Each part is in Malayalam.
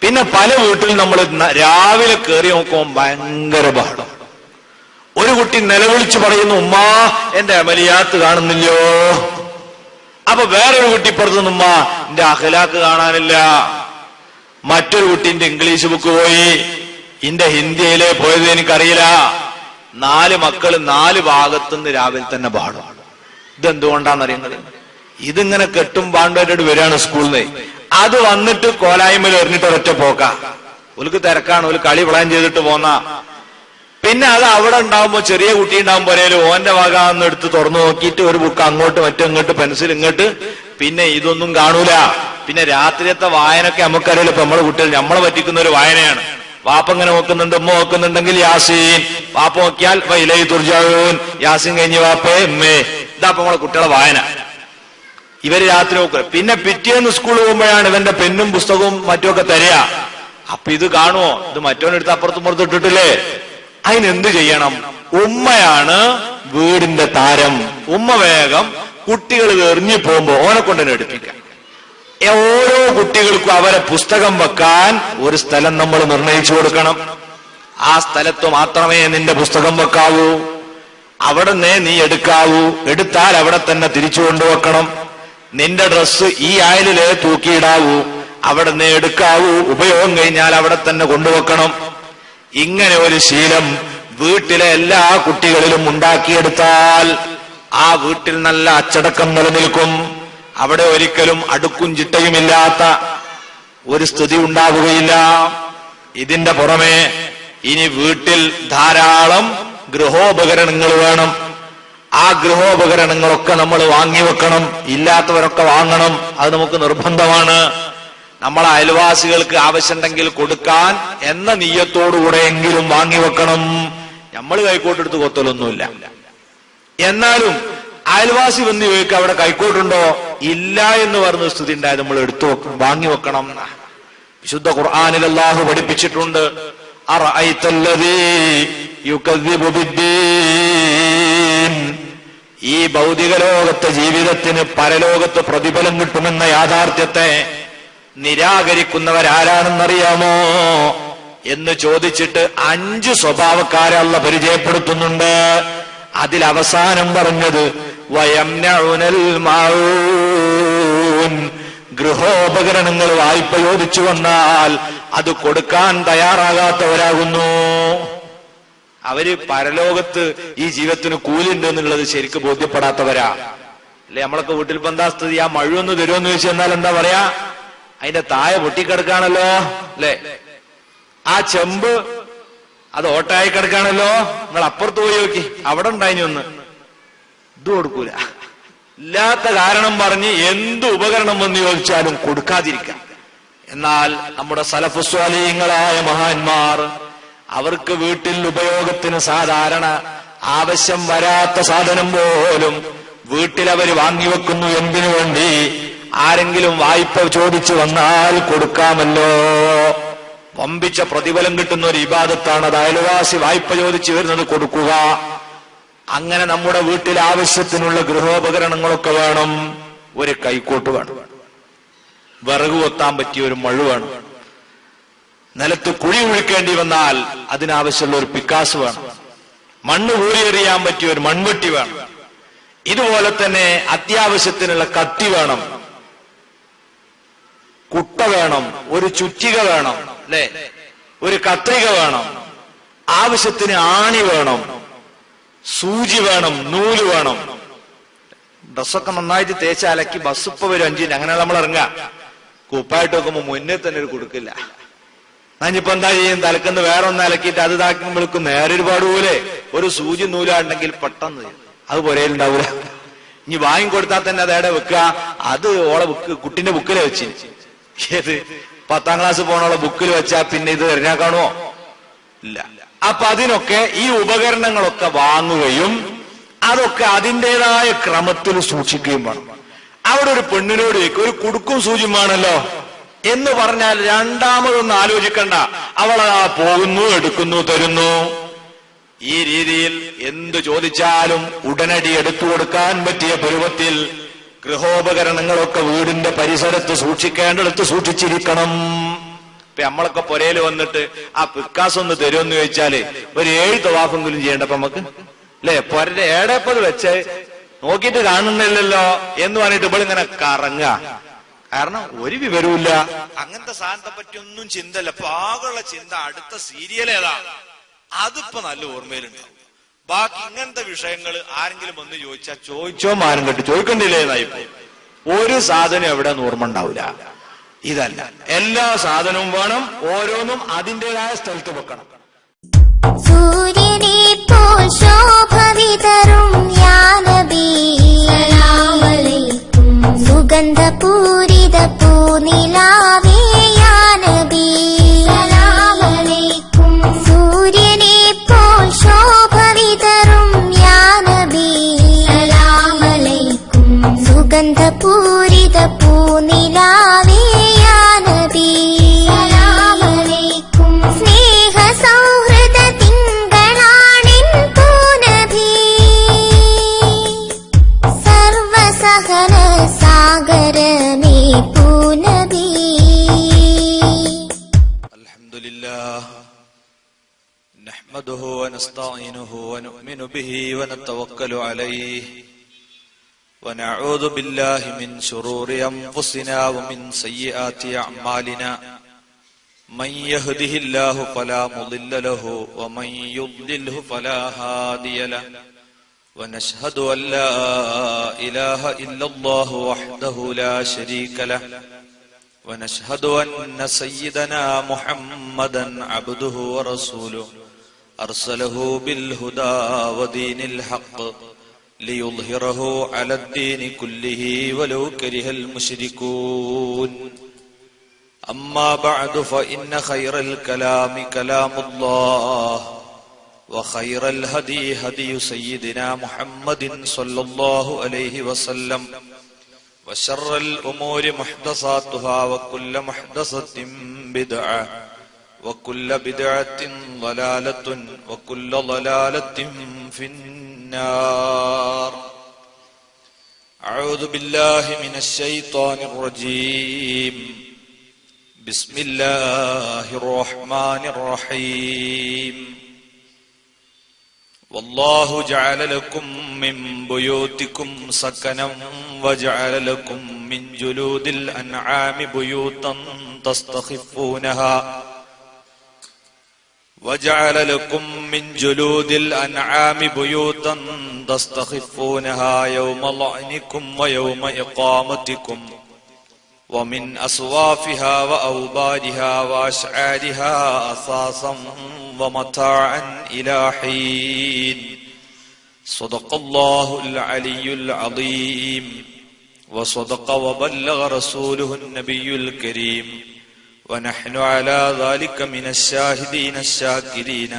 പിന്നെ പല വീട്ടിൽ നമ്മൾ രാവിലെ കയറി നോക്കുമ്പോൾ ഭയങ്കര ബഹളം. ഒരു കുട്ടി നിലവിളിച്ച് പറയുന്നു, ഉമ്മാ എന്റെ അമലിയാത്ത് കാണുന്നില്ലോ. അപ്പൊ വേറൊരു കുട്ടി പുറത്തുനിന്ന്, ഉമ്മാ എന്റെ അഖലാക്ക് കാണാനില്ല. മറ്റൊരു കുട്ടിന്റെ ഇംഗ്ലീഷ് ബുക്ക് പോയി, എന്റെ ഹിന്ദിയിലെ പോയത് എനിക്കറിയില്ല. 4 മക്കള് 4 ഭാഗത്തുനിന്ന് രാവിലെ തന്നെ ബഹളം. ഇതെന്തുകൊണ്ടാണെന്നറിയുന്നത്? ഇതിങ്ങനെ കെട്ടും പാണ്ടോട്ട് വരികയാണ് സ്കൂളിൽ നിന്ന്. അത് വന്നിട്ട് കോലായ്മയിൽ എറിഞ്ഞിട്ട് ഒരൊറ്റ പോക്ക. ഓൽക്ക് തിരക്കാണ്, ഒരു കളി പ്ലാൻ ചെയ്തിട്ട് പോന്ന. പിന്നെ അത് അവിടെ ഉണ്ടാവുമ്പോ ചെറിയ കുട്ടി ഉണ്ടാവുമ്പോ പോരേലും ഓന്റെ ഭാഗം എടുത്ത് തുറന്നു നോക്കിയിട്ട് ഒരു ബുക്ക് അങ്ങോട്ട് മറ്റിങ്ങോട്ട് പെൻസിൽ ഇങ്ങോട്ട്, പിന്നെ ഇതൊന്നും കാണൂല. പിന്നെ രാത്രിയത്തെ വായനൊക്കെ നമുക്കറിയില്ല. ഇപ്പൊ നമ്മളെ കുട്ടികൾ നമ്മളെ പറ്റിക്കുന്ന ഒരു വായനയാണ്. വാപ്പ ഇങ്ങനെ നോക്കുന്നുണ്ട്, ഉമ്മ നോക്കുന്നുണ്ടെങ്കിൽ യാസീൻ, വാപ്പ നോക്കിയാൽ വൈലൈ തുർജഊൻ, യാസീൻ കഴിഞ്ഞ് വാപ്പേ ഉമ്മേ. ഇതാ നമ്മളെ കുട്ടികളെ വായന. ഇവര് രാത്രി നോക്കുക. പിന്നെ പിറ്റേന്ന് സ്കൂളിൽ പോകുമ്പോഴാണ് ഇവന്റെ പെന്നും പുസ്തകവും മറ്റുമൊക്കെ തരിക. അപ്പൊ ഇത് കാണുമോ? ഇത് മറ്റോനെടുത്ത് അപ്പുറത്തും പുറത്തും ഇട്ടിട്ടില്ലേ? അതിനെന്ത് ചെയ്യണം? ഉമ്മയാണ് വീടിന്റെ താരം. ഉമ്മ വേഗം കുട്ടികൾ എറിഞ്ഞു പോകുമ്പോ ഓനെ കൊണ്ടുതന്നെ എടുപ്പിക്കാം. ഓരോ കുട്ടികൾക്കും അവരെ പുസ്തകം വെക്കാൻ ഒരു സ്ഥലം നമ്മൾ നിർണയിച്ചു കൊടുക്കണം. ആ സ്ഥലത്ത് മാത്രമേ നിന്റെ പുസ്തകം വെക്കാവൂ. അവിടെ നീ എടുക്കാവൂ. എടുത്താൽ അവിടെ തന്നെ തിരിച്ചു കൊണ്ടുവെക്കണം. നിന്റെ ഡ്രസ്സ് ഈ അയലിലെ തൂക്കിയിടാവൂ. അവിടെ നീ എടുക്കാവൂ. ഉപയോഗം കഴിഞ്ഞാൽ അവിടെ തന്നെ കൊണ്ടുവെക്കണം. ഇങ്ങനെ ഒരു ശീലം വീട്ടിലെ എല്ലാ കുട്ടികളിലും ഉണ്ടാക്കിയെടുത്താൽ ആ വീട്ടിൽ നല്ല അച്ചടക്കം നിലനിൽക്കും. അവിടെ ഒരിക്കലും അടുക്കും ചിട്ടയുമില്ലാത്ത ഒരു സ്ഥിതി ഉണ്ടാവുകയില്ല. ഇതിന്റെ പുറമെ ഇനി വീട്ടിൽ ധാരാളം ഗൃഹോപകരണങ്ങൾ വേണം. ആ ഗൃഹോപകരണങ്ങളൊക്കെ നമ്മൾ വാങ്ങിവെക്കണം. ഇല്ലാത്തവരൊക്കെ വാങ്ങണം. അത് നമുക്ക് നിർബന്ധമാണ്. നമ്മളെ അയൽവാസികൾക്ക് ആവശ്യമുണ്ടെങ്കിൽ കൊടുക്കാൻ എന്ന നിയ്യത്തോടുകൂടെയെങ്കിലും വാങ്ങിവെക്കണം. നമ്മൾ കൈക്കോട്ടെടുത്ത് കൊത്തലൊന്നുമില്ല. എന്നാലും അയൽവാസി വന്ന് ചോദിക്കുക, അവിടെ കൈക്കോട്ടുണ്ടോ? ഇല്ല എന്ന് പറഞ്ഞ സ്ഥിതി ഉണ്ടായത് നമ്മൾ എടുത്തു വാങ്ങിവെക്കണം. വിശുദ്ധ ഖുർആനിൽ അല്ലാഹു പഠിപ്പിച്ചിട്ടുണ്ട്, അറഅയ്തല്ലദീ യുകദ്ദിബു ബിദ്ദീൻ. ഈ ഭൗതിക ലോകത്തെ ജീവിതത്തിന് പരലോകത്ത് പ്രതിഫലം കിട്ടുമെന്ന യാഥാർത്ഥ്യത്തെ നിരാകരിക്കുന്നവരാരാണെന്നറിയാമോ എന്ന് ചോദിച്ചിട്ട് 5 സ്വഭാവക്കാരെ അല്ലാഹു പരിചയപ്പെടുത്തുന്നുണ്ട്. അതിൽ അവസാനം പറഞ്ഞത് വയംനഉനൽ മഊൻ. ഗൃഹോപകരണങ്ങൾ വായ്പ ചോദിച്ചു വന്നാൽ അത് കൊടുക്കാൻ തയ്യാറാകാത്തവരാകുന്നു. അവര് പരലോകത്ത് ഈ ജീവിതത്തിന് കൂലിണ്ട് എന്നുള്ളത് ശരിക്കും ബോധ്യപ്പെടാത്തവരാ. അല്ലെ, നമ്മളൊക്കെ വീട്ടിൽ ഇപ്പൊ എന്താ സ്ഥിതി? ആ മഴയൊന്ന് തരുമെന്ന് ചോദിച്ചു എന്നാൽ എന്താ പറയാ? അതിന്റെ താഴെ പൊട്ടിക്കിടക്കാണല്ലോ. അല്ലെ, ആ ചെമ്പ് അത് ഓട്ടായി കിടക്കാണല്ലോ. നിങ്ങൾ അപ്പുറത്ത് പോയി നോക്കി, അവിടെ ഉണ്ടായിനി ഒന്ന്. ഇത് കൊടുക്കൂല. ഇല്ലാത്ത കാരണം പറഞ്ഞ് എന്ത് ഉപകരണം വന്ന് ചോദിച്ചാലും കൊടുക്കാതിരിക്കാം. എന്നാൽ നമ്മുടെ സലഫു സ്വാലിഹീങ്ങളായ മഹാന്മാർ അവർക്ക് വീട്ടിൽ ഉപയോഗത്തിന് സാധാരണ ആവശ്യം വരാത്ത സാധനം പോലും വീട്ടിലവർ വാങ്ങിവെക്കുന്നു. എന്തിനു വേണ്ടി? ആരെങ്കിലും വായ്പ ചോദിച്ചു വന്നാൽ കൊടുക്കാമല്ലോ. വമ്പിച്ച പ്രതിഫലം കിട്ടുന്ന ഒരു ഇബാദത്താണ് അത്. അയൽവാസി വായ്പ ചോദിച്ചു വരുന്നത് കൊടുക്കുക. അങ്ങനെ നമ്മുടെ വീട്ടിൽ ആവശ്യത്തിനുള്ള ഗൃഹോപകരണങ്ങളൊക്കെ വേണം. ഒരു കൈക്കോട്ട് വേണം, വിറക് കൊത്താൻ പറ്റിയ ഒരു മഴ വേണം, നിലത്ത് കുഴി കുഴിക്കേണ്ടി വന്നാൽ അതിനാവശ്യമുള്ള ഒരു പിക്കാസ് വേണം, മണ്ണ് ഊരിയെറിയാൻ പറ്റിയ ഒരു മൺവെട്ടി വേണം. ഇതുപോലെ തന്നെ അത്യാവശ്യത്തിനുള്ള കത്തി വേണം, കുട്ട വേണം, ഒരു ചുറ്റിക വേണം, അല്ലെ, ഒരു കത്രിക വേണം, ആവശ്യത്തിന് ആണി വേണം, സൂചി വേണം, നൂല് വേണം. ഡ്രസ്സൊക്കെ നന്നായിട്ട് തേച്ച് അലക്കി ബസ് ഇപ്പൊ വരും 5 അങ്ങനെ നമ്മൾ ഇറങ്ങുക. കുപ്പായിട്ട് വെക്കുമ്പോ മുന്നേ തന്നെ ഒരു കൊടുക്കില്ല. ഞാനിപ്പോ എന്താ ചെയ്യും? തലക്കെന്ന് വേറെ ഒന്ന് അലക്കിയിട്ട് അത് ഇതാക്കുമ്പോഴേക്കും നേരെ ഒരുപാട് പോലെ ഒരു സൂചി നൂലാണ്ടെങ്കിൽ പെട്ടെന്ന് അത് പുരയിലുണ്ടാവൂല. ഇനി വാങ്ങിക്കൊടുത്താൽ തന്നെ അതേടെ വെക്കുക. അത് ഓളെ ബുക്ക് കുട്ടിന്റെ ബുക്കിൽ വെച്ച്, ഏത് 10ാം ക്ലാസ് പോണോളെ ബുക്കിൽ വെച്ചാ പിന്നെ ഇത് എറിഞ്ഞാ കാണുമോ? ഇല്ല. അപ്പൊ അതിനൊക്കെ ഈ ഉപകരണങ്ങളൊക്കെ വാങ്ങുകയും അതൊക്കെ അതിൻ്റെതായ ക്രമത്തിൽ സൂക്ഷിക്കുകയും വേണം. അവിടെ ഒരു പെണ്ണിനോട് ഒരു കുടുക്കും സൂചിയുമാണല്ലോ എന്ന് പറഞ്ഞാൽ രണ്ടാമതൊന്നും ആലോചിക്കണ്ട. അവളാ പോകുന്നു, എടുക്കുന്നു, തരുന്നു. ഈ രീതിയിൽ എന്തു ചോദിച്ചാലും ഉടനടി എടുത്തു കൊടുക്കാൻ പറ്റിയ പരുവത്തിൽ ഗൃഹോപകരണങ്ങളൊക്കെ വീടിന്റെ പരിസരത്ത് സൂക്ഷിക്കേണ്ടടുത്ത് സൂക്ഷിച്ചിരിക്കണം. ഇപ്പൊ നമ്മളൊക്കെ പുരയിൽ വന്നിട്ട് ആ പിക്കാസ് ഒന്ന് തരുമെന്ന് ചോദിച്ചാല് ഒരു 7 തവാഫെങ്കിലും ചെയ്യണ്ടപ്പോ നമുക്ക് അല്ലെ? പൊരന്റെ ഏടേപ്പത് വെച്ച് നോക്കിയിട്ട് കാണുന്നില്ലല്ലോ എന്ന് പറഞ്ഞിട്ട് ഇവളിങ്ങനെ കറങ്ങുക. കാരണം ഒരു വിവരവുമില്ല. അങ്ങനത്തെ സാധനത്തെ പറ്റി ഒന്നും ചിന്തല്ല. പാകുള്ള ചിന്ത അടുത്ത സീരിയൽ ഏതാ അതിപ്പോ നല്ല ഓർമ്മയിലുണ്ടാവും. ബാക്കി ഇങ്ങനത്തെ വിഷയങ്ങൾ ആരെങ്കിലും വന്ന് ചോദിച്ചാൽ ചോദിച്ചോ മാനം കെട്ട് ചോദിക്കണ്ടില്ലേ എന്നായിപ്പോ ഒരു സാധനം എവിടെ ഓർമ്മ ഉണ്ടാവില്ല. ഇതല്ല, എല്ലാ സാധനവും വേണം, ഓരോന്നും അതിൻ്റെതായ സ്ഥലത്ത് വെക്കണം. സൂര്യനെ പോൽ ശോഭവിതറും യാ നബി സലാം അലൈക്കും, സുഗന്ധപൂരിത പൂനിലാവേ യാ നബി സലാം അലൈക്കും, സൂര്യനെ പോൽ ശോഭവിതറും യാ നബി സലാം അലൈക്കും, സുഗന്ധപൂരിത പൂനിലാവേ യാ നബി സലാം അലൈക്കും, സ്നേഹ സൗഹൃദ തിങ്കളാണിൻ പൂനബി, സർവസഹന സാഗരമേ പൂനബി. അൽഹംദുലില്ലാഹ് നഹ്മദുഹു വനസ്തഈനുഹു വനുഅ്മിനു ബിഹി വനതവക്കലു അലൈഹി ونعوذ بالله من شرور أنفسنا ومن سيئات أعمالنا من يهده الله فلا مضل له ومن يضلله فلا هادي له ونشهد أن لا إله إلا الله وحده لا شريك له ونشهد أن سيدنا محمدا عبده ورسوله أرسله بالهدى ودين الحق ليظهره على الدين كله ولو كره المشركون. أما بعد فإن خير الكلام كلام الله وخير الهدي هدي سيدنا محمد صلى الله عليه وسلم وشر الأمور محدثاتها وكل محدثة بدعة وكل بدعة ضلالة وكل ضلالة في النار. أعوذ بالله من الشيطان الرجيم. بسم الله الرحمن الرحيم. والله جعل لكم من بيوتكم سكنا وجعل لكم من جلود الأنعام بيوتا تستخفونها وجعل لكم من جلود الأنعام بيوتا تستخفونها يوم ظعنكم ويوم إقامتكم ومن أصوافها وأوبارها وأشعارها أثاثا ومتاعا إلى حين. صدق الله العلي العظيم وصدق وبلغ رسوله النبي الكريم ونحن على ذلك من الشاهدين الشاكرين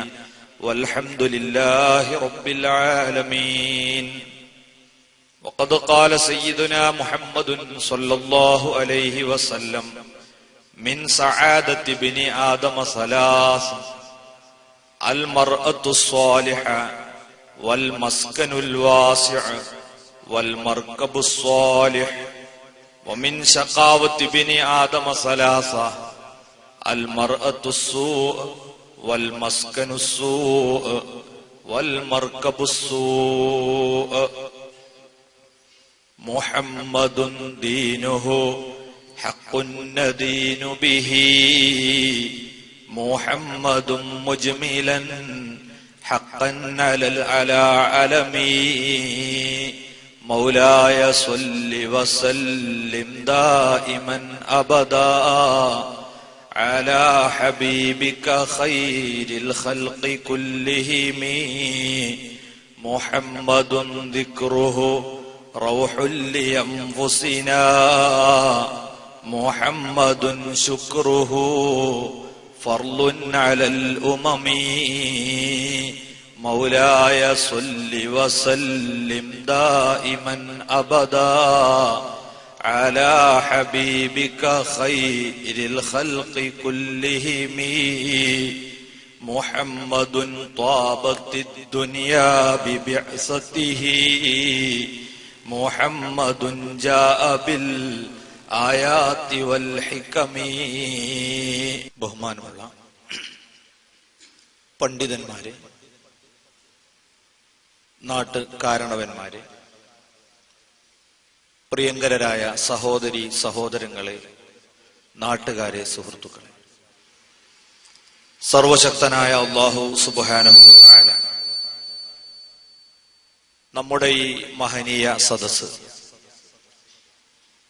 والحمد لله رب العالمين. وقد قال سيدنا محمد صلى الله عليه وسلم من سعادة بن آدم ثلاث: المرأة الصالحة والمسكن الواسع والمركب الصالح. ومن شقاوة بن آدم ثلاثة: المرأة السوء والمسكن السوء والمركب السوء. محمد دينه حق ندين به محمد مجملا حقا على علمي. مولاي صل وسلم دائما أبدا على حبيبك خير الخلق كلهم. محمد ذكره روح لأنفسنا محمد شكره فرض على الأمم. مولاي صل وسلم دائما أبدا على حبيبك خير الخلق كلهم. محمد طابت الدنيا ببعثته محمد جاء بالآيات والحكم. ബഹുമാനമുള്ള പണ്ഡിതന്മാരെ, നാട്ട് കാരണവന്മാരെ, പ്രിയങ്കരായ സഹോദരി സഹോദരങ്ങളെ, നാട്ടുകാരെ, സുഹൃത്തുക്കളെ, സർവശക്തനായ അല്ലാഹു സുബ്ഹാനഹു വ തആല നമ്മുടെ ഈ മഹനീയ സദസ്സ്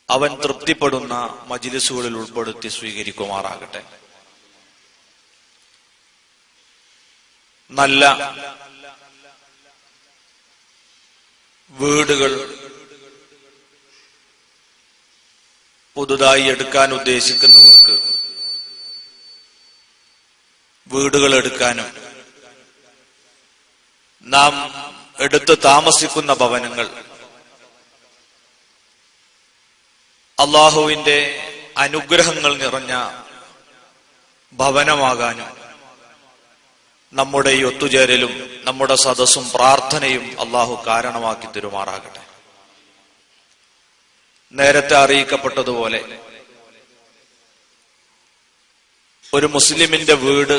അവൻ തൃപ്തിപ്പെടുന്ന മജ്ലിസുകളിൽ ഉൾപ്പെടുത്തി സ്വീകരിക്കുമാറാകട്ടെ. നല്ല വീടുകൾ പുതുതായി എടുക്കാൻ ഉദ്ദേശിക്കുന്നവർക്ക് വീടുകൾ എടുക്കാനും നാം എടുത്ത് താമസിക്കുന്ന ഭവനങ്ങൾ അള്ളാഹുവിന്റെ അനുഗ്രഹങ്ങൾ നിറഞ്ഞ ഭവനമാകാനും നമ്മുടെ ഈ ഒത്തുചേരലും നമ്മുടെ സദസ്സും പ്രാർത്ഥനയും അള്ളാഹു കാരണമാക്കി തരുമാറാകട്ടെ. നേരത്തെ അറിയിക്കപ്പെട്ടതുപോലെ ഒരു മുസ്ലിമിന്റെ വീട്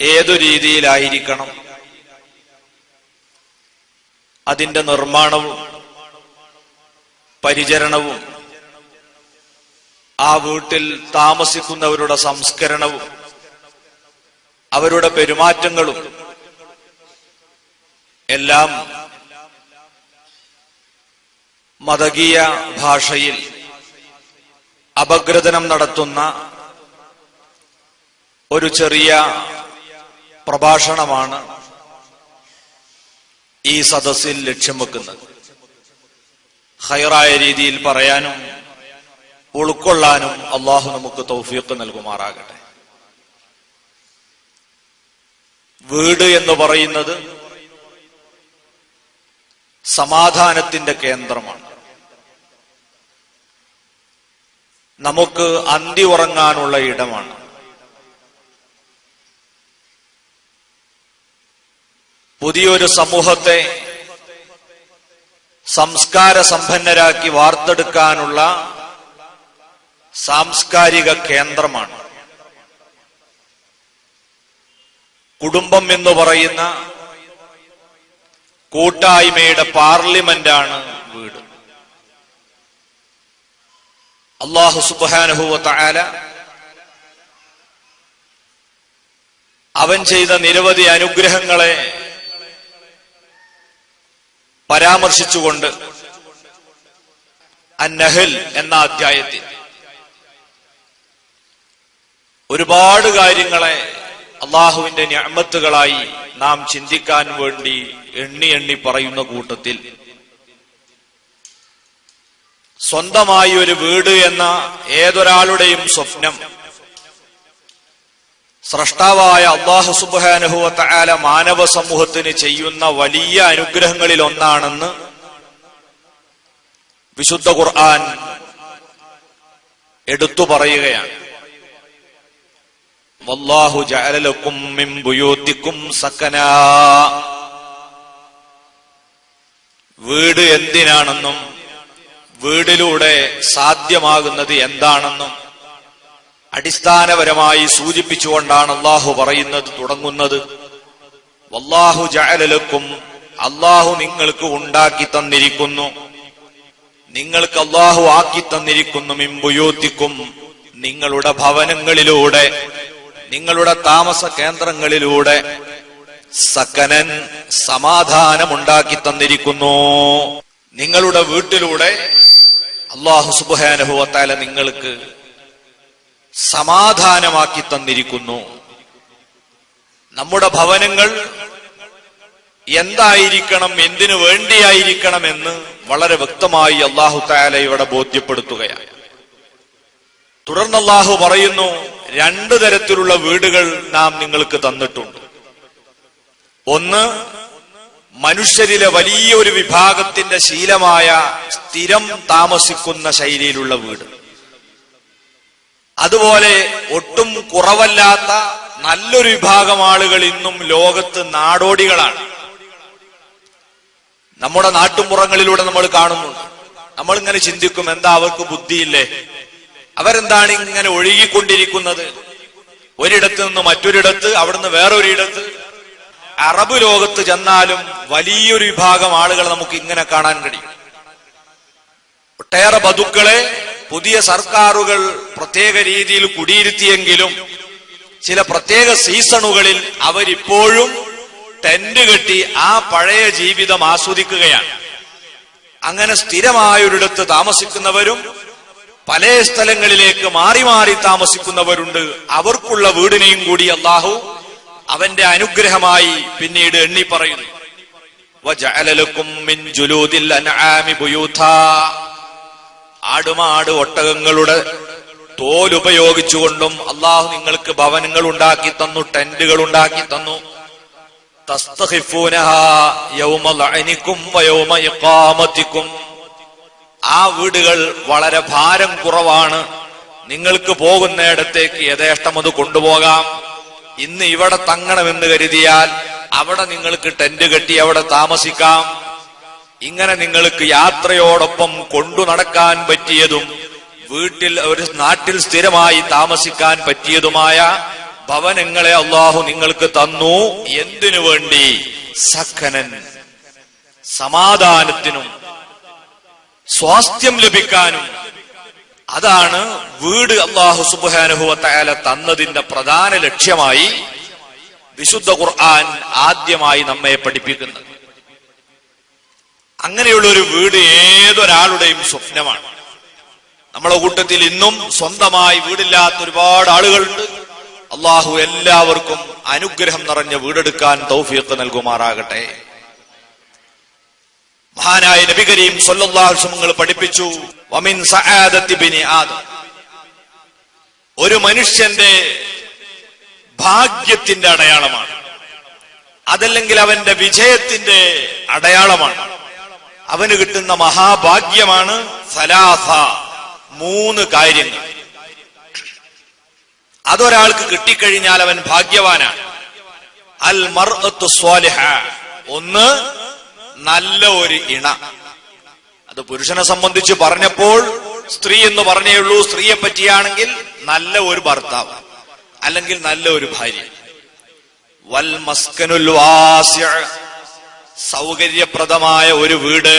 ഏതു രീതിയിലായിരിക്കണം, അതിന്റെ നിർമ്മാണവും പരിചരണവും ആ വീട്ടിൽ താമസിക്കുന്നവരുടെ സംസ്കരണവും അവരുടെ പെരുമാറ്റങ്ങളും എല്ലാം മതകീയ ഭാഷയിൽ അപഗ്രഥനം നടത്തുന്ന ഒരു ചെറിയ പ്രഭാഷണമാണ് ഈ സദസ്സിൽ ലക്ഷ്യം വെക്കുന്നത്. ഖൈറായ രീതിയിൽ പറയാനും ഉൾക്കൊള്ളാനും അള്ളാഹു നമുക്ക് തൗഫീഖ് നൽകുമാറാകട്ടെ. വീട് എന്ന് പറയുന്നത് സമാധാനത്തിന്റെ കേന്ദ്രമാണ്. നമുക്ക് അന്തി ഉറങ്ങാനുള്ള ഇടമാണ്. പുതിയൊരു സമൂഹത്തെ സംസ്കാര സമ്പന്നരാക്കി വാർത്തെടുക്കാനുള്ള സാംസ്കാരിക കേന്ദ്രമാണ്. കുടുംബം എന്ന് പറയുന്ന കൂട്ടായ്മയുടെ പാർലമെന്റാണ് വീട്. അല്ലാഹു സുബ്ഹാനഹു വ തആല അവൻ ചെയ്ത നിരവധി അനുഗ്രഹങ്ങളെ പരാമർശിച്ചുകൊണ്ട് അൻ-നഹ്ൽ എന്ന അധ്യായത്തിൽ ഒരുപാട് കാര്യങ്ങളെ അള്ളാഹുവിന്റെ നിഅമത്തുകളായി നാം ചിന്തിക്കാൻ വേണ്ടി എണ്ണി എണ്ണി പറയുന്ന കൂട്ടത്തിൽ സ്വന്തമായി ഒരു വീട് എന്ന ഏതൊരാളുടെയും സ്വപ്നം സ്രഷ്ടാവായ അല്ലാഹു സുബ്ഹാനഹു വ തആല മാനവ സമൂഹത്തിന് ചെയ്യുന്ന വലിയ അനുഗ്രഹങ്ങളിൽ ഒന്നാണെന്ന് വിശുദ്ധ ഖുർആൻ എടുത്തു പറയുകയാണ്. വല്ലാഹു ജഅല ലക്കും മിൻ ബുയൂതിക്കും സകനാ. വീട് എന്തിനാണെന്നും വീടിലൂടെ സാധ്യമാകുന്നത് എന്താണെന്നും അടിസ്ഥാനപരമായി സൂചിപ്പിച്ചുകൊണ്ടാണ് അല്ലാഹു പറയുന്നത് തുടങ്ങുന്നത്. വല്ലാഹു ജഅല ലക്കും, അല്ലാഹു നിങ്ങൾക്ക് ഉണ്ടാക്കി തന്നിരിക്കുന്നു, നിങ്ങൾക്ക് അല്ലാഹു ആക്കി തന്നിരിക്കുന്നു, മിൻ ബുയൂതിക്കും, നിങ്ങളുടെ ഭവനങ്ങളിലൂടെ, നിങ്ങളുടെ താമസ കേന്ദ്രങ്ങളിലൂടെ, സകനൻ, സമാധാനമുണ്ടാക്കി തന്നിരിക്കുന്നു. നിങ്ങളുടെ വീട്ടിലൂടെ അല്ലാഹു സുബ്ഹാനഹു വ തആല നിങ്ങൾക്ക് സമാധാനമാക്കി തന്നിരിക്കുന്നു. നമ്മുടെ ഭവനങ്ങൾ എന്തായിരിക്കണം, എന്തിനു വേണ്ടിയായിരിക്കണം എന്ന് വളരെ വ്യക്തമായി അല്ലാഹു തആല ഇവിടെ ബോധ്യപ്പെടുത്തുകയാണ്. തുടർന്ന് അല്ലാഹു പറയുന്നു, രണ്ടു തരത്തിലുള്ള വീടുകൾ നാം നിങ്ങൾക്ക് തന്നിട്ടുണ്ട്. ഒന്ന്, മനുഷ്യരിലെ വലിയൊരു വിഭാഗത്തിന്റെ ശീലമായ സ്ഥിരം താമസിക്കുന്ന ശൈലിയിലുള്ള വീട്. അതുപോലെ ഒട്ടും കുറവല്ലാത്ത നല്ലൊരു വിഭാഗം ആളുകൾ ഇന്നും ലോകത്ത് നാടോടികളാണ്. നമ്മുടെ നാട്ടുമ്പുറങ്ങളിലൂടെ നമ്മൾ കാണുന്നുണ്ട്. നമ്മളിങ്ങനെ ചിന്തിക്കും, എന്താ അവർക്ക് ബുദ്ധിയില്ലേ, അവരെന്താണ് ഇങ്ങനെ ഒഴുകിക്കൊണ്ടിരിക്കുന്നത്? ഒരിടത്ത് നിന്ന് മറ്റൊരിടത്ത്, അവിടുന്ന് വേറൊരിടത്ത്. അറബ് ലോകത്ത് ചെന്നാലും വലിയൊരു വിഭാഗം ആളുകൾ നമുക്ക് ഇങ്ങനെ കാണാൻ കഴിയും. ഒട്ടേറെ ബധുക്കളെ പുതിയ സർക്കാരുകൾ പ്രത്യേക രീതിയിൽ കുടിയിരുത്തിയെങ്കിലും ചില പ്രത്യേക സീസണുകളിൽ അവരിപ്പോഴും ടെന്റ് കെട്ടി ആ പഴയ ജീവിതം ആസ്വദിക്കുകയാണ്. അങ്ങനെ സ്ഥിരമായൊരിടത്ത് താമസിക്കുന്നവരും പല സ്ഥലങ്ങളിലേക്ക് മാറി മാറി താമസിക്കുന്നവരുണ്ട്. അവർക്കുള്ള വീടിനെയും കൂടി അല്ലാഹു അവന്റെ അനുഗ്രഹമായി പിന്നീട് എണ്ണി പറയുന്നു. വജഅല ലക്കും മിൻ ജുലൂദിൽ അൻആമി ബുയൂതാ. ആടുമാട് ഒട്ടകങ്ങളുടെ തോലുപയോഗിച്ചുകൊണ്ടും അല്ലാഹു നിങ്ങൾക്ക് ഭവനങ്ങൾ ഉണ്ടാക്കി തന്നു, ടെന്റുകൾ ഉണ്ടാക്കി തന്നു. തസ്തഖിഫൂനഹാ യൗമ ലഅനികും വയൗമ ഇഖാമതികും. ആ വീടുകൾ വളരെ ഭാരം കുറവാണ്. നിങ്ങൾക്ക് പോകുന്നിടത്തേക്ക് യഥേഷ്ടം അത് കൊണ്ടുപോകാം. ഇന്ന് ഇവിടെ തങ്ങണമെന്ന് കരുതിയാൽ അവിടെ നിങ്ങൾക്ക് ടെന്റ് കെട്ടി അവിടെ താമസിക്കാം. ഇങ്ങനെ നിങ്ങൾക്ക് യാത്രയോടൊപ്പം കൊണ്ടു നടക്കാൻ പറ്റിയതും വീട്ടിൽ ഒരു നാട്ടിൽ സ്ഥിരമായി താമസിക്കാൻ പറ്റിയതുമായ ഭവനങ്ങളെ അല്ലാഹു നിങ്ങൾക്ക് തന്നു. എന്തിനു വേണ്ടി? സഖനൻ, സമാധാനത്തിനും സ്വാസ്ഥ്യം ലഭിക്കാനും. അതാണ് വീട് അല്ലാഹു സുബ്ഹാനഹു വ തആല തന്നതിന്റെ പ്രധാന ലക്ഷ്യമായി വിശുദ്ധ ഖുർആൻ ആദ്യമായി നമ്മെ പഠിപ്പിക്കുന്നത്. അങ്ങനെയുള്ള ഒരു വീട് ഏതൊരാളുടെയും സ്വപ്നമാണ്. നമ്മളെ കൂട്ടത്തിൽ ഇന്നും സ്വന്തമായി വീടില്ലാത്ത ഒരുപാട് ആളുകളുണ്ട്. അല്ലാഹു എല്ലാവർക്കും അനുഗ്രഹം നിറഞ്ഞ വീടെടുക്കാൻ തൗഫീഖ് നൽകുമാറാകട്ടെ. മഹാനായ നബി കരീം സ്വല്ലല്ലാഹു അലൈഹി വസല്ലം പഠിപ്പിച്ചു, വമിൻ സആദത്തി ബിനി ആദം. ഒരു മനുഷ്യന്റെ ഭാഗ്യത്തിന്റെ അടയാളമാണ്, അതല്ലെങ്കിൽ അവന്റെ വിജയത്തിന്റെ അടയാളമാണ്, അവന് കിട്ടുന്ന മഹാഭാഗ്യമാണ് സലാസ, 3 കാര്യങ്ങൾ. അതൊരാൾക്ക് കിട്ടിക്കഴിഞ്ഞാൽ അവൻ ഭാഗ്യവാനാണ്. അൽ മർഅത്തു സ്വാലിഹ, ഒന്ന് നല്ല ഒരു ഇണ. അത് പുരുഷനെ സംബന്ധിച്ച് പറഞ്ഞപ്പോൾ സ്ത്രീ എന്ന് പറഞ്ഞേ ഉള്ളൂ. സ്ത്രീയെ പറ്റിയാണെങ്കിൽ നല്ല ഒരു ഭർത്താവ്, അല്ലെങ്കിൽ നല്ല ഒരു ഭാര്യ. വൽ മസ്കനുൽ വാസിഅ, സൗകര്യപ്രദമായ ഒരു വീട്.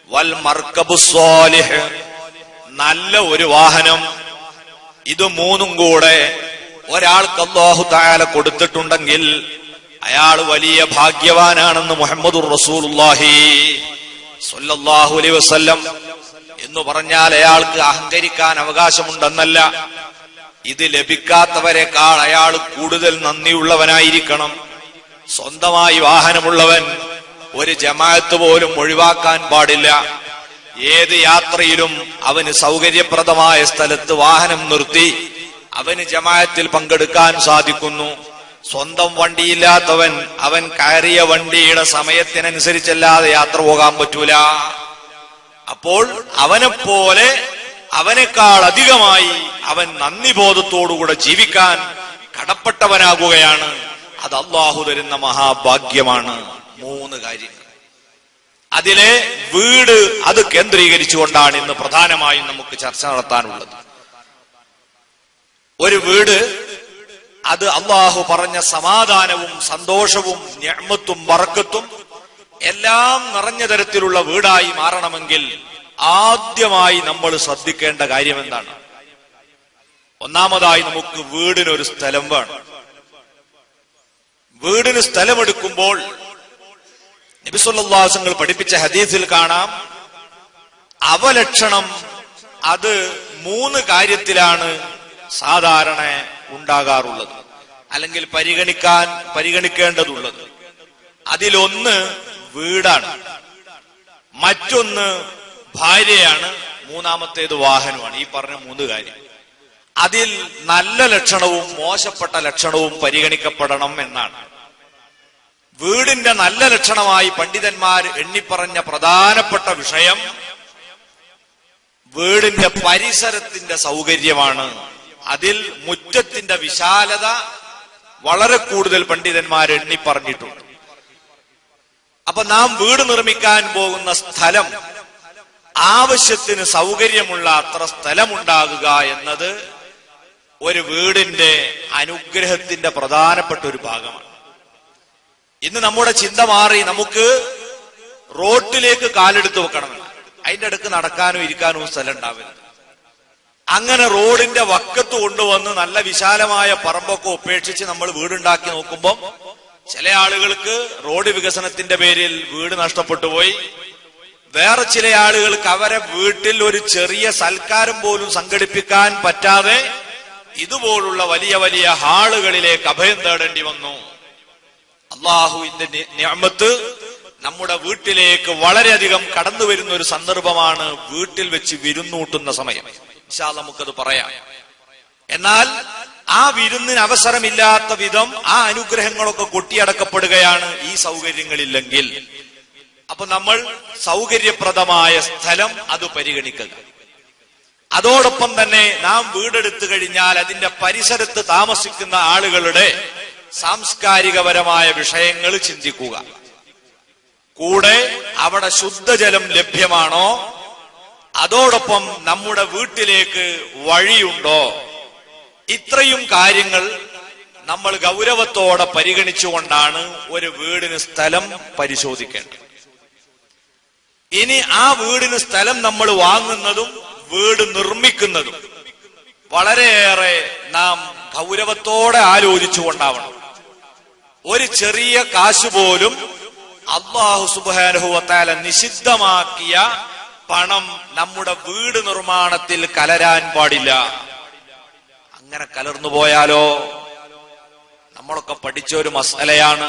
വൽ മർകബു സ്വാലിഹ്, നല്ല ഒരു വാഹനം. ഇത് 3 കൂടെ ഒരാൾക്ക് അല്ലാഹു തആല കൊടുത്തിട്ടുണ്ടെങ്കിൽ അയാൾ വലിയ ഭാഗ്യവാനാണെന്ന് മുഹമ്മദുർ റസൂലുള്ളാഹി സ്വല്ലല്ലാഹു അലൈഹി വസല്ലം. എന്ന് പറഞ്ഞാൽ അയാൾക്ക് അഹങ്കരിക്കാൻ അവകാശമുണ്ടെന്നല്ല. ഇത് ലഭിക്കാത്തവരെക്കാൾ അയാൾ കൂടുതൽ നന്ദിയുള്ളവനായിരിക്കണം. സ്വന്തമായി വാഹനമുള്ളവൻ ഒരു ജമാഅത്ത് പോലും ഒഴിവാക്കാൻ പാടില്ല. ഏത് യാത്രയിലും അവന് സൗകര്യപ്രദമായ സ്ഥലത്ത് വാഹനം നിർത്തി അവന് ജമാഅത്തിൽ പങ്കെടുക്കാൻ സാധിക്കുന്നു. സ്വന്തം വണ്ടിയില്ലാത്തവൻ അവൻ കയറിയ വണ്ടിയുടെ സമയത്തിനനുസരിച്ചല്ലാതെ യാത്ര പോകാൻ പറ്റൂല. അപ്പോൾ അവനെപ്പോലെ അവനേക്കാൾ അധികമായി അവൻ നന്ദിബോധത്തോടുകൂടെ ജീവിക്കാൻ കടപ്പെട്ടവനാകുകയാണ്. അത് അല്ലാഹു തരുന്ന മഹാഭാഗ്യമാണ്. 3 കാര്യങ്ങൾ. അതിലെ വീട്, അത് കേന്ദ്രീകരിച്ചുകൊണ്ടാണ് ഇന്ന് പ്രധാനമായും നമുക്ക് ചർച്ച നടത്താനുള്ളത്. ഒരു വീട്, അത് അല്ലാഹു പറഞ്ഞ സമാധാനവും സന്തോഷവും നിഅമത്തും ബറക്കത്തും എല്ലാം നിറഞ്ഞ തരത്തിലുള്ള വീടായി മാറണമെങ്കിൽ ആദ്യമായി നമ്മൾ ശ്രദ്ധിക്കേണ്ട കാര്യം എന്താണ്? ഒന്നാമതായി നമുക്ക് വീടിനൊരു സ്ഥലം വേണം. വീടിന് സ്ഥലമെടുക്കുമ്പോൾ നബി സല്ലല്ലാഹു അലൈഹി വസല്ലം പഠിപ്പിച്ച ഹദീസിൽ കാണാം, അവലക്ഷണം അത് 3 കാര്യത്തിലാണ് സാധാരണ ഉണ്ടാകാറുള്ളത്, അല്ലെങ്കിൽ പരിഗണിക്കേണ്ടതുള്ളത്. അതിലൊന്ന് വീടാണ്, മറ്റൊന്ന് ഭാര്യയാണ്, മൂന്നാമത്തേത് വാഹനമാണ്. ഈ പറഞ്ഞ 3 കാര്യം. അതിൽ നല്ല ലക്ഷണവും മോശപ്പെട്ട ലക്ഷണവും പരിഗണിക്കപ്പെടണം എന്നാണ്. വീടിന്റെ നല്ല ലക്ഷണമായി പണ്ഡിതന്മാർ എണ്ണിപ്പറഞ്ഞ പ്രധാനപ്പെട്ട വിഷയം വീടിന്റെ പരിസരത്തിന്റെ സൗകര്യമാണ്. അതിൽ മുറ്റത്തിന്റെ വിശാലത വളരെ കൂടുതൽ പണ്ഡിതന്മാർ എണ്ണിപ്പറഞ്ഞിട്ടുണ്ട്. അപ്പൊ നാം വീട് നിർമ്മിക്കാൻ പോകുന്ന സ്ഥലം ആവശ്യത്തിന് സൗകര്യമുള്ള അത്ര സ്ഥലമുണ്ടാകുക എന്നത് ഒരു വീടിന്റെ അനുഗ്രഹത്തിന്റെ പ്രധാനപ്പെട്ട ഒരു ഭാഗമാണ്. ഇന്ന് നമ്മുടെ ചിന്ത മാറി, നമുക്ക് റോട്ടിലേക്ക് കാലെടുത്ത് വെക്കണമെന്ന്, അതിന്റെ അടുക്ക് നടക്കാനും ഇരിക്കാനും സ്ഥലം ഉണ്ടാവില്ല. അങ്ങനെ റോഡിന്റെ വക്കത്ത് കൊണ്ടുവന്ന് നല്ല വിശാലമായ പറമ്പൊക്കെ ഉപേക്ഷിച്ച് നമ്മൾ വീടുണ്ടാക്കി നോക്കുമ്പോൾ ചില ആളുകൾക്ക് റോഡ് വികസനത്തിന്റെ പേരിൽ വീട് നഷ്ടപ്പെട്ടു പോയി. വേറെ ചില ആളുകൾക്ക് അവരെ വീട്ടിൽ ഒരു ചെറിയ സൽക്കാരം പോലും സംഘടിപ്പിക്കാൻ പറ്റാതെ ഇതുപോലുള്ള വലിയ വലിയ ഹാളുകളിലേക്ക് അഭയം തേടേണ്ടി വന്നു. അള്ളാഹുവിന്റെ നിഅമത്ത് നമ്മുടെ വീട്ടിലേക്ക് വളരെയധികം കടന്നു വരുന്ന ഒരു സന്ദർഭമാണ് വീട്ടിൽ വെച്ച് വിരുന്നൂട്ടുന്ന സമയം. ഇൻഷാ അല്ലാഹ് നമുക്കത് പറയാം. എന്നാൽ ആ വിരുന്നിന് അവസരമില്ലാത്ത വിധം ആ അനുഗ്രഹങ്ങളൊക്കെ കൊട്ടിയടക്കപ്പെടുകയാണ് ഈ സൗകര്യങ്ങളില്ലെങ്കിൽ. അപ്പൊ നമ്മൾ സൗകര്യപ്രദമായ സ്ഥലം അത് പരിഗണിക്കുക. അതോടൊപ്പം തന്നെ നാം വീടെടുത്തു കഴിഞ്ഞാൽ അതിന്റെ പരിസരത്ത് താമസിക്കുന്ന ആളുകളുടെ സാംസ്കാരികപരമായ വിഷയങ്ങൾ ചിന്തിക്കുക. കൂടെ അവിടെ ശുദ്ധജലം ലഭ്യമാണോ, അതോടൊപ്പം നമ്മുടെ വീട്ടിലേക്ക് വഴിയുണ്ടോ, ഇത്രയും കാര്യങ്ങൾ നമ്മൾ ഗൗരവത്തോടെ പരിഗണിച്ചുകൊണ്ടാണ് ഒരു വീടിന് സ്ഥലം പരിശോധിക്കേണ്ടത്. ഇനി ആ വീടിന് സ്ഥലം നമ്മൾ വാങ്ങുന്നതും വീട് നിർമ്മിക്കുന്നതും വളരെയേറെ നാം ഗൗരവത്തോടെ ആലോചിച്ചുകൊണ്ടാവണം. ഒരു ചെറിയ കാശ് പോലും അല്ലാഹു സുബ്ഹാനഹു വ തആല നിഷിദ്ധമാക്കിയ പണം നമ്മുടെ വീട് നിർമ്മാണത്തിൽ കലരാൻ പാടില്ല. അങ്ങനെ കലർന്നു പോയാലോ, നമ്മളൊക്കെ പഠിച്ച ഒരു മസലയാണ്,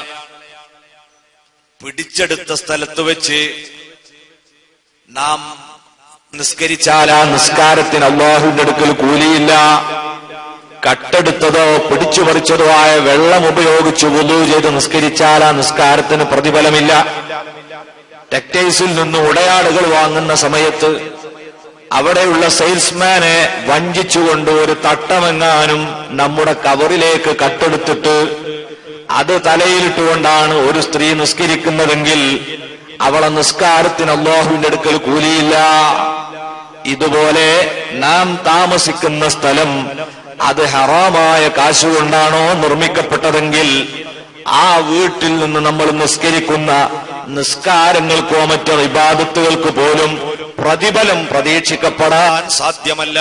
പിടിച്ചെടുത്ത സ്ഥലത്ത് വെച്ച് നാം നിസ്കരിച്ചാൽ ആ നിസ്കാരത്തിന് അല്ലാഹുവിന്റെ അടുക്കൽ കൂലിയില്ല. കട്ടെടുത്തതോ പിടിച്ചു പറിച്ചതോ ആയ വെള്ളം ഉപയോഗിച്ച് വുളൂ ചെയ്ത് നിസ്കരിച്ചാൽ ആ നിസ്കാരത്തിന് പ്രതിഫലമില്ല. ടെക്സ്റ്റൈൽസിൽ നിന്ന് ഉടയാടുകൾ വാങ്ങുന്ന സമയത്ത് അവിടെയുള്ള സെയിൽസ്മാനെ വഞ്ചിച്ചുകൊണ്ട് ഒരു തട്ടമെങ്ങാനും നമ്മുടെ കവറിലേക്ക് കട്ടെടുത്തിട്ട് അത് തലയിലിട്ടുകൊണ്ടാണ് ഒരു സ്ത്രീ നിസ്കരിക്കുന്നതെങ്കിൽ അവളെ നിസ്കാരത്തിന് അല്ലാഹുവിന്റെ അടുക്കൽ കൂലിയില്ല. ഇതുപോലെ നാം താമസിക്കുന്ന സ്ഥലം അത് ഹറാമായ കാശുകൊണ്ടാണോ നിർമ്മിക്കപ്പെട്ടതെങ്കിൽ ആ വീട്ടിൽ നിന്ന് നമ്മൾ നിസ്കരിക്കുന്ന നിസ്കാരങ്ങൾക്കോ മറ്റോ ഇബാദത്തുകൾക്ക് പോലും പ്രതിഫലം പ്രതീക്ഷിക്കപ്പെടാൻ സാധ്യമല്ല.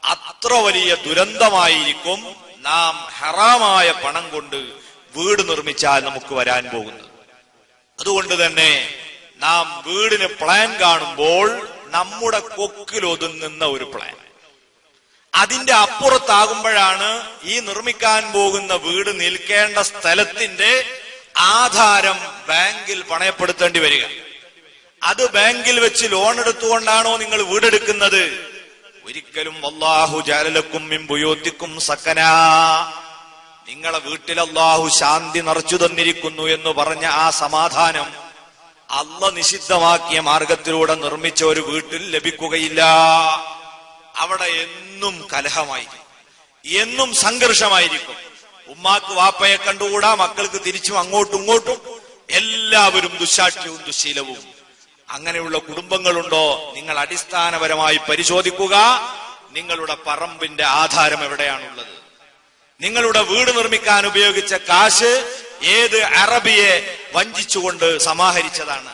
അത്ര വലിയ ദുരന്തമായിരിക്കും നാം ഹറാമായ പണം കൊണ്ട് വീട് നിർമ്മിച്ചാൽ നമുക്ക് വരാൻ പോകുന്നത്. അതുകൊണ്ട് തന്നെ നാം വീടിന് പ്ലാൻ കാണുമ്പോൾ നമ്മുടെ കൊക്കിലൊതുങ്ങുന്ന ഒരു പ്ലാൻ, അതിന്റെ അപ്പുറത്താകുമ്പോഴാണ് ഈ നിർമ്മിക്കാൻ പോകുന്ന വീട് നിൽക്കേണ്ട സ്ഥലത്തിന്റെ ആധാരം ബാങ്കിൽ പണയപ്പെടുത്തേണ്ടി വരിക. അത് ബാങ്കിൽ വെച്ച് ലോൺ എടുത്തുകൊണ്ടാണോ നിങ്ങൾ വീടെടുക്കുന്നത്? ഒരിക്കലും വല്ലാഹു ജഅലലക്കും മിൻ ബുയൂത്തിക്കും സക്കനാ, നിങ്ങളെ വീട്ടിൽ അല്ലാഹു ശാന്തി നിറച്ചു തന്നിരിക്കുന്നു എന്ന് പറഞ്ഞ ആ സമാധാനം അല്ലാഹ് നിഷിദ്ധമാക്കിയ മാർഗത്തിലൂടെ നിർമ്മിച്ച ഒരു വീട്ടിൽ ലഭിക്കുകയില്ല. അവിടെ എന്നും കലഹമായിരിക്കും, എന്നും സംഘർഷമായിരിക്കും. ഉമ്മാക്ക് വാപ്പയെ കണ്ടുകൂടാ, മക്കൾക്ക് തിരിച്ചും അങ്ങോട്ടും ഇങ്ങോട്ടും എല്ലാവരും ദുശാഠ്യവും ദുശീലവും. അങ്ങനെയുള്ള കുടുംബങ്ങളുണ്ടോ? നിങ്ങൾ അടിസ്ഥാനപരമായി പരിശോധിക്കുക. നിങ്ങളുടെ പറമ്പിന്റെ ആധാരം എവിടെയാണുള്ളത്? നിങ്ങളുടെ വീട് നിർമ്മിക്കാൻ ഉപയോഗിച്ച കാശ് ഏത് അറബിയെ വഞ്ചിച്ചുകൊണ്ട് സമാഹരിച്ചതാണ്?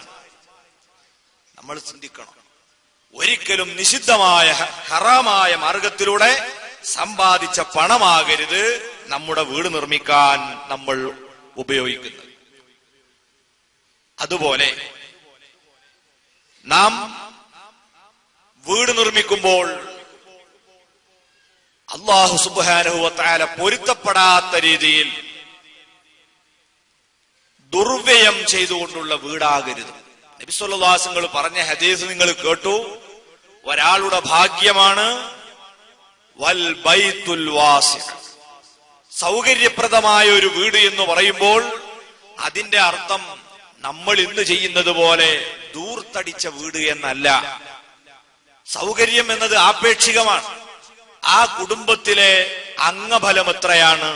നമ്മൾ ചിന്തിക്കണം. ഒരിക്കലും നിഷിദ്ധമായ ഹറാമായ മാർഗത്തിലൂടെ സമ്പാദിച്ച പണമാകരുത് നമ്മുടെ വീട് നിർമ്മിക്കാൻ നമ്മൾ ഉപയോഗിക്കുന്നത്. അതുപോലെ നാം വീട് നിർമ്മിക്കുമ്പോൾ അല്ലാഹു സുബ്ഹാനഹു വ തആല പൊരുത്തപ്പെടാത്ത രീതിയിൽ ദുർവ്യയം ചെയ്തുകൊണ്ടുള്ള വീടാകരുത്. നബി സല്ലല്ലാഹു അലൈഹി വസല്ലം പറഞ്ഞ ഹദീസ് നിങ്ങൾ കേട്ടു. ഒരാളുടെ ഭാഗ്യമാണ് വൽ ബൈത്തുൽ വാസി, സൗകര്യപ്രദമായ ഒരു വീട് എന്ന് പറയുമ്പോൾ അതിന്റെ അർത്ഥം നമ്മൾ ഇന്ന് ചെയ്യുന്നത് പോലെ ദൂർത്തടിച്ച വീട് എന്നല്ല. സൗകര്യം എന്നത് ആപേക്ഷികമാണ്. ആ കുടുംബത്തിലെ അംഗബലം എത്രയാണ്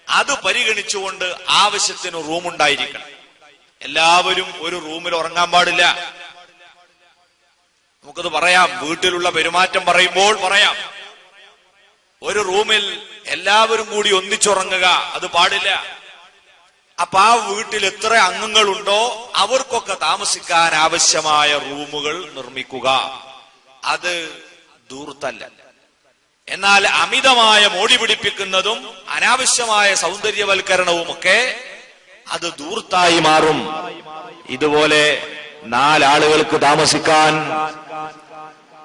അത് പരിഗണിച്ചുകൊണ്ട് ആവശ്യത്തിന് റൂമുണ്ടായിരിക്കണം. എല്ലാവരും ഒരു റൂമിൽ ഉറങ്ങാൻ പാടില്ല. നമുക്കത് പറയാം, വീട്ടിലുള്ള പെരുമാറ്റം പറയുമ്പോൾ പറയാം. ഒരു റൂമിൽ എല്ലാവരും കൂടി ഒന്നിച്ചുറങ്ങുക അത് പാടില്ല. അപ്പൊ ആ വീട്ടിൽ എത്ര അംഗങ്ങളുണ്ടോ അവർക്കൊക്കെ താമസിക്കാൻ ആവശ്യമായ റൂമുകൾ നിർമ്മിക്കുക. അത് ധൂർത്തല്ല. എന്നാൽ അമിതമായ മോടി പിടിപ്പിക്കുന്നതും അനാവശ്യമായ സൗന്ദര്യവൽക്കരണവുമൊക്കെ അത് ധൂർത്തായി മാറും. ഇതുപോലെ 4 ആളുകൾക്ക് താമസിക്കാൻ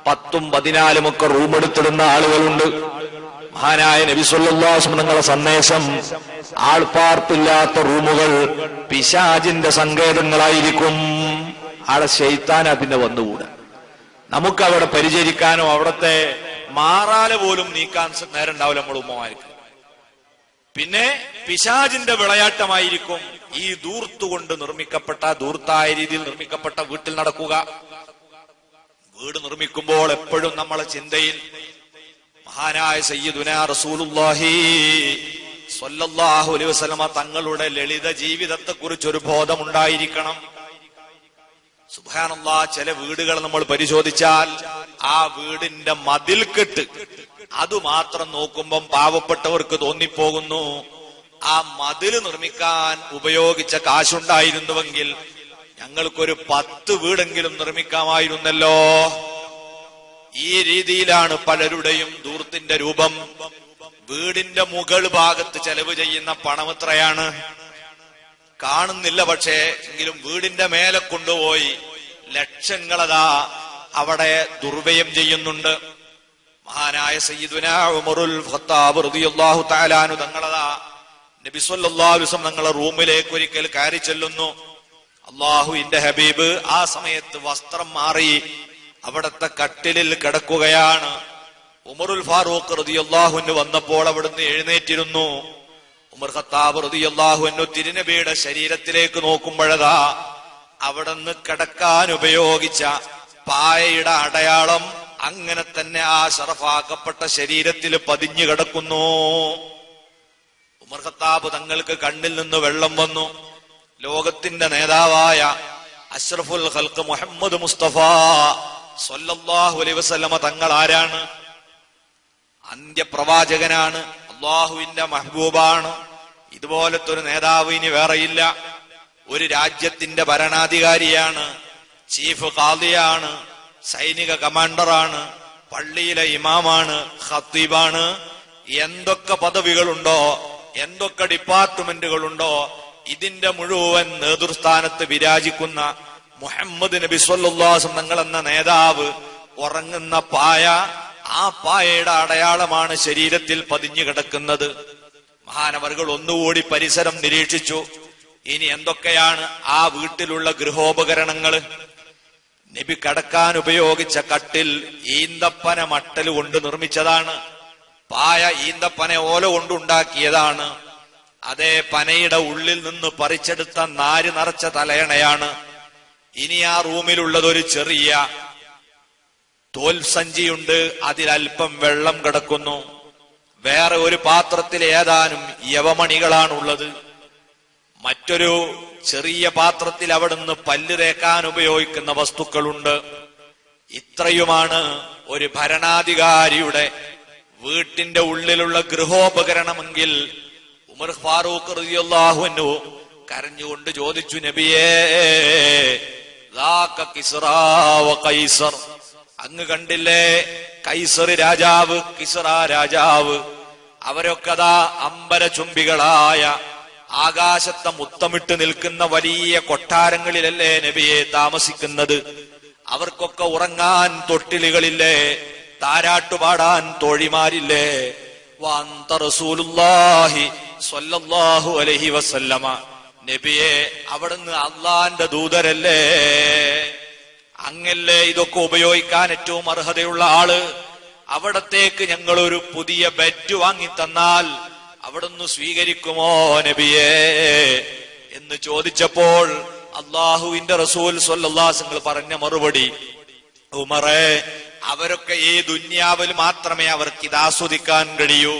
10ഉം 14ഉം ഒക്കെ റൂമെടുത്തിടുന്ന ആളുകളുണ്ട്. മഹാനായ നബി സല്ലല്ലാഹു അലൈഹി വസല്ലം തങ്ങളുടെ സന്ദേശം, ആൾപ്പാർപ്പില്ലാത്ത റൂമുകൾ പിശാചിന്റെ സങ്കേതങ്ങളായിരിക്കും. ആടെ ശൈത്താൻ അതിന്റെ വന്നുകൂടാ. നമുക്കവിടെ പരിചരിക്കാനോ അവിടത്തെ മാറാല പോലും നീക്കാൻ നേരം ഉണ്ടാവില്ല നമ്മൾ ഉമ്മമാർക്ക്. പിന്നെ പിശാചിന്റെ വിളയാട്ടമായിരിക്കും ഈ ധൂർത്തുകൊണ്ട് നിർമ്മിക്കപ്പെട്ട, ധൂർത്തായ രീതിയിൽ നിർമ്മിക്കപ്പെട്ട വീട്ടിൽ നടക്കുക. വീട് നിർമ്മിക്കുമ്പോൾ എപ്പോഴും നമ്മളെ ചിന്തയിൽ മഹാനായ സയ്യിദുനാ റസൂലുള്ളാഹി സ്വല്ലല്ലാഹു അലൈഹി വസല്ലമ തങ്ങളുടെ ലളിത ജീവിതത്തെ കുറിച്ചൊരു ബോധമുണ്ടായിരിക്കണം. സുബ്ഹാനല്ലാഹ്, ചില വീടുകൾ നമ്മൾ പരിശോധിച്ചാൽ ആ വീടിന്റെ മതിൽക്കെട്ട് അതുമാത്രം നോക്കുമ്പം പാവപ്പെട്ടവർക്ക് തോന്നിപ്പോകുന്നു ആ മതിൽ നിർമ്മിക്കാൻ ഉപയോഗിച്ച കാശുണ്ടായിരുന്നുവെങ്കിൽ ഞങ്ങൾക്കൊരു 10 വീടെങ്കിലും നിർമ്മിക്കാമായിരുന്നല്ലോ. ഈ രീതിയിലാണ് പലരുടെയും ധൂർത്തിന്റെ രൂപം. വീടിന്റെ മുകൾ ഭാഗത്ത് ചെലവ് ചെയ്യുന്ന പണം എത്രയാണ് കാണുന്നില്ല, പക്ഷേ എങ്കിലും വീടിന്റെ മേലെ കൊണ്ടുപോയി ലക്ഷങ്ങളതാ അവിടെ ദുർവ്യയം ചെയ്യുന്നുണ്ട്. മഹാനായ സയ്യിദുനാ ഉമറുൽ ഖത്താബ് റളിയല്ലാഹു തആല അൻഹു തങ്ങളതാ നബി സല്ലല്ലാഹു അലൈഹി വസല്ലം തങ്ങളുടെ റൂമിലേക്ക് ഒരിക്കൽ കയറി ചെല്ലുന്നു. അല്ലാഹുവിന്റെ ഹബീബ് ആ സമയത്ത് വസ്ത്രം മാറി അവിടത്തെ കട്ടിലിൽ കിടക്കുകയാണ്. ഉമറുൽ ഫാറൂഖ് റളിയല്ലാഹു അൻഹു വന്നപ്പോൾ അവിടുന്ന് എഴുന്നേറ്റിരുന്നു. ഉമർ ഖത്താബ് റളിയല്ലാഹു അൻഹു തിരുനബിയുടെ ശരീരത്തിലേക്ക് നോക്കുമ്പോഴതാ അവിടുന്ന് കിടക്കാൻ ഉപയോഗിച്ച പായയുടെ അടയാളം അങ്ങനെ തന്നെ ആ ശറഫാക്കപ്പെട്ട ശരീരത്തിൽ പതിഞ്ഞു കിടക്കുന്നു. ഉമർ ഖത്താബ് തങ്ങൾക്ക് കണ്ണിൽ നിന്ന് വെള്ളം വന്നു. ലോകത്തിന്റെ നേതാവായ അഷ്റഫുൽ ഖൽഖ് മുഹമ്മദ് മുസ്തഫ സ്വല്ലല്ലാഹു അലൈഹി വസല്ലമ തങ്ങൾ ആരാണ്? അന്ത്യപ്രവാചകനാണ്, അള്ളാഹുവിന്റെ മഹ്ബൂബാണ്. ഇതുപോലത്തെ ഒരു നേതാവ് ഇനി വേറെയില്ല. ഒരു രാജ്യത്തിന്റെ ഭരണാധികാരിയാണ്, ചീഫ് ഖാദിയാണ്, സൈനിക കമാൻഡറാണ്, പള്ളിയിലെ ഇമാമാണ്, ഖത്തീബാണ്. എന്തൊക്കെ പദവികളുണ്ടോ, എന്തൊക്കെ ഡിപ്പാർട്ട്മെന്റുകളുണ്ടോ, ഇതിന്റെ മുഴുവൻ നേതൃസ്ഥാനത്ത് വിരാജിക്കുന്ന മുഹമ്മദ് നബി സ്വല്ലല്ലാഹു അലൈഹി വസല്ലം തങ്ങൾ എന്ന നേതാവ് ഉറങ്ങുന്ന പായ, ആ പായയുടെ അടയാളമാണ് ശരീരത്തിൽ പതിഞ്ഞു കിടക്കുന്നത്. മഹാനവറുകൾ ഒന്നുകൂടി പരിസരം നിരീക്ഷിച്ചു. ഇനി എന്തൊക്കെയാണ് ആ വീട്ടിലുള്ള ഗൃഹോപകരണങ്ങൾ? നബി കടക്കാൻ ഉപയോഗിച്ച കട്ടിൽ ഈന്തപ്പന മട്ടൽ കൊണ്ട് നിർമ്മിച്ചതാണ്. പായ ഈന്തപ്പന ഓല കൊണ്ടുണ്ടാക്കിയതാണ്. അതേ പനയുടെ ഉള്ളിൽ നിന്ന് പറിച്ചെടുത്ത നാര് നിറച്ച തലയണയാണ്. ഇനി ആ റൂമിലുള്ളത് ഒരു ചെറിയ തോൽ സഞ്ചിയുണ്ട്, അതിലൽപ്പം വെള്ളം കിടക്കുന്നു. വേറെ ഒരു പാത്രത്തിൽ ഏതാനും യവമണികളാണുള്ളത്. മറ്റൊരു ചെറിയ പാത്രത്തിൽ അവിടുന്ന് പല്ല് തേക്കാൻ ഉപയോഗിക്കുന്ന വസ്തുക്കളുണ്ട്. ഇത്രയുമാണ് ഒരു ഭരണാധികാരിയുടെ വീട്ടിന്റെ ഉള്ളിലുള്ള ഗൃഹോപകരണമെങ്കിൽ ഉമർ ഫാറൂഖ് റളിയല്ലാഹു അൻഹു കരഞ്ഞുകൊണ്ട് ചോദിച്ചു, നബിയേ, ദാക കിസ്റാ വ കൈസർ, അങ്ങ് കണ്ടില്ലേ കൈസർ രാജാവ്, കിസ്റ രാജാവ്, അവരൊക്കെ അതാ അമ്പരചുംബികളായ ആകാശത്തെ മുത്തമിട്ട് നിൽക്കുന്ന വലിയ കൊട്ടാരങ്ങളിലല്ലേ നബിയെ താമസിക്കുന്നത്? അവർക്കൊക്കെ ഉറങ്ങാൻ തൊട്ടിലുകളില്ലേ? താരാട്ടുപാടാൻ തോഴിമാരില്ലേ? വഅന്ത റസൂലുള്ളാഹി സ്വല്ലല്ലാഹു അലൈഹി വസല്ലമ, നബിയെ അവിടുന്ന് അള്ളാന്റെ ദൂതരല്ലേ? അങ്ങല്ലേ ഇതൊക്കെ ഉപയോഗിക്കാൻ ഏറ്റവും അർഹതയുള്ള ആള്. അവിടത്തേക്ക് ഞങ്ങളൊരു പുതിയ ബെഡ് വാങ്ങി തന്നാൽ അവിടുന്ന് സ്വീകരിക്കുമോ നബിയേ എന്ന് ചോദിച്ചപ്പോൾ അള്ളാഹുവിന്റെ റസൂൽ സ്വല്ലല്ലാഹു അലൈഹി വസല്ലം പറഞ്ഞ മറുപടി, ഉമറേ, അവരൊക്കെ ഈ ദുന്യാവിൽ മാത്രമേ അവർക്ക് ഇത് ആസ്വദിക്കാൻ കഴിയൂ.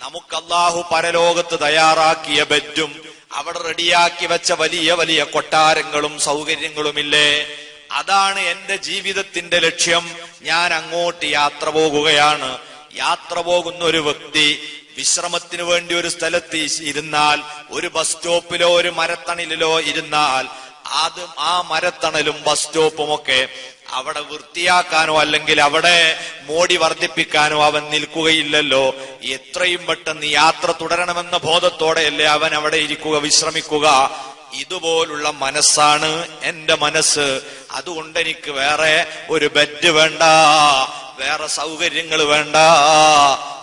നമുക്ക് അള്ളാഹു പരലോകത്ത് തയ്യാറാക്കിയ ബെഡും അവിടെ റെഡിയാക്കി വെച്ച വലിയ വലിയ കൊട്ടാരങ്ങളും സൗകര്യങ്ങളുമില്ലേ, അതാണ് എന്റെ ജീവിതത്തിന്റെ ലക്ഷ്യം. ഞാൻ അങ്ങോട്ട് യാത്ര പോകുകയാണ്. യാത്ര പോകുന്ന ഒരു വ്യക്തി വിശ്രമത്തിന് വേണ്ടി ഒരു സ്ഥലത്ത് ഇരുന്നാൽ, ഒരു ബസ് സ്റ്റോപ്പിലോ ഒരു മരത്തണലിലോ ഇരുന്നാൽ, ആ മരത്തണലും ബസ് സ്റ്റോപ്പും ഒക്കെ അവിടെ വൃത്തിയാക്കാനോ അല്ലെങ്കിൽ അവിടെ മോടി വർദ്ധിപ്പിക്കാനോ അവൻ നിൽക്കുകയില്ലല്ലോ. എത്രയും പെട്ടെന്ന് യാത്ര തുടരണമെന്ന ബോധത്തോടെയല്ലേ അവൻ അവിടെ ഇരിക്കുക, വിശ്രമിക്കുക. ഇതുപോലുള്ള മനസ്സാണ് എന്റെ മനസ്സ്. അതുകൊണ്ട് എനിക്ക് വേറെ ഒരു ബെഡ് വേണ്ട, വേറെ സൗകര്യങ്ങൾ വേണ്ട.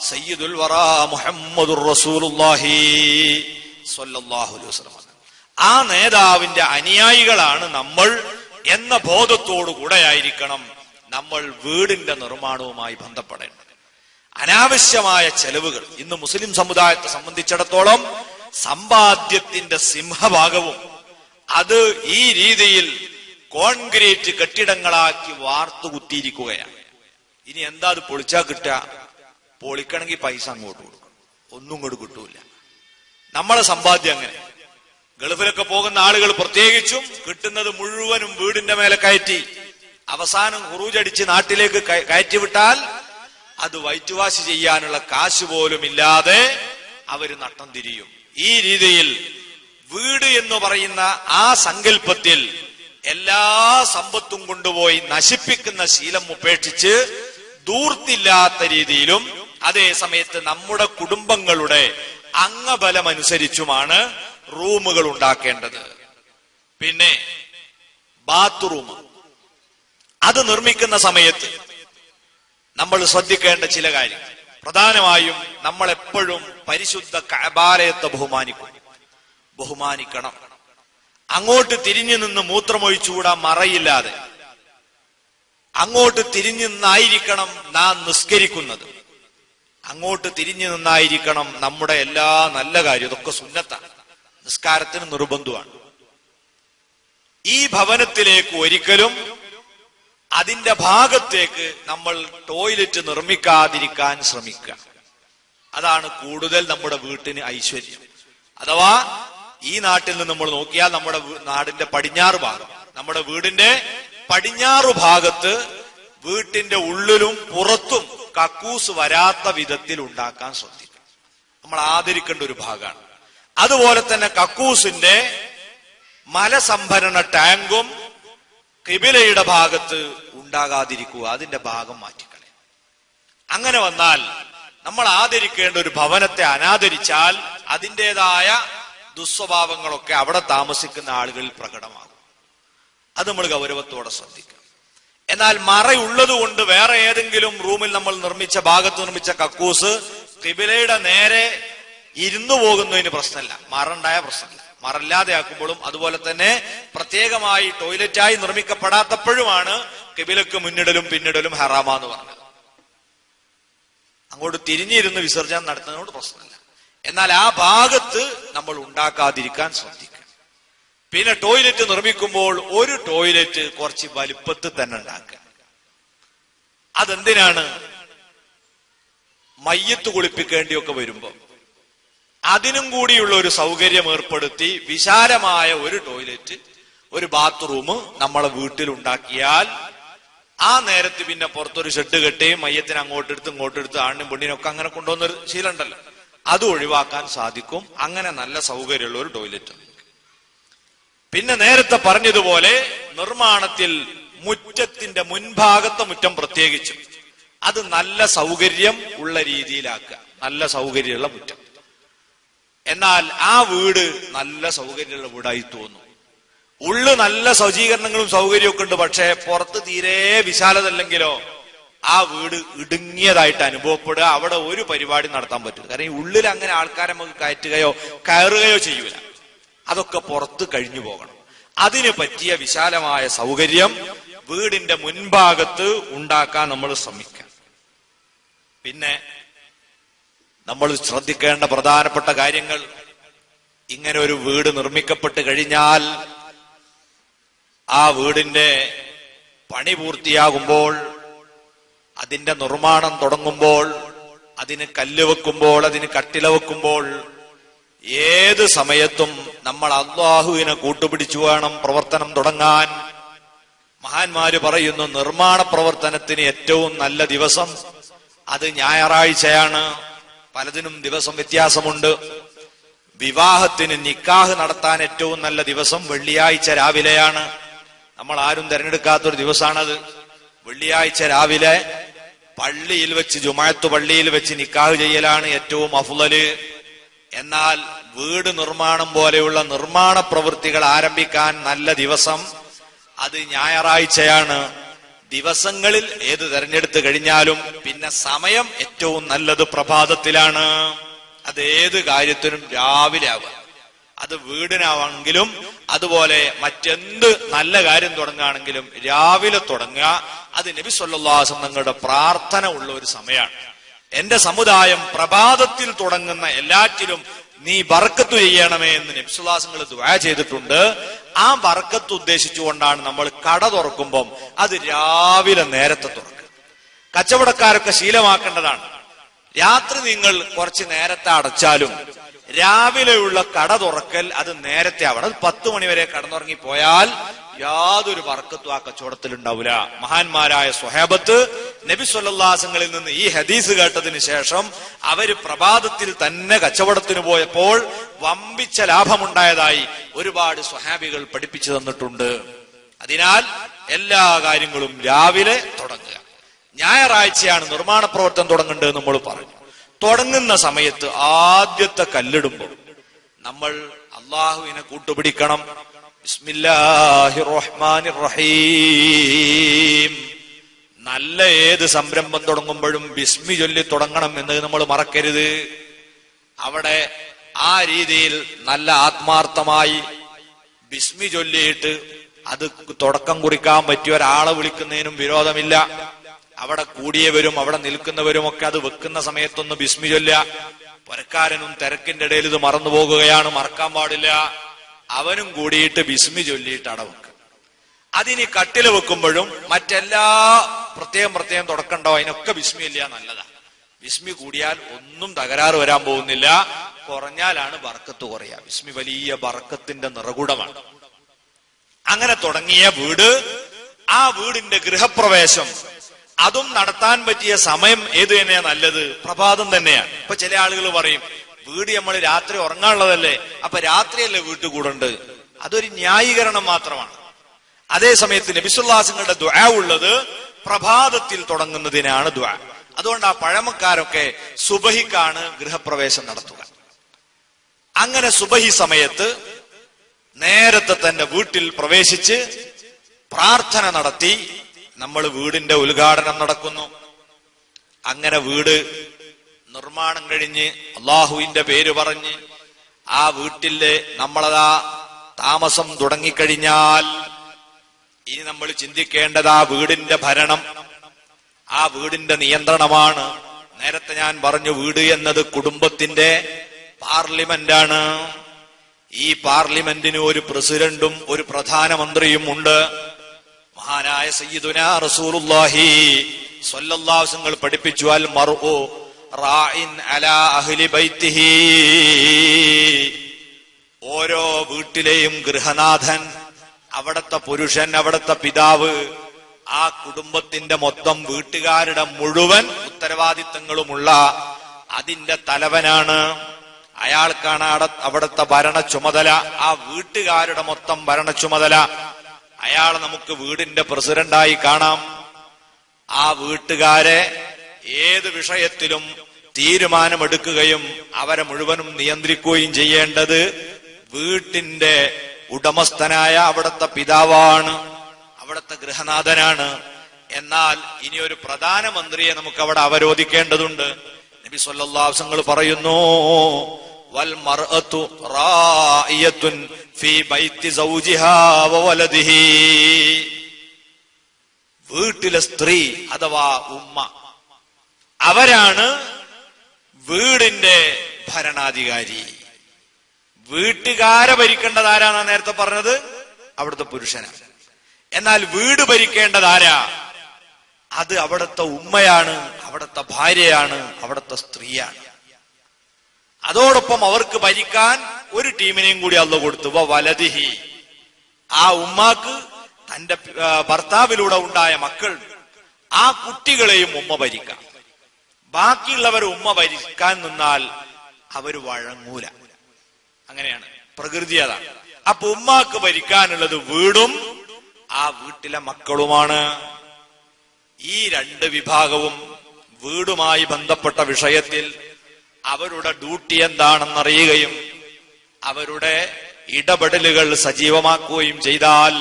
സയ്യിദുൽ വറാ മുഹമ്മദുർ റസൂലുള്ളാഹി സ്വല്ലല്ലാഹു അലൈഹി വസല്ലം, ആ നേതാവിന്റെ അനുയായികളാണ് നമ്മൾ എന്ന ബോധത്തോടുകൂടെ ആയിരിക്കണം നമ്മൾ വീടിന്റെ നിർമ്മാണവുമായി ബന്ധപ്പെടേണ്ടത്. അനാവശ്യമായ ചെലവുകൾ ഇന്ന് മുസ്ലിം സമുദായത്തെ സംബന്ധിച്ചിടത്തോളം സമ്പാദ്യത്തിന്റെ സിംഹഭാഗവും അത് ഈ രീതിയിൽ കോൺക്രീറ്റ് കെട്ടിടങ്ങളാക്കി വാർത്തുകുത്തിയിരിക്കുകയാണ്. ഇനി എന്താ അത് പൊളിച്ചാ കിട്ടുക? പൊളിക്കണമെങ്കിൽ പൈസ അങ്ങോട്ട് കൊടുക്കണം, ഒന്നും ഇങ്ങോട്ട് കിട്ടൂല. നമ്മളെ സമ്പാദ്യം അങ്ങനെ. ഗൾഫിലൊക്കെ പോകുന്ന ആളുകൾ പ്രത്യേകിച്ചും കിട്ടുന്നത് മുഴുവനും വീടിന്റെ മേലെ കയറ്റി അവസാനം ഹുറൂജടിച്ച് നാട്ടിലേക്ക് കയറ്റിവിട്ടാൽ അത് വൈറ്റ് വാഷ് ചെയ്യാനുള്ള കാശ് പോലും ഇല്ലാതെ അവര് നട്ടം തിരിയും. ഈ രീതിയിൽ വീട് എന്ന് പറയുന്ന ആ സങ്കല്പത്തിൽ എല്ലാ സമ്പത്തും കൊണ്ടുപോയി നശിപ്പിക്കുന്ന ശീലം ഉപേക്ഷിച്ച് ധൂർത്തില്ലാത്ത രീതിയിലും അതേ സമയത്ത് നമ്മുടെ കുടുംബങ്ങളുടെ അംഗബലമനുസരിച്ചുമാണ് റൂമുകൾ ഉണ്ടാക്കേണ്ടത്. പിന്നെ ബാത്റൂം അത് നിർമ്മിക്കുന്ന സമയത്ത് നമ്മൾ ശ്രദ്ധിക്കേണ്ട ചില കാര്യങ്ങൾ. പ്രധാനമായും നമ്മൾ എപ്പോഴും പരിശുദ്ധ കഅബാലയത്തെ ബഹുമാനിക്കണം. അങ്ങോട്ട് തിരിഞ്ഞു നിന്ന് മൂത്രമൊഴിച്ചുകൂടാ, മറയില്ലാതെ അങ്ങോട്ട് തിരിഞ്ഞു നിന്നായിരിക്കണം നാം നിസ്കരിക്കുന്നത്. അങ്ങോട്ട് തിരിഞ്ഞു നിന്നായിരിക്കണം നമ്മുടെ എല്ലാ നല്ല കാര്യം. ഇതൊക്കെ സുന്നത്താണ്, നിസ്കാരത്തിന് നിർബന്ധമാണ്. ഈ ഭവനത്തിലേക്ക് ഒരിക്കലും അതിന്റെ ഭാഗത്തേക്ക് നമ്മൾ ടോയ്ലറ്റ് നിർമ്മിക്കാതിരിക്കാൻ ശ്രമിക്കുക. അതാണ് കൂടുതൽ നമ്മുടെ വീട്ടിന് ഐശ്വര്യം. അഥവാ ഈ നാട്ടിൽ നിന്ന് നമ്മൾ നോക്കിയാൽ നമ്മുടെ നാടിന്റെ പടിഞ്ഞാറ് ഭാഗം, നമ്മുടെ വീടിന്റെ പടിഞ്ഞാറ് ഭാഗത്ത് വീട്ടിന്റെ ഉള്ളിലും പുറത്തും കക്കൂസ് വരാത്ത വിധത്തിൽ ഉണ്ടാക്കാൻ ശ്രദ്ധിക്കണം. നമ്മൾ ആദരിക്കേണ്ട ഒരു ഭാഗമാണ്. അതുപോലെ തന്നെ കക്കൂസിന്റെ മലസംഭരണ ടാങ്കും കിബിലയുടെ ഭാഗത്ത് ഉണ്ടാകാതിരിക്കുക, അതിന്റെ ഭാഗം മാറ്റിക്കളെ. അങ്ങനെ വന്നാൽ നമ്മൾ ആദരിക്കേണ്ട ഒരു ഭവനത്തെ അനാദരിച്ചാൽ അതിൻ്റെതായ ദുസ്വഭാവങ്ങളൊക്കെ അവിടെ താമസിക്കുന്ന ആളുകളിൽ പ്രകടമാകും. അത് നമ്മൾ ഗൗരവത്തോടെ ശ്രദ്ധിക്കണം. എന്നാൽ മറയുള്ളത് കൊണ്ട് വേറെ ഏതെങ്കിലും റൂമിൽ നമ്മൾ നിർമ്മിച്ച ഭാഗത്ത് നിർമ്മിച്ച കക്കൂസ് കിബിലയുടെ നേരെ ഇരുന്നു പോകുന്നതിന് പ്രശ്നമില്ല, മറുണ്ടായ പ്രശ്നമില്ല. മറില്ലാതെ ആക്കുമ്പോഴും അതുപോലെ തന്നെ പ്രത്യേകമായി ടോയ്ലറ്റായി നിർമ്മിക്കപ്പെടാത്തപ്പോഴുമാണ് കിബിലക്ക് മുന്നിടലും പിന്നിടലും ഹറാമാന്ന് പറഞ്ഞത്. അങ്ങോട്ട് തിരിഞ്ഞിരുന്ന് വിസർജനം നടത്തുന്നതിനോട് പ്രശ്നമില്ല. എന്നാൽ ആ ഭാഗത്ത് നമ്മൾ ഉണ്ടാക്കാതിരിക്കാൻ ശ്രദ്ധിക്കുക. പിന്നെ ടോയ്ലറ്റ് നിർമ്മിക്കുമ്പോൾ ഒരു ടോയ്ലറ്റ് കുറച്ച് വലിപ്പത്തിൽ തന്നെ ഉണ്ടാക്കുക. അതെന്തിനാണ്? മയ്യത്ത് കുളിപ്പിക്കേണ്ടിയൊക്കെ വരുമ്പോ അതിനും കൂടിയുള്ള ഒരു സൗകര്യം ഏർപ്പെടുത്തി വിശാലമായ ഒരു ടോയ്ലറ്റ്, ഒരു ബാത്റൂം നമ്മളെ വീട്ടിൽ ഉണ്ടാക്കിയാൽ ആ നേരത്ത് പിന്നെ പുറത്തൊരു ഷെഡ് കെട്ടി മയ്യത്തിന് അങ്ങോട്ടെടുത്ത് ആണിനും പെണ്ണിനൊക്കെ അങ്ങനെ കൊണ്ടുവന്നൊരു ശീലമുണ്ടല്ലോ, അത് ഒഴിവാക്കാൻ സാധിക്കും. അങ്ങനെ നല്ല സൗകര്യമുള്ള ഒരു ടോയ്ലറ്റ്. പിന്നെ നേരത്തെ പറഞ്ഞതുപോലെ നിർമ്മാണത്തിൽ മുറ്റത്തിന്റെ മുൻഭാഗത്തെ മുറ്റം പ്രത്യേകിച്ചും അത് നല്ല സൗകര്യം ഉള്ള രീതിയിലാക്കുക, നല്ല സൗകര്യമുള്ള മുറ്റം. എന്നാൽ ആ വീട് നല്ല സൗകര്യമുള്ള വീടായി തോന്നും. ഉള്ളു നല്ല സജ്ജീകരണങ്ങളും സൗകര്യമൊക്കെ ഉണ്ട്, പക്ഷെ പുറത്ത് തീരെ വിശാലതല്ലെങ്കിലോ ആ വീട് ഇടുങ്ങിയതായിട്ട് അനുഭവപ്പെടുക. അവിടെ ഒരു പരിപാടി നടത്താൻ പറ്റില്ല. കാരണം ഈ ഉള്ളിൽ അങ്ങനെ ആൾക്കാരെ നമുക്ക് കയറുകയോ ചെയ്യൂല. അതൊക്കെ പുറത്ത് കഴിഞ്ഞു പോകണം. അതിന് പറ്റിയ വിശാലമായ സൗകര്യം വീടിന്റെ മുൻഭാഗത്ത് ഉണ്ടാക്കാൻ നമ്മൾ ശ്രമിക്കാം. പിന്നെ നമ്മൾ ശ്രദ്ധിക്കേണ്ട പ്രധാനപ്പെട്ട കാര്യങ്ങൾ, ഇങ്ങനെ ഒരു വീട് നിർമ്മിക്കപ്പെട്ട് കഴിഞ്ഞാൽ ആ വീടിന്റെ പണി പൂർത്തിയാകുമ്പോൾ, അതിന്റെ നിർമ്മാണം തുടങ്ങുമ്പോൾ, അതിന് കല്ല് വെക്കുമ്പോൾ, അതിന് കട്ടില വെക്കുമ്പോൾ ഏത് സമയത്തും നമ്മൾ അല്ലാഹുവിനെ കൂട്ടുപിടിച്ചു വേണം പ്രവർത്തനം തുടങ്ങാൻ. മഹാന്മാര് പറയുന്നു, നിർമ്മാണ പ്രവർത്തനത്തിന് ഏറ്റവും നല്ല ദിവസം അത് ഞായറാഴ്ചയാണ്. പലതിനും ദിവസം വ്യത്യാസമുണ്ട്. വിവാഹത്തിന് നിക്കാഹ് നടത്താൻ ഏറ്റവും നല്ല ദിവസം വെള്ളിയാഴ്ച രാവിലെയാണ്. നമ്മൾ ആരും തിരഞ്ഞെടുക്കാത്തൊരു ദിവസമാണത്. വെള്ളിയാഴ്ച രാവിലെ പള്ളിയിൽ വെച്ച്, ജുമാഅത്ത് പള്ളിയിൽ വെച്ച് നിക്കാഹ് ചെയ്യലാണ് ഏറ്റവും അഫ്ളല്. എന്നാൽ വീട് നിർമ്മാണം പോലെയുള്ള നിർമ്മാണ പ്രവൃത്തികൾ ആരംഭിക്കാൻ നല്ല ദിവസം അത് ഞായറാഴ്ചയാണ്. ദിവസങ്ങളിൽ ഏത് തെരഞ്ഞെടുത്ത് കഴിഞ്ഞാലും പിന്നെ സമയം ഏറ്റവും നല്ലത് പ്രഭാതത്തിലാണ്. അത് ഏത് കാര്യത്തിനും രാവിലെ ആവുക. അത് വീടിനാണെങ്കിലും അതുപോലെ മറ്റെന്ത് നല്ല കാര്യം തുടങ്ങുകയാണെങ്കിലും രാവിലെ തുടങ്ങുക. അത് നബി സല്ലല്ലാഹു അലൈഹി വസല്ലം തങ്ങളുടെ പ്രാർത്ഥന ഉള്ള ഒരു സമയമാണ്. എന്റെ സമുദായം പ്രഭാതത്തിൽ തുടങ്ങുന്ന എല്ലാറ്റിലും നീ ബർക്കത്ത് ചെയ്യണമേ എന്ന് നബി സല്ലല്ലാഹു അലൈഹി വസല്ലം ദുആ ചെയ്തിട്ടുണ്ട്. ആ ബർക്കത്ത് ഉദ്ദേശിച്ചുകൊണ്ടാണ് നമ്മൾ കട തുറക്കുമ്പം അത് രാവിലെ നേരത്തെ തുറക്കുക. കച്ചവടക്കാരൊക്കെ ശീലമാക്കേണ്ടതാണ്. രാത്രി നിങ്ങൾ കുറച്ച് നേരത്തെ അടച്ചാലും രാവിലെയുള്ള കട തുറക്കൽ അത് നേരത്തെ ആവണം. അത് 10 മണിവരെ കടന്നുറങ്ങി പോയാൽ യാതൊരു ബർക്കത്തും ആ കച്ചവടത്തിൽ ഉണ്ടാവില്ല. മഹാന്മാരായ സ്വഹാബത്ത് നബി സല്ലല്ലാഹു അലൈഹി വസല്ലമയിൽ നിന്ന് ഈ ഹദീസ് കേട്ടതിന് ശേഷം അവര് പ്രഭാതത്തിൽ തന്നെ കച്ചവടത്തിന് പോയപ്പോൾ വമ്പിച്ച ലാഭമുണ്ടായതായി ഒരുപാട് സ്വഹാബികൾ പഠിപ്പിച്ചു തന്നിട്ടുണ്ട്. അതിനാൽ എല്ലാ കാര്യങ്ങളും രാവിലെ തുടങ്ങുക. ഞായറാഴ്ചയാണ് നിർമ്മാണ പ്രവർത്തനം തുടങ്ങേണ്ടത് നമ്മൾ പറഞ്ഞു. തുടങ്ങുന്ന സമയത്ത് ആദ്യത്തെ കല്ലിടുമ്പോൾ നമ്മൾ അള്ളാഹുവിനെ കൂട്ടുപിടിക്കണം. ബിസ്മില്ലാഹിർ റഹ്മാനിർ റഹീം. നല്ല ഏത് സംരംഭം തുടങ്ങുമ്പോഴും ബിസ്മി ചൊല്ലി തുടങ്ങണം എന്ന് നമ്മൾ മറക്കരുത്. അവിടെ ആ രീതിയിൽ നല്ല ആത്മാർത്ഥമായി ബിസ്മി ചൊല്ലിയിട്ട് അത് തുടക്കം കുറിക്കാൻ പറ്റിയ ഒരാളെ വിളിക്കുന്നതിനും വിരോധമില്ല. അവിടെ കൂടിയവരും അവിടെ നിൽക്കുന്നവരും ഒക്കെ അത് വെക്കുന്ന സമയത്തൊന്ന് ബിസ്മി ചൊല്ലുക. പുരക്കാരനും തിരക്കിന്റെ ഇടയിൽ ഇത് മറന്നു പോകുകയാണ്, മറക്കാൻ പാടില്ല. അവനും കൂടിയിട്ട് ബിസ്മി ചൊല്ലിയിട്ട് അടവെക്കുക. അതിന് കട്ടില് വെക്കുമ്പോഴും മറ്റെല്ലാ പ്രത്യേകം തുടക്കണ്ടോ അതിനൊക്കെ ബിസ്മി ഇല്ല നല്ലതാ. ബിസ്മി കൂടിയാൽ ഒന്നും തകരാറ് വരാൻ പോകുന്നില്ല. കുറഞ്ഞാലാണ് ബർക്കത്ത് കുറയുക. ബിസ്മി വലിയ ബർക്കത്തിന്റെ നിറകുടമാണ്. അങ്ങനെ തുടങ്ങിയ വീട്, ആ വീടിന്റെ ഗൃഹപ്രവേശം അതും നടത്താൻ പറ്റിയ സമയം ഏത് തന്നെയാ നല്ലത്? പ്രഭാതം തന്നെയാണ്. ഇപ്പൊ ചില ആളുകൾ പറയും, വീട് നമ്മൾ രാത്രി ഉറങ്ങാനുള്ളതല്ലേ, അപ്പൊ രാത്രിയല്ലേ വീട്ടിൽ കൂടണ്ട്. അതൊരു ന്യായീകരണം മാത്രമാണ്. അതേ സമയത്ത് നബി സല്ലല്ലാഹു അലൈഹി വസല്ലമയുടെ ദുആ ഉള്ളത് പ്രഭാതത്തിൽ തുടങ്ങുന്നതിനാണ് ദുആ. അതുകൊണ്ട് ആ പഴമക്കാരൊക്കെ സുബഹിക്കാണ് ഗൃഹപ്രവേശം നടത്തുക. അങ്ങനെ സുബഹി സമയത്ത് നേരത്തെ തന്നെ വീട്ടിൽ പ്രവേശിച്ച് പ്രാർത്ഥന നടത്തി നമ്മൾ വീടിന്റെ ഉദ്ഘാടനം നടക്കുന്നു. അങ്ങനെ വീട് നിർമ്മാണം കഴിഞ്ഞ് അള്ളാഹുവിന്റെ പേര് പറഞ്ഞ് ആ വീട്ടിലെ നമ്മളതാ താമസം തുടങ്ങിക്കഴിഞ്ഞാൽ ഇനി നമ്മൾ ചിന്തിക്കേണ്ടത് ആ വീടിന്റെ ഭരണം, ആ വീടിന്റെ നിയന്ത്രണമാണ്. നേരത്തെ ഞാൻ പറഞ്ഞു, വീട് എന്നത് കുടുംബത്തിന്റെ പാർലമെന്റാണ്. ഈ പാർലമെന്റിന് ഒരു പ്രസിഡന്റും ഒരു പ്രധാനമന്ത്രിയും ഉണ്ട്. മഹാനായ സയ്യിദുനാ റസൂലുള്ളാഹി സ്വല്ലല്ലാഹു അലൈഹി വസല്ലം പഠിപ്പിച്ചു, അൽ മർഉ റാഇൻ അലാ അഹ്ലി ബൈത്തിഹി. ഓരോ വീട്ടിലെയും ഗൃഹനാഥൻ, അവിടത്തെ പുരുഷൻ, അവിടത്തെ പിതാവ്, ആ കുടുംബത്തിന്റെ മൊത്തം വീട്ടുകാരുടെ മുഴുവൻ ഉത്തരവാദിത്തങ്ങളുമുള്ള അതിന്റെ തലവനാണ്. അയാൾക്കാണ് അവിടത്തെ ഭരണ ചുമതല, ആ വീട്ടുകാരുടെ മൊത്തം ഭരണ ചുമതല. അയാൾ നമുക്ക് വീടിന്റെ പ്രസിഡന്റായി കാണാം. ആ വീട്ടുകാരെ ഏത് വിഷയത്തിലും തീരുമാനമെടുക്കുകയും അവരെ മുഴുവനും നിയന്ത്രിക്കുകയും ചെയ്യേണ്ടത് വീട്ടിന്റെ ഉടമസ്ഥനായ അവിടുത്തെ പിതാവാണ്, അവിടുത്തെ ഗൃഹനാഥനാണ്. എന്നാൽ ഇനി ഒരു പ്രധാനമന്ത്രിയെ നമുക്ക് അവിടെ അവരോധിക്കേണ്ടതുണ്ട്. നബി സല്ലല്ലാഹു അലൈഹി വസല്ലം പറയുന്നു, വൽ മർഅതു റായിയത്തുൻ ഫീ ബൈത്തി സൗജിഹാ വവലദിഹി. വീട്ടിലെ സ്ത്രീ അഥവാ ഉമ്മ, അവരാണ് വീടിന്റെ ഭരണാധികാരി. വീട്ടുകാരെ ഭരിക്കേണ്ടത് ആരാന്നാ നേരത്തെ പറഞ്ഞത്? അവിടുത്തെ പുരുഷനാണ്. എന്നാൽ വീട് ഭരിക്കേണ്ടത് ആരാ? അത് അവിടുത്തെ ഉമ്മയാണ്, അവിടുത്തെ ഭാര്യയാണ്, അവിടുത്തെ സ്ത്രീയാണ്. അതോടൊപ്പം അവർക്ക് ഭരിക്കാൻ ഒരു ടീമിനെയും കൂടി അള്ളാഹു കൊടുത്തു, വലദിഹി. ആ ഉമ്മാക്ക് എന്റെ ഭർത്താവിലൂടെ ഉണ്ടായ മക്കൾ, ആ കുട്ടികളെയും ഉമ്മ ഭരിക്കാം. ബാക്കിയുള്ളവർ ഉമ്മ ഭരിക്കാൻ നിന്നാൽ അവര് വഴങ്ങൂല. അങ്ങനെയാണ് പ്രകൃതി, അതാണ്. അപ്പൊ ഉമ്മാക്ക് ഭരിക്കാനുള്ളത് വീടും ആ വീട്ടിലെ മക്കളുമാണ്. ഈ രണ്ട് വിഭാഗവും വീടുമായി ബന്ധപ്പെട്ട വിഷയത്തിൽ അവരുടെ ഡ്യൂട്ടി എന്താണെന്നറിയുകയും അവരുടെ ഇടപെടലുകൾ സജീവമാക്കുകയും ചെയ്താൽ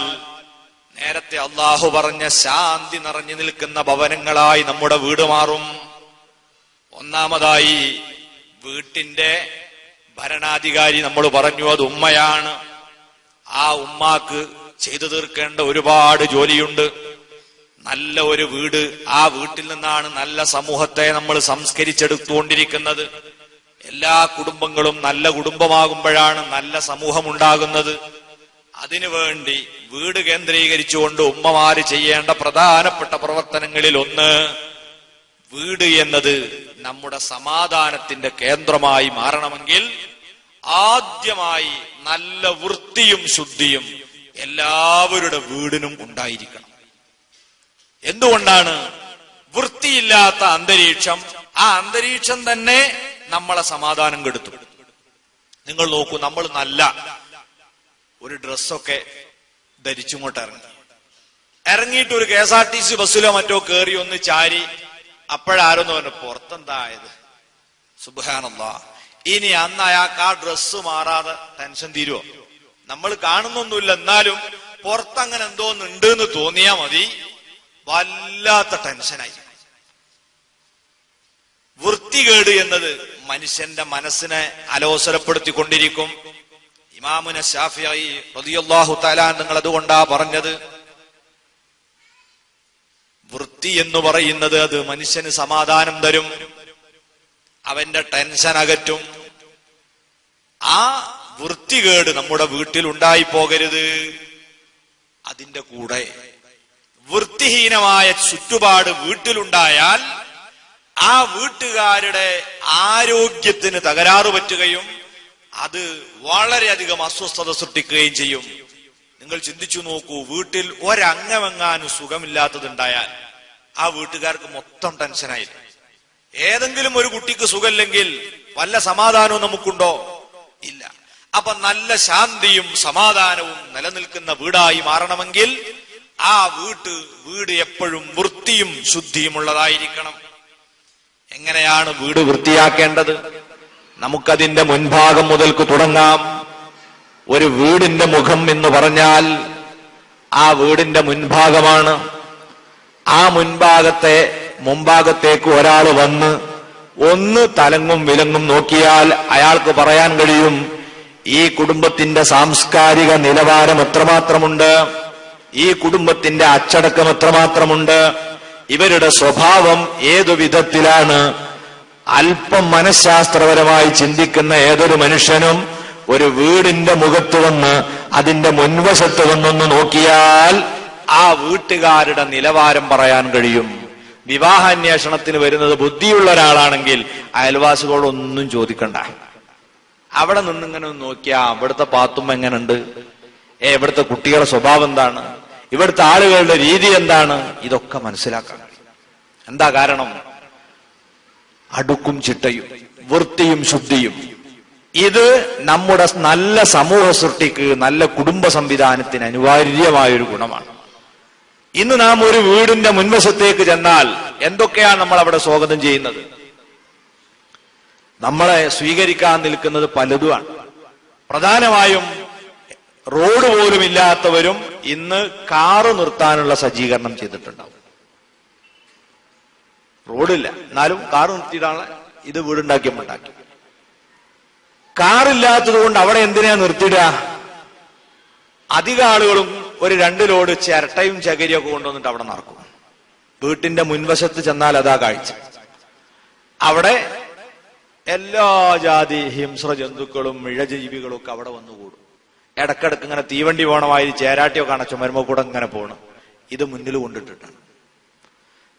നേരത്തെ അള്ളാഹു പറഞ്ഞ ശാന്തി നിറഞ്ഞു നിൽക്കുന്ന ഭവനങ്ങളായി നമ്മുടെ വീട് മാറും. ഒന്നാമതായി വീട്ടിന്റെ ഭരണാധികാരി നമ്മൾ പറഞ്ഞു, അത് ഉമ്മയാണ്. ആ ഉമ്മാക്ക് ചെയ്തു തീർക്കേണ്ട ഒരുപാട് ജോലിയുണ്ട്. നല്ല ഒരു വീട്, ആ വീട്ടിൽ നിന്നാണ് നല്ല സമൂഹത്തെ നമ്മൾ സംസ്കരിച്ചെടുത്തുകൊണ്ടിരിക്കുന്നത്. എല്ലാ കുടുംബങ്ങളും നല്ല കുടുംബമാകുമ്പോഴാണ് നല്ല സമൂഹം ഉണ്ടാകുന്നത്. അതിനുവേണ്ടി വീട് കേന്ദ്രീകരിച്ചുകൊണ്ട് ഉമ്മമാര് ചെയ്യേണ്ട പ്രധാനപ്പെട്ട പ്രവർത്തനങ്ങളിൽ ഒന്ന്, വീട് എന്നത് നമ്മുടെ സമാധാനത്തിന്റെ കേന്ദ്രമായി മാറണമെങ്കിൽ ആദ്യമായി നല്ല വൃത്തിയും ശുദ്ധിയും എല്ലാവരുടെ വീടിനും ഉണ്ടായിരിക്കണം. എന്തുകൊണ്ടാണ്? വൃത്തിയില്ലാത്ത അന്തരീക്ഷം, ആ അന്തരീക്ഷം തന്നെ നമ്മളെ സമാധാനം കെടുത്തും. നിങ്ങൾ നോക്കൂ, നമ്മൾ നല്ല ഒരു ഡ്രസ്സൊക്കെ ധരിച്ചുകൊണ്ട് ഇറങ്ങിയിട്ട് ഒരു KSRTC ബസ്സിലോ മറ്റോ കയറി ഒന്ന് ചാരി, അപ്പോഴാരെന്ന് പറഞ്ഞു പുറത്തെന്തായത്, സുബ്ഹാനല്ലാഹ്. ഇനി അന്ന് അയാൾക്ക് ആ ഡ്രസ്സ് മാറാതെ ടെൻഷൻ തീരുവോ? നമ്മൾ കാണുന്നൊന്നുമില്ല, എന്നാലും പുറത്തങ്ങനെ എന്തോന്നുണ്ട് എന്ന് തോന്നിയാ മതി, വല്ലാത്ത ടെൻഷനായി. വൃത്തികേട് എന്നത് മനുഷ്യന്റെ മനസ്സിനെ അലോസരപ്പെടുത്തിക്കൊണ്ടിരിക്കും. ഇമാമുന ശാഫിഈ റളിയല്ലാഹു തആല നിങ്ങൾ അതുകൊണ്ടാ പറഞ്ഞത്, വൃത്തി എന്ന് പറയുന്നത് അത് മനുഷ്യന് സമാധാനം തരും, അവന്റെ ടെൻഷൻ അകറ്റും. ആ വൃത്തികേട് നമ്മുടെ വീട്ടിൽ ഉണ്ടായി പോകരുത്. അതിന്റെ കൂടെ വൃത്തിഹീനമായ ചുറ്റുപാട് വീട്ടിലുണ്ടായാൽ ആ വീട്ടുകാരുടെ ആരോഗ്യത്തിന് തകരാറ് പറ്റുകയും അത് വളരെയധികം അസ്വസ്ഥത സൃഷ്ടിക്കുകയും ചെയ്യും. നിങ്ങൾ ചിന്തിച്ചു നോക്കൂ, വീട്ടിൽ ഒരംഗമെങ്ങാനും സുഖമില്ലാത്തതുണ്ടായാൽ ആ വീട്ടുകാർക്ക് മൊത്തം ടെൻഷനായി. ഏതെങ്കിലും ഒരു കുട്ടിക്ക് സുഖമില്ലെങ്കിൽ വല്ല സമാധാനവും നമുക്കുണ്ടോ? ഇല്ല. അപ്പൊ നല്ല ശാന്തിയും സമാധാനവും നിലനിൽക്കുന്ന വീടായി മാറണമെങ്കിൽ ആ വീട് എപ്പോഴും വൃത്തിയും ശുദ്ധിയും ഉള്ളതായിരിക്കണം. എങ്ങനെയാണ് വീട് വൃത്തിയാക്കേണ്ടത്? നമുക്കതിന്റെ മുൻഭാഗം മുതൽക്ക് തുടങ്ങാം. ഒരു വീടിന്റെ മുഖം എന്ന് പറഞ്ഞാൽ ആ വീടിന്റെ മുൻഭാഗമാണ്. ആ മുൻഭാഗത്തേക്ക് ഒരാൾ വന്ന് ഒന്ന് തലങ്ങും വിലങ്ങും നോക്കിയാൽ അയാൾക്ക് പറയാൻ കഴിയും ഈ കുടുംബത്തിന്റെ സാംസ്കാരിക നിലവാരം എത്രമാത്രമുണ്ട്, ഈ കുടുംബത്തിന്റെ അച്ചടക്കം എത്രമാത്രമുണ്ട്, ഇവരുടെ സ്വഭാവം ഏതു വിധത്തിലാണ്. അല്പം മനഃശാസ്ത്രപരമായി ചിന്തിക്കുന്ന ഏതൊരു മനുഷ്യനും ഒരു വീടിന്റെ മുഖത്ത് വന്ന് അതിന്റെ മുൻവശത്ത് വന്നൊന്ന് നോക്കിയാൽ ആ വീട്ടുകാരുടെ നിലവാരം പറയാൻ കഴിയും. വിവാഹാന്വേഷണത്തിന് വരുന്നത് ബുദ്ധിയുള്ള ഒരാളാണെങ്കിൽ അയൽവാസികളോടൊന്നും ചോദിക്കണ്ട, അവിടെ നിന്നിങ്ങനെ നോക്കിയാ ഇവിടുത്തെ പാത്തുമ്മ എങ്ങനെയുണ്ട്, ഇവിടുത്തെ കുട്ടികളുടെ സ്വഭാവം എന്താണ്, ഇവിടുത്തെ ആളുകളുടെ രീതി എന്താണ്, ഇതൊക്കെ മനസ്സിലാക്കാൻ കഴിയും. എന്താ കാരണം? അടുക്കും ചിട്ടയും വൃത്തിയും ശുദ്ധിയും. ഇത് നമ്മുടെ നല്ല സമൂഹ സൃഷ്ടിക്ക്, നല്ല കുടുംബ സംവിധാനത്തിന് അനിവാര്യമായൊരു ഗുണമാണ്. ഇന്ന് നാം ഒരു വീടിന്റെ മുൻവശത്തേക്ക് ചെന്നാൽ എന്തൊക്കെയാണ് നമ്മൾ അവിടെ സ്വാഗതം ചെയ്യുന്നത്? നമ്മളെ സ്വീകരിക്കാൻ നിൽക്കുന്നത് പലതുമാണ്. പ്രധാനമായും റോഡ് പോലും ഇല്ലാത്തവരും ഇന്ന് കാറ് നിർത്താനുള്ള സജ്ജീകരണം ചെയ്തിട്ടുണ്ടാവും. റോഡില്ല, എന്നാലും കാറ് നിർത്തിയിട്ടാണ് ഇത് വീടുണ്ടാക്കിയപ്പോൾ ഉണ്ടാക്കി. കാറില്ലാത്തത് കൊണ്ട് അവിടെ എന്തിനാ നിർത്തിയിടുക? അധിക ആളുകളും ഒരു 2 ലോഡ് ചിരട്ടയും ചകരിയൊക്കെ കൊണ്ടുവന്നിട്ട് അവിടെ നടക്കും. വീട്ടിന്റെ മുൻവശത്ത് ചെന്നാൽ അതാ കാഴ്ച. അവിടെ എല്ലാ ജാതി ഹിംസ്ര ജന്തുക്കളും ഇഴജീവികളും ഒക്കെ അവിടെ വന്നുകൂടും. ഇടക്കിടക്ക് ഇങ്ങനെ തീവണ്ടി പോണമാതിരി ചേരാട്ടിയോ കാണാൻ ചുമരുമ്പോ കൂടെ ഇങ്ങനെ പോകണം. ഇത് മുന്നിൽ കൊണ്ടിട്ടിട്ടാണ്.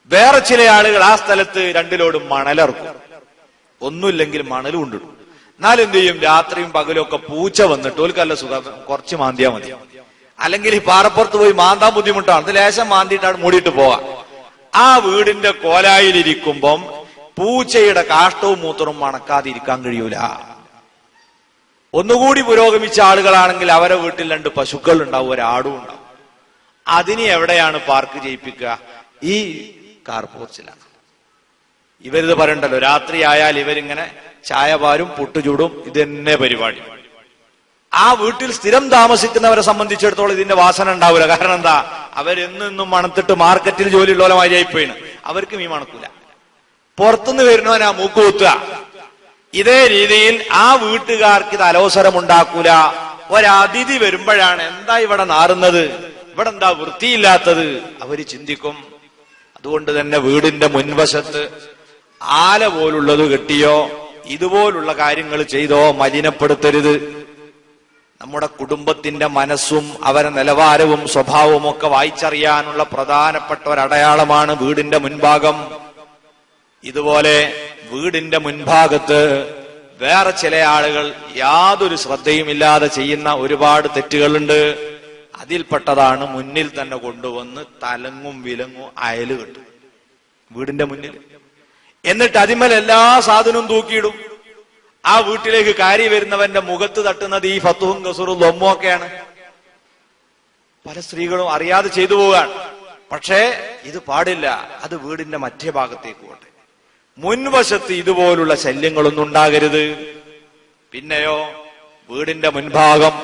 വേറെ ചില ആളുകൾ ആ സ്ഥലത്ത് 2 ലോഡ് മണലിറക്കും. ഒന്നുമില്ലെങ്കിൽ മണൽ കൊണ്ടിടും. എന്നാലും എന്ത് ചെയ്യും? രാത്രിയും പകലും ഒക്കെ പൂച്ച വന്നിട്ട് ഓൽക്കല്ല സുഖം, കുറച്ച് മാന്തിയാ മതി. അല്ലെങ്കിൽ ഈ പാറപ്പുറത്ത് പോയി മാന്താൻ ബുദ്ധിമുട്ടാണ്. ഇത് ലേശം മാന്തിയിട്ടാണ് മൂടിയിട്ട് പോവാം. ആ വീടിന്റെ കോലായിലിരിക്കുമ്പം പൂച്ചയുടെ കാഷ്ടവും മൂത്രവും മണക്കാതിരിക്കാൻ കഴിയൂല. ഒന്നുകൂടി പുരോഗമിച്ച ആളുകളാണെങ്കിൽ അവരെ വീട്ടിൽ 2 പശുക്കൾ ഉണ്ടാവും, ഒരാടും ഉണ്ടാവും. അതിനെ എവിടെയാണ് പാർക്ക് ചെയ്യിപ്പിക്കുക? ഈ കാർ പോർച്ചിലാണ്. ഇവരിത് പറയണ്ടല്ലോ, രാത്രി ആയാൽ ഇവരിങ്ങനെ ചായ പാരും പുട്ടുചൂടും, ഇത് തന്നെ പരിപാടി. ആ വീട്ടിൽ സ്ഥിരം താമസിക്കുന്നവരെ സംബന്ധിച്ചിടത്തോളം ഇതിന്റെ വാസന ഉണ്ടാവില്ല. കാരണം എന്താ? അവരെന്നും മണത്തിട്ട് മാർക്കറ്റിൽ ജോലിയുള്ളവരെ മാതിരിയായിപ്പോയിന്. അവർക്ക് മീൻ മണക്കൂല. പുറത്തുനിന്ന് വരുന്നവനാ മൂക്ക് കുത്തുക. ഇതേ രീതിയിൽ ആ വീട്ടുകാർക്ക് ഇത് അലോസരമുണ്ടാക്കൂല. ഒരതിഥി വരുമ്പോഴാണ് എന്താ ഇവിടെ നാറുന്നത്, ഇവിടെ എന്താ വൃത്തിയില്ലാത്തത്, അവര് ചിന്തിക്കും. അതുകൊണ്ട് തന്നെ വീടിന്റെ മുൻവശത്ത് ആല പോലുള്ളത് കെട്ടിയോ ഇതുപോലുള്ള കാര്യങ്ങൾ ചെയ്തോ മലിനപ്പെടുത്തരുത്. നമ്മുടെ കുടുംബത്തിന്റെ മനസ്സും അവരെ നിലവാരവും സ്വഭാവവും ഒക്കെ വായിച്ചറിയാനുള്ള പ്രധാനപ്പെട്ട ഒരടയാളമാണ് വീടിന്റെ മുൻഭാഗം. ഇതുപോലെ വീടിന്റെ മുൻഭാഗത്ത് വേറെ ചില ആളുകൾ യാതൊരു ശ്രദ്ധയുമില്ലാതെ ചെയ്യുന്ന ഒരുപാട് തെറ്റുകളുണ്ട്. അതിൽപ്പെട്ടതാണ് മുന്നിൽ തന്നെ കൊണ്ടുവന്ന് തലങ്ങും വിലങ്ങും അയല് കെട്ടും വീടിന്റെ മുന്നിൽ. എന്നിട്ട് അതിന്മേൽ എല്ലാ സാധനവും തൂക്കിയിടും. ആ വീട്ടിലേക്ക് കയറി വരുന്നവന്റെ മുഖത്ത് തട്ടുന്നത് ഈ ഫത്തുഹും കസൂറും ലൊമ്മൊക്കെയാണ്. പല സ്ത്രീകളും അറിയാതെ ചെയ്തു പോവുകയാണ്. പക്ഷേ ഇത് പാടില്ല. അത് വീടിന്റെ മറ്റേ ഭാഗത്തേക്ക് പോട്ടെ. മുൻവശത്ത് ഇതുപോലുള്ള ശല്യങ്ങളൊന്നും ഉണ്ടാകരുത്. പിന്നെയോ വീടിന്റെ മുൻഭാഗം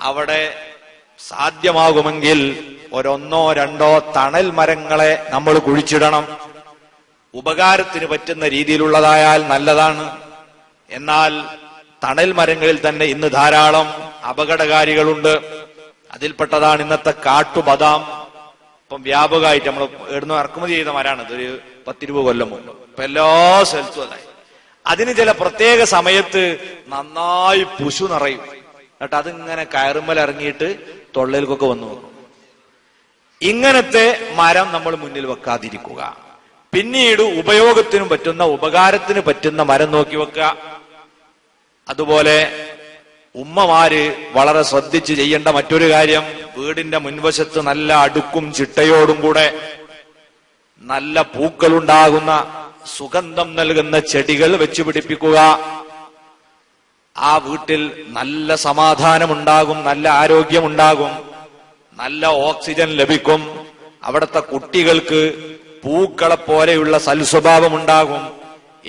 അവിടെ സാധ്യമാകുമെങ്കിൽ 1-2 തണൽ മരങ്ങളെ നമ്മൾ കുഴിച്ചിടണം. ഉപകാരത്തിന് പറ്റുന്ന രീതിയിലുള്ളതായാൽ നല്ലതാണ്. എന്നാൽ തണൽ മരങ്ങളിൽ തന്നെ ഇന്ന് ധാരാളം അപകടകാരികളുണ്ട്. അതിൽപ്പെട്ടതാണ് ഇന്നത്തെ കാട്ടുബദാം. ഇപ്പം വ്യാപകമായിട്ട് നമ്മൾ ഇവിടുന്ന് ഇറക്കുമതി ചെയ്ത മരമാണ്. ഇതൊരു 10-20 കൊല്ലം മുമ്പ്. ഇപ്പൊ എല്ലാ സ്ഥലത്തും അതായി. അതിന് ചില പ്രത്യേക സമയത്ത് നന്നായി പുശു നിറയും. എന്നിട്ട് അതിങ്ങനെ കയറുമ്മൽ ഇറങ്ങിയിട്ട് തൊള്ളയിലേക്കൊക്കെ വന്നു നോക്കും. ഇങ്ങനത്തെ മരം നമ്മൾ മുന്നിൽ വെക്കാതിരിക്കുക. പിന്നീട് ഉപയോഗത്തിനും പറ്റുന്ന ഉപകാരത്തിന് പറ്റുന്ന മരം നോക്കി വെക്കുക. അതുപോലെ ഉമ്മമാര് വളരെ ശ്രദ്ധിച്ച് ചെയ്യേണ്ട മറ്റൊരു കാര്യം, വീടിന്റെ മുൻവശത്ത് നല്ല അടുക്കും ചിട്ടയോടും കൂടെ നല്ല പൂക്കളുണ്ടാകുന്ന സുഗന്ധം നൽകുന്ന ചെടികൾ വെച്ചു പിടിപ്പിക്കുക. ആ വീട്ടിൽ നല്ല സമാധാനമുണ്ടാകും, നല്ല ആരോഗ്യമുണ്ടാകും, നല്ല ഓക്സിജൻ ലഭിക്കും. അവിടുത്തെ കുട്ടികൾക്ക് പൂക്കളെ പോലെയുള്ള സൽസ്വഭാവമുണ്ടാകും.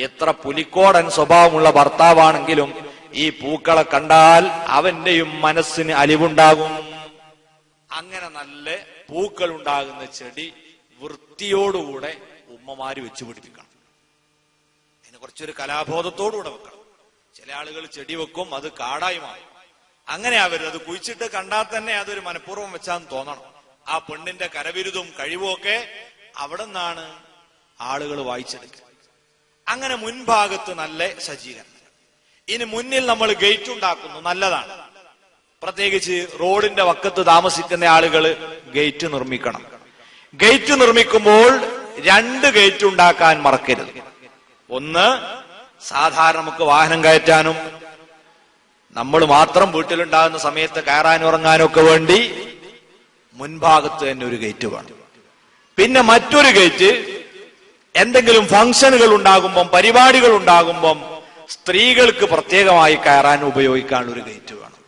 എത്ര പുലിക്കോടൻ സ്വഭാവമുള്ള ഭർത്താവാണെങ്കിലും ഈ പൂക്കളെ കണ്ടാൽ അവന്റെയും മനസ്സിന് അലിവുണ്ടാകും. അങ്ങനെ നല്ല പൂക്കൾ ഉണ്ടാകുന്ന ചെടി വൃത്തിയോടുകൂടെ ഉമ്മമാര് വെച്ചു പിടിപ്പിക്കണം. അതിന് കുറച്ചൊരു കലാബോധത്തോടുകൂടെ വെക്കണം. ചില ആളുകൾ ചെടി വെക്കും, അത് കാടായി മാറും. അങ്ങനെ ആവരുത്. അത് കുഴിച്ചിട്ട് കണ്ടാൽ തന്നെ അതൊരു മനഃപൂർവ്വം വെച്ചാന്ന് തോന്നണം. ആ പെണ്ണിന്റെ കരവിരുതും കഴിവും ഒക്കെ അവിടെ നിന്നാണ് ആളുകൾ വായിച്ചെടുക്കുക. അങ്ങനെ മുൻഭാഗത്ത് നല്ല സജ്ജീകരണം. ഇനി മുന്നിൽ നമ്മൾ ഗേറ്റ് ഉണ്ടാക്കുന്നു, നല്ലതാണ്. പ്രത്യേകിച്ച് റോഡിന്റെ വക്കത്ത് താമസിക്കുന്ന ആളുകൾ ഗേറ്റ് നിർമ്മിക്കണം. ഗേറ്റ് നിർമ്മിക്കുമ്പോൾ 2 ഗേറ്റ് ഉണ്ടാക്കാൻ മറക്കരുത്. ഒന്ന്, സാധാരണ നമുക്ക് വാഹനം കയറ്റാനും നമ്മൾ മാത്രം വീട്ടിലുണ്ടാകുന്ന സമയത്ത് കയറാനും ഇറങ്ങാനും ഒക്കെ വേണ്ടി മുൻഭാഗത്ത് തന്നെ ഒരു ഗേറ്റ് വേണം. പിന്നെ മറ്റൊരു ഗേറ്റ് എന്തെങ്കിലും ഫംഗ്ഷനുകൾ ഉണ്ടാകുമ്പം, പരിപാടികൾ ഉണ്ടാകുമ്പം സ്ത്രീകൾക്ക് പ്രത്യേകമായി കയറാൻ ഉപയോഗിക്കാനുള്ള ഒരു ഗേറ്റ് വേണം.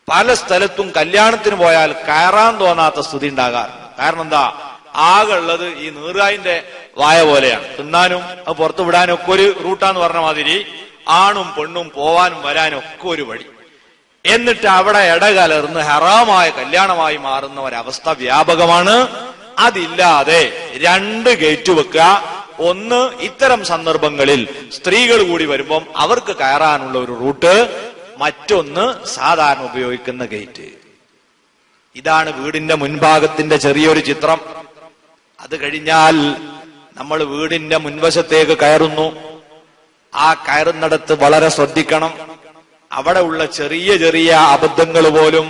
പല സ്ഥലത്തും കല്യാണത്തിന് പോയാൽ കയറാൻ തോന്നാത്ത സ്ഥിതി ഉണ്ടാകാറുണ്ട്. കാരണം എന്താ? ആകെ ഉള്ളത് ഈ നീറായിന്റെ വായ പോലെയാണ്. തിന്നാനും അത് പുറത്തു വിടാനും ഒക്കെ ഒരു റൂട്ടാന്ന് പറഞ്ഞ മാതിരി ആണും പെണ്ണും പോവാനും വരാനും ഒക്കെ ഒരു വഴി. എന്നിട്ട് അവിടെ ഇടകലർന്ന് ഹറാമായ കല്യാണമായി മാറുന്ന ഒരവസ്ഥ വ്യാപകമാണ്. അതില്ലാതെ 2 ഗേറ്റ് വെക്കുക. ഒന്ന്, ഇത്തരം സന്ദർഭങ്ങളിൽ സ്ത്രീകൾ കൂടി വരുമ്പം അവർക്ക് കയറാനുള്ള ഒരു റൂട്ട്. മറ്റൊന്ന്, സാധാരണ ഉപയോഗിക്കുന്ന ഗേറ്റ്. ഇതാണ് വീടിന്റെ മുൻഭാഗത്തിന്റെ ചെറിയൊരു ചിത്രം. അത് കഴിഞ്ഞാൽ നമ്മൾ വീടിന്റെ മുൻവശത്തേക്ക് കയറുന്നു. ആ കയറുന്നിടത്ത് വളരെ ശ്രദ്ധിക്കണം. അവിടെ ഉള്ള ചെറിയ ചെറിയ അബദ്ധങ്ങൾ പോലും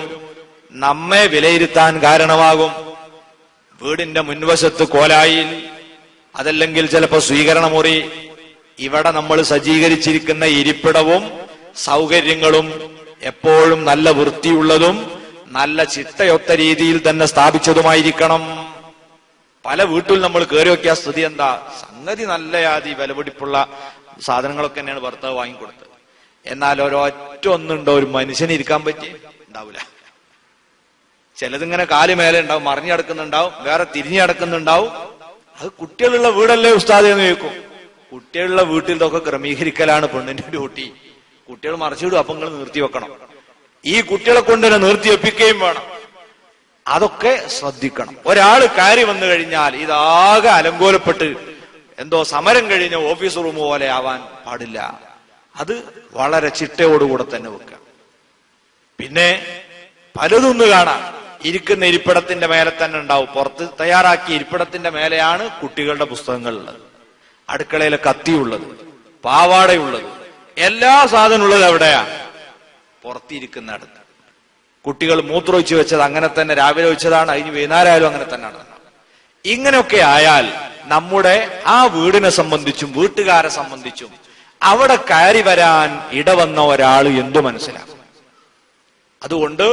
നമ്മെ വിലയിരുത്താൻ കാരണമാകും. വീടിന്റെ മുൻവശത്ത് കോലായിൽ, അതല്ലെങ്കിൽ ചിലപ്പോ സ്വീകരണ മുറി, ഇവിടെ നമ്മൾ സജ്ജീകരിച്ചിരിക്കുന്ന ഇരിപ്പിടവും സൗകര്യങ്ങളും എപ്പോഴും നല്ല വൃത്തിയുള്ളതും നല്ല ചിട്ടയൊത്ത രീതിയിൽ തന്നെ സ്ഥാപിച്ചതുമായിരിക്കണം. പല വീട്ടിൽ നമ്മൾ കയറി നോക്കിയ സ്ഥിതി എന്താ? സംഗതി നല്ല യാതി വിലപിടിപ്പുള്ള സാധനങ്ങളൊക്കെ തന്നെയാണ് ഭർത്താവ് വാങ്ങിക്കൊടുത്തത്. എന്നാൽ ഒരൊറ്റ ഒന്നുണ്ടോ ഒരു മനുഷ്യന് ഇരിക്കാൻ പറ്റി ഉണ്ടാവില്ല. ചിലതിങ്ങനെ കാല് മേലെ ഉണ്ടാവും, മറിഞ്ഞു കിടക്കുന്നുണ്ടാവും, വേറെ തിരിഞ്ഞു കിടക്കുന്നുണ്ടാവും. അത് കുട്ടികളുള്ള വീടല്ലേ ഉസ്താദ് എന്ന് ചോദിക്കും. കുട്ടികളുള്ള വീട്ടിൽ ഇതൊക്കെ ക്രമീകരിക്കലാണ് പെണ്ണിന്റെ ഡ്യൂട്ടി. കുട്ടികൾ മറിച്ചിടും, അപ്പൊ നിങ്ങൾ നിർത്തി വെക്കണം. ഈ കുട്ടികളെ കൊണ്ട് തന്നെ നിർത്തി വെപ്പിക്കുകയും വേണം. അതൊക്കെ ശ്രദ്ധിക്കണം. ഒരാള് കയറി വന്നു കഴിഞ്ഞാൽ ഇതാകെ അലങ്കോലപ്പെട്ട് എന്തോ സമരം കഴിഞ്ഞ ഓഫീസ് റൂം പോലെ ആവാൻ പാടില്ല. അത് വളരെ ചിട്ടയോടുകൂടെ തന്നെ വെക്കുക. പിന്നെ പലതൊന്ന് കാണാം. ഇരിക്കുന്ന ഇരിപ്പിടത്തിന്റെ മേലെ തന്നെ ഉണ്ടാവും. പുറത്ത് തയ്യാറാക്കിയ ഇരിപ്പിടത്തിന്റെ മേലെയാണ് കുട്ടികളുടെ പുസ്തകങ്ങളുള്ളത്, അടുക്കളയിലെ കത്തിയുള്ളത്, പാവാടയുള്ളത്, എല്ലാ സാധനമുള്ളത് എവിടെയാ? പുറത്തിരിക്കുന്നിടത്ത്. കുട്ടികൾ മൂത്രമൊഴിച്ച് വെച്ചത് അങ്ങനെ തന്നെ രാവിലെ വെച്ചതാണ്, അതിന് വൈകുന്നേരമായാലും അങ്ങനെ തന്നെയാണ്. ഇങ്ങനെയൊക്കെ ആയാൽ നമ്മുടെ ആ വീടിനെ സംബന്ധിച്ചും വീട്ടുകാരെ സംബന്ധിച്ചും അവിടെ കയറി വരാൻ ഇടവന്ന ഒരാൾ എന്തു മനസ്സിലാക്കും? അതുകൊണ്ട്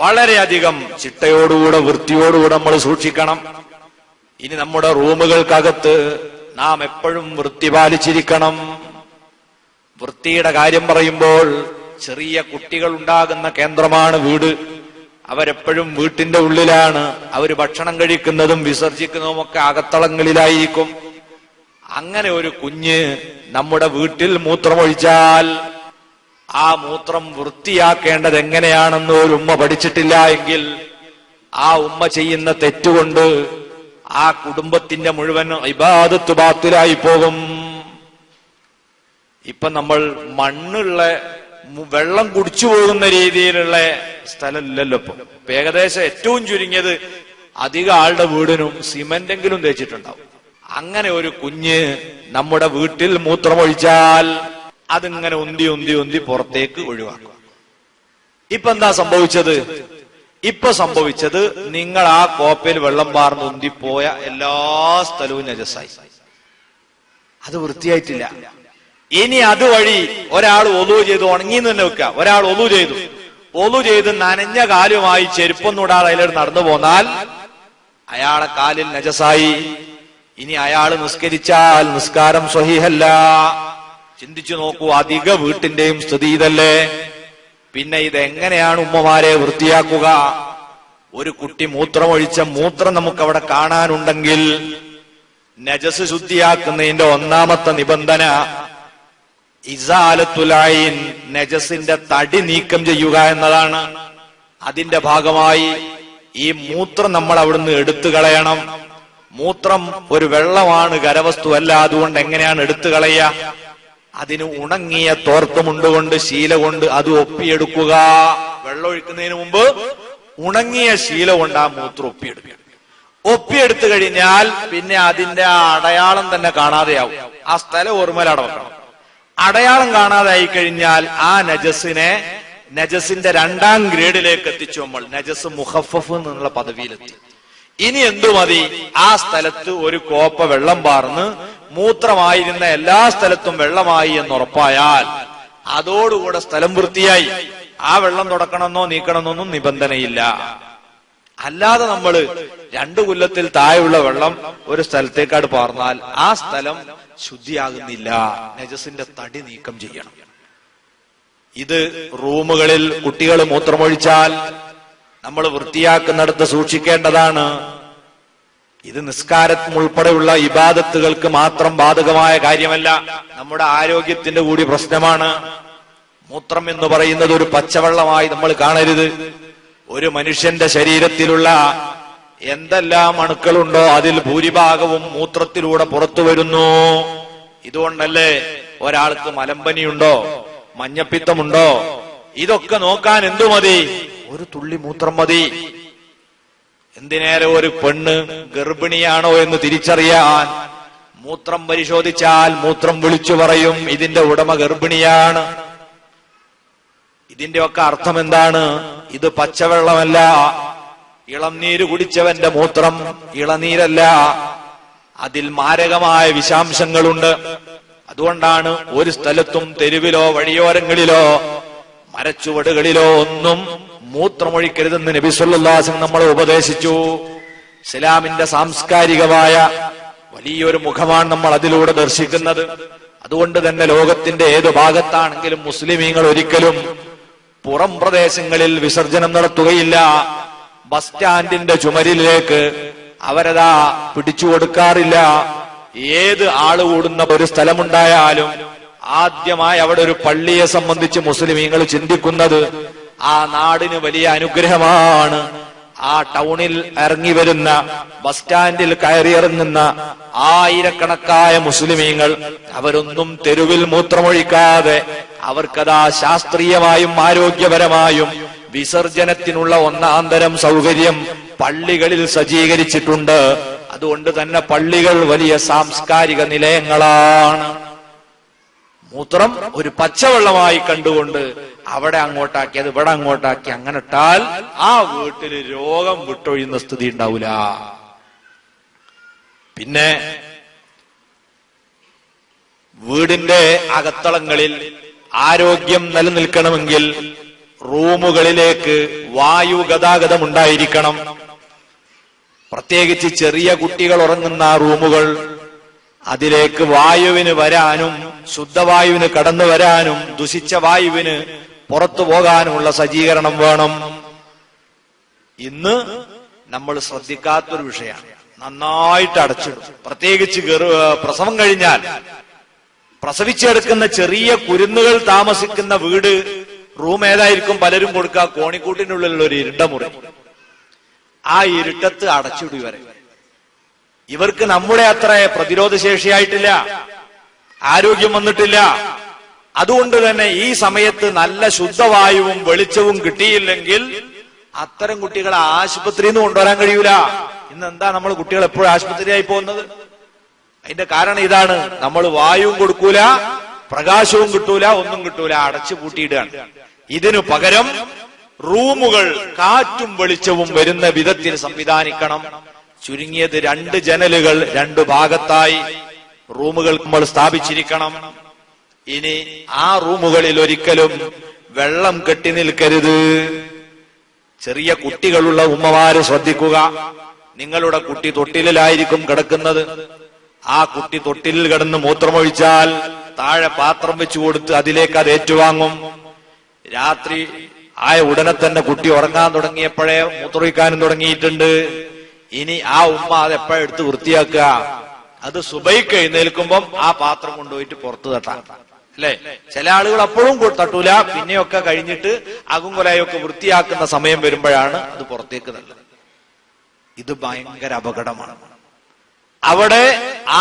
വളരെയധികം ചിട്ടയോടുകൂടെ വൃത്തിയോടുകൂടെ നമ്മൾ സൂക്ഷിക്കണം. ഇനി നമ്മുടെ റൂമുകൾക്കകത്ത് നാം എപ്പോഴും വൃത്തി പാലിച്ചിരിക്കണം. വൃത്തിയുടെ കാര്യം പറയുമ്പോൾ ചെറിയ കുട്ടികൾ ഉണ്ടാകുന്ന കേന്ദ്രമാണ് വീട്. അവരെപ്പോഴും വീട്ടിന്റെ ഉള്ളിലാണ്. അവർ ഭക്ഷണം കഴിക്കുന്നതും വിസർജിക്കുന്നതും ഒക്കെ അകത്തളങ്ങളിലായിരിക്കും. അങ്ങനെ ഒരു കുഞ്ഞ് നമ്മുടെ വീട്ടിൽ മൂത്രമൊഴിച്ചാൽ ആ മൂത്രം വൃത്തിയാക്കേണ്ടത് എങ്ങനെയാണെന്ന് ഒരു ഉമ്മ പഠിച്ചിട്ടില്ല എങ്കിൽ ആ ഉമ്മ ചെയ്യുന്ന തെറ്റുകൊണ്ട് ആ കുടുംബത്തിന്റെ മുഴുവൻ ഇബാദത്ത് ബാത്തിലായി പോകും. ഇപ്പൊ നമ്മൾ മണ്ണുള്ള വെള്ളം കുടിച്ചു പോകുന്ന രീതിയിലുള്ള സ്ഥലമില്ലല്ലോ ഇപ്പൊ. ഏകദേശം ഏറ്റവും ചുരുങ്ങിയത് അധിക ആളുടെ വീടിനും സിമന്റെങ്കിലും തേച്ചിട്ടുണ്ടാവും. അങ്ങനെ ഒരു കുഞ്ഞ് നമ്മുടെ വീട്ടിൽ മൂത്രമൊഴിച്ചാൽ അതിങ്ങനെ ഉന്തി ഉന്തി ഉന്തി പുറത്തേക്ക് ഒഴിവാക്കും. ഇപ്പൊ എന്താ സംഭവിച്ചത്? ഇപ്പൊ സംഭവിച്ചത് നിങ്ങൾ ആ കോപ്പയിൽ വെള്ളം പാർന്ന് ഉന്തിപ്പോയ എല്ലാ സ്ഥലവും നജസായി. അത് വൃത്തിയായിട്ടില്ല. ഇനി അതുവഴി ഒരാൾ ഒളു ചെയ്ത് ഉണങ്ങിന്ന് തന്നെ വെക്കുക. ഒരാൾ ഒളു ചെയ്ത് നനഞ്ഞ കാലുമായി ചെരുപ്പൊന്നൂടാതെ അതിലൂടെ നടന്നു പോന്നാൽ അയാളെ കാലിൽ നജസായി. ഇനി അയാൾ നിസ്കരിച്ചാൽ നിസ്കാരം സ്വഹീഹല്ല. ചിന്തിച്ചു നോക്കൂ, അധിക വീട്ടിന്റെയും സ്ഥിതി ഇതല്ലേ. പിന്നെ ഇതെങ്ങനെയാണ് ഉമ്മമാരെ വൃത്തിയാക്കുക? ഒരു കുട്ടി മൂത്രമൊഴിച്ച മൂത്രം നമുക്ക് അവിടെ കാണാനുണ്ടെങ്കിൽ നജസ് ശുദ്ധിയാക്കുന്നതിന്റെ ഒന്നാമത്തെ നിബന്ധന ഇസാലത്തുൽ ഐൻ, നജസിന്റെ തടി നീക്കം ചെയ്യുക എന്നതാണ്. അതിന്റെ ഭാഗമായി ഈ മൂത്രം നമ്മൾ അവിടുന്ന് എടുത്തു കളയണം. മൂത്രം ഒരു വെള്ളമാണ്, ഖരവസ്തു അല്ല. അതുകൊണ്ട് എങ്ങനെയാണ് എടുത്തു കളയുക? അതിന് ഉണങ്ങിയ തോർത്തുമുണ്ടുകൊണ്ട് ശീല കൊണ്ട് അത് ഒപ്പിയെടുക്കുക. വെള്ളം ഒഴിക്കുന്നതിന് മുമ്പ് ഉണങ്ങിയ ശീല കൊണ്ട് ആ മൂത്രം ഒപ്പിയെടുക്കുക. ഒപ്പിയെടുത്തു കഴിഞ്ഞാൽ പിന്നെ അതിന്റെ ആ അടയാളം തന്നെ കാണാതെയാവും. ആ സ്ഥലം ഓർമ്മയിലവിടെ വെക്കണം. അടയാളം കാണാതായി കഴിഞ്ഞാൽ ആ നജസിന്റെ രണ്ടാം ഗ്രേഡിലേക്ക് എത്തിച്ചു. നമ്മൾ നജസ് മുഖഫഫ് എന്നുള്ള പദവിയിലെത്തി. ഇനി എന്തു മതി? ആ സ്ഥലത്ത് ഒരു കോപ്പ വെള്ളം പാർന്ന് മൂത്രമായിരുന്ന എല്ലാ സ്ഥലത്തും വെള്ളമായി എന്നുറപ്പായാൽ അതോടുകൂടെ സ്ഥലം വൃത്തിയായി. ആ വെള്ളം തുടക്കണമെന്നോ നീക്കണമെന്നൊന്നും നിബന്ധനയില്ല. അല്ലാതെ നമ്മൾ 2 കൊല്ലത്തിൽ താഴെയുള്ള വെള്ളം ഒരു സ്ഥലത്തേക്കാട് പാർന്നാൽ ആ സ്ഥലം ശുദ്ധിയാകുന്നില്ല. നജസിന്റെ തടി നീക്കം ചെയ്യണം. ഇത് റൂമുകളിൽ കുട്ടികൾ മൂത്രമൊഴിച്ചാൽ നമ്മൾ വൃത്തിയാക്കുന്നിടത്ത് സൂക്ഷിക്കേണ്ടതാണ്. ഇത് നിസ്കാരം ഉൾപ്പെടെയുള്ള ഇബാദത്തുകൾക്ക് മാത്രം ബാധകമായ കാര്യമല്ല, നമ്മുടെ ആരോഗ്യത്തിന്റെ കൂടി പ്രശ്നമാണ്. മൂത്രം എന്ന് പറയുന്നത് ഒരു പച്ചവെള്ളമായി നമ്മൾ കാണരുത്. ഒരു മനുഷ്യന്റെ ശരീരത്തിലുള്ള എന്തെല്ലാം അണുക്കളുണ്ടോ അതിൽ ഭൂരിഭാഗവും മൂത്രത്തിലൂടെ പുറത്തു വരുന്നു. ഇതുകൊണ്ടല്ലേ ഒരാൾക്ക് മലമ്പനിയുണ്ടോ, മഞ്ഞപ്പിത്തമുണ്ടോ, ഇതൊക്കെ നോക്കാൻ എന്തു മതി? ഒരു തുള്ളി മൂത്രം മതി. എന്തിനേറെ ഒരു പെണ്ണ് ഗർഭിണിയാണോ എന്ന് തിരിച്ചറിയാൻ മൂത്രം പരിശോധിച്ചാൽ മൂത്രം വിളിച്ചു പറയും ഇതിന്റെ ഉടമ ഗർഭിണിയാണ്. ഇതിന്റെ ഒക്കെ അർത്ഥം എന്താണ്? ഇത് പച്ചവെള്ളമല്ല, ഇളനീര് കുടിച്ചവന്റെ മൂത്രം ഇളനീരല്ല, അതിൽ മാരകമായ വിഷാംശങ്ങളുണ്ട്. അതുകൊണ്ടാണ് ഒരു സ്ഥലത്തും തെരുവിലോ വഴിയോരങ്ങളിലോ മരച്ചുവടുകളിലോ ഒന്നും മൂത്രമൊഴിക്കരുതെന്ന് നബി സല്ലല്ലാഹു അലൈഹി വസല്ലം നമ്മളെ ഉപദേശിച്ചു. ഇസ്ലാമിന്റെ സാംസ്കാരികമായ വലിയൊരു മുഖമാണ് നമ്മൾ അതിലൂടെ ദർശിക്കുന്നത്. അതുകൊണ്ട് തന്നെ ലോകത്തിന്റെ ഏതു ഭാഗത്താണെങ്കിലും മുസ്ലിമീങ്ങൾ ഒരിക്കലും പുറം പ്രദേശങ്ങളിൽ വിസർജനം നടത്തുകയില്ല. ബസ് സ്റ്റാൻഡിന്റെ ചുമരിലേക്ക് അവരതാ പിടിച്ചു കൊടുക്കാറില്ല. ഏത് ആള് കൂടുന്ന ഒരു സ്ഥലമുണ്ടായാലും ആദ്യമായി അവിടെ ഒരു പള്ളിയെ സംബന്ധിച്ച് മുസ്ലിമീങ്ങൾ ചിന്തിക്കുന്നത് ആ നാടിന് വലിയ അനുഗ്രഹമാണ്. ആ ടൗണിൽ ഇറങ്ങി വരുന്ന, ബസ് സ്റ്റാൻഡിൽ കയറിയിറങ്ങുന്ന ആയിരക്കണക്കായ മുസ്ലിമീങ്ങൾ അവരൊന്നും തെരുവിൽ മൂത്രമൊഴിക്കാതെ അവർക്കതാ ശാസ്ത്രീയമായും ആരോഗ്യപരമായും വിസർജനത്തിനുള്ള ഒന്നാന്തരം സൗകര്യം പള്ളികളിൽ സജ്ജീകരിച്ചിട്ടുണ്ട്. അതുകൊണ്ട് തന്നെ പള്ളികൾ വലിയ സാംസ്കാരിക നിലയങ്ങളാണ്. മൂത്രം ഒരു പച്ചവെള്ളമായി കണ്ടുകൊണ്ട് അവിടെ അങ്ങോട്ടാക്കി, അത് ഇവിടെ അങ്ങോട്ടാക്കി, അങ്ങനെ ഇട്ടാൽ ആ വീട്ടിൽ രോഗം വിട്ടൊഴിയുന്ന സ്ഥിതി ഉണ്ടാവില്ല. പിന്നെ വീടിന്റെ അകത്തളങ്ങളിൽ ആരോഗ്യം നിലനിൽക്കണമെങ്കിൽ റൂമുകളിലേക്ക് വായു ഗതാഗതം ഉണ്ടായിരിക്കണം. പ്രത്യേകിച്ച് ചെറിയ കുട്ടികൾ ഉറങ്ങുന്ന റൂമുകൾ, അതിലേക്ക് വായുവിന് വരാനും ശുദ്ധവായുവിന് കടന്നു വരാനും ദുഷിച്ച വായുവിന് പുറത്തു പോകാനുമുള്ള സജ്ജീകരണം വേണം. ഇന്ന് നമ്മൾ ശ്രദ്ധിക്കാത്തൊരു വിഷയമാണ്. നന്നായിട്ട് അടച്ചിടും. പ്രത്യേകിച്ച് പ്രസവം കഴിഞ്ഞാൽ പ്രസവിച്ചെടുക്കുന്ന ചെറിയ കുരുന്നുകൾ താമസിക്കുന്ന വീട് റൂം ഏതായിരിക്കും പലരും കൊടുക്കുക? കോണിക്കൂട്ടിനുള്ളിലുള്ള ഒരു ഇരുണ്ട മുറി. ആ ഇരുട്ടത്ത് അടച്ചിടും ഇവരെ. ഇവർക്ക് നമ്മുടെ അത്ര പ്രതിരോധ ശേഷിയായിട്ടില്ല, ആരോഗ്യം വന്നിട്ടില്ല. അതുകൊണ്ട് തന്നെ ഈ സമയത്ത് നല്ല ശുദ്ധവായുവും വെളിച്ചവും കിട്ടിയില്ലെങ്കിൽ അത്തരം കുട്ടികളെ ആശുപത്രിയിൽ നിന്ന് കൊണ്ടുവരാൻ കഴിയൂല. ഇന്ന് എന്താ നമ്മൾ കുട്ടികൾ എപ്പോഴും ആശുപത്രിയായി പോകുന്നത്? അതിന്റെ കാരണം ഇതാണ്. നമ്മൾ വായുവും കൊടുക്കൂല, പ്രകാശവും കിട്ടൂല, ഒന്നും കിട്ടൂല, അടച്ചു പൂട്ടിയിടുകയാണ്. ഇതിനു പകരം റൂമുകൾ കാറ്റും വെളിച്ചവും വരുന്ന വിധത്തിൽ സംവിധാനിക്കണം. ചുരുങ്ങിയത് 2 ജനലുകൾ 2 ഭാഗത്തായി റൂമുകൾ നമ്മൾ സ്ഥാപിച്ചിരിക്കണം. ഇനി ആ റൂമുകളിൽ ഒരിക്കലും വെള്ളം കെട്ടി നിൽക്കരുത്. ചെറിയ കുട്ടികളുള്ള ഉമ്മമാര് ശ്രദ്ധിക്കുക. നിങ്ങളുടെ കുട്ടി തൊട്ടിലായിരിക്കും കിടക്കുന്നത്. ആ കുട്ടി തൊട്ടിലിൽ കിടന്ന് മൂത്രമൊഴിച്ചാൽ താഴെ പാത്രം വെച്ചു കൊടുത്ത് അതിലേക്ക് അത് ഏറ്റുവാങ്ങും. രാത്രി ആയ ഉടനെ തന്നെ കുട്ടി ഉറങ്ങാൻ തുടങ്ങിയപ്പോഴേ മൂത്രമൊഴിക്കാനും തുടങ്ങിയിട്ടുണ്ട്. ഇനി ആ ഉമ്മ അത് എപ്പോഴെടുത്ത് വൃത്തിയാക്കുക? അത് സുബൈക്ക് എഴുന്നേൽക്കുമ്പം ആ പാത്രം കൊണ്ടുപോയിട്ട് പുറത്തു തട്ടാം, അല്ലെ? ചില ആളുകൾ അപ്പോഴും തട്ടൂല. പിന്നെയൊക്കെ കഴിഞ്ഞിട്ട് അകുംകൊലയൊക്കെ വൃത്തിയാക്കുന്ന സമയം വരുമ്പോഴാണ് അത് പുറത്തേക്ക് തള്ളുന്നത്. ഇത് ഭയങ്കര അപകടമാണ്. അവിടെ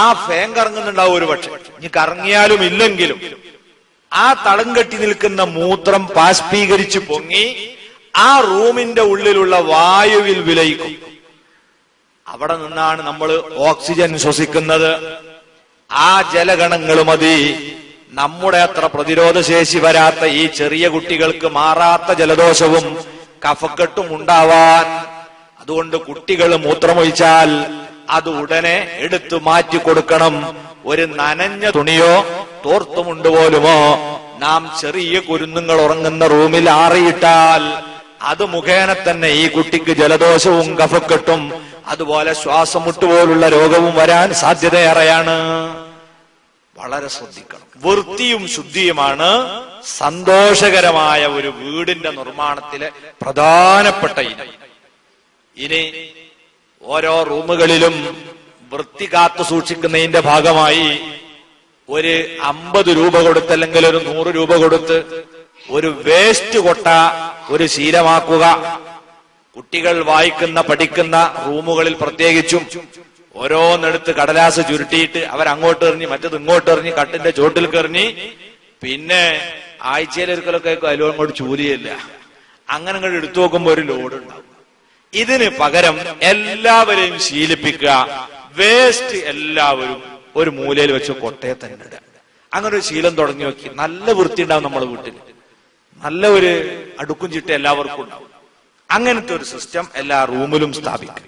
ആ ഫാൻ കറങ്ങുന്നുണ്ടാവും ഒരു പക്ഷെ. ഇനി കറങ്ങിയാലും ഇല്ലെങ്കിലും ആ തളം കെട്ടി നിൽക്കുന്ന മൂത്രം ബാഷ്പീകരിച്ച് പൊങ്ങി ആ റൂമിന്റെ ഉള്ളിലുള്ള വായുവിൽ വിലയിക്കും. അവിടെ നിന്നാണ് നമ്മൾ ഓക്സിജൻ ശ്വസിക്കുന്നത്. ആ ജലഗണങ്ങൾ മതി നമ്മുടെ അത്ര പ്രതിരോധ ശേഷി വരാത്ത ഈ ചെറിയ കുട്ടികൾക്ക് മാറാത്ത ജലദോഷവും കഫക്കെട്ടും ഉണ്ടാവാൻ. അതുകൊണ്ട് കുട്ടികൾ മൂത്രമൊഴിച്ചാൽ അത് ഉടനെ എടുത്തു മാറ്റി കൊടുക്കണം. ഒരു നനഞ്ഞ തുണിയോ തോർത്തുമുണ്ട് പോലുമോ നാം ചെറിയ കുരുന്നുങ്ങൾ ഉറങ്ങുന്ന റൂമിൽ ആറിയിട്ടാൽ അത് മുഖേന തന്നെ ഈ കുട്ടിക്ക് ജലദോഷവും കഫക്കെട്ടും അതുപോലെ ശ്വാസം മുട്ടുപോലുള്ള രോഗവും വരാൻ സാധ്യതയേറെയാണ്. വളരെ ശ്രദ്ധിക്കണം. വൃത്തിയും ശുദ്ധിയുമാണ് സന്തോഷകരമായ ഒരു വീടിന്റെ നിർമ്മാണത്തിലെ പ്രധാനപ്പെട്ട ഇനം. ഇനി ഓരോ റൂമുകളിലും വൃത്തി കാത്തു സൂക്ഷിക്കുന്നതിന്റെ ഭാഗമായി ഒരു 50 രൂപ കൊടുത്ത് അല്ലെങ്കിൽ ഒരു 100 രൂപ കൊടുത്ത് ഒരു വേസ്റ്റ് കൊട്ട ഒരു ശീലമാക്കുക. കുട്ടികൾ വായിക്കുന്ന പഠിക്കുന്ന റൂമുകളിൽ പ്രത്യേകിച്ചും ഓരോന്നെടുത്ത് കടലാസ് ചുരുട്ടിയിട്ട് അവരങ്ങോട്ട് എറിഞ്ഞ് മറ്റത് ഇങ്ങോട്ട് എറിഞ്ഞ് കട്ടിന്റെ ചോട്ടിൽ കെറിഞ്ഞ് പിന്നെ ആഴ്ചയിലൊരിക്കലൊക്കെ അതിലോങ്ങോട്ട് ചൂലിയല്ല. അങ്ങനെ അങ്ങോട്ട് എടുത്തു നോക്കുമ്പോ ഒരു ലോഡ് ഉണ്ടാവും. ഇതിന് പകരം എല്ലാവരെയും ശീലിപ്പിക്കുക. വേസ്റ്റ് എല്ലാവരും ഒരു മൂലയിൽ വെച്ച് കൊട്ടയെ തന്നെ ഇടുക. അങ്ങനെ ഒരു ശീലം തുടങ്ങി നോക്കി നല്ല വൃത്തി ഉണ്ടാവും നമ്മുടെ വീട്ടിൽ. നല്ല ഒരു അടുക്കും ചിട്ട എല്ലാവർക്കും ഉണ്ടാവും. അങ്ങനത്തെ ഒരു സിസ്റ്റം എല്ലാ റൂമിലും സ്ഥാപിക്കും.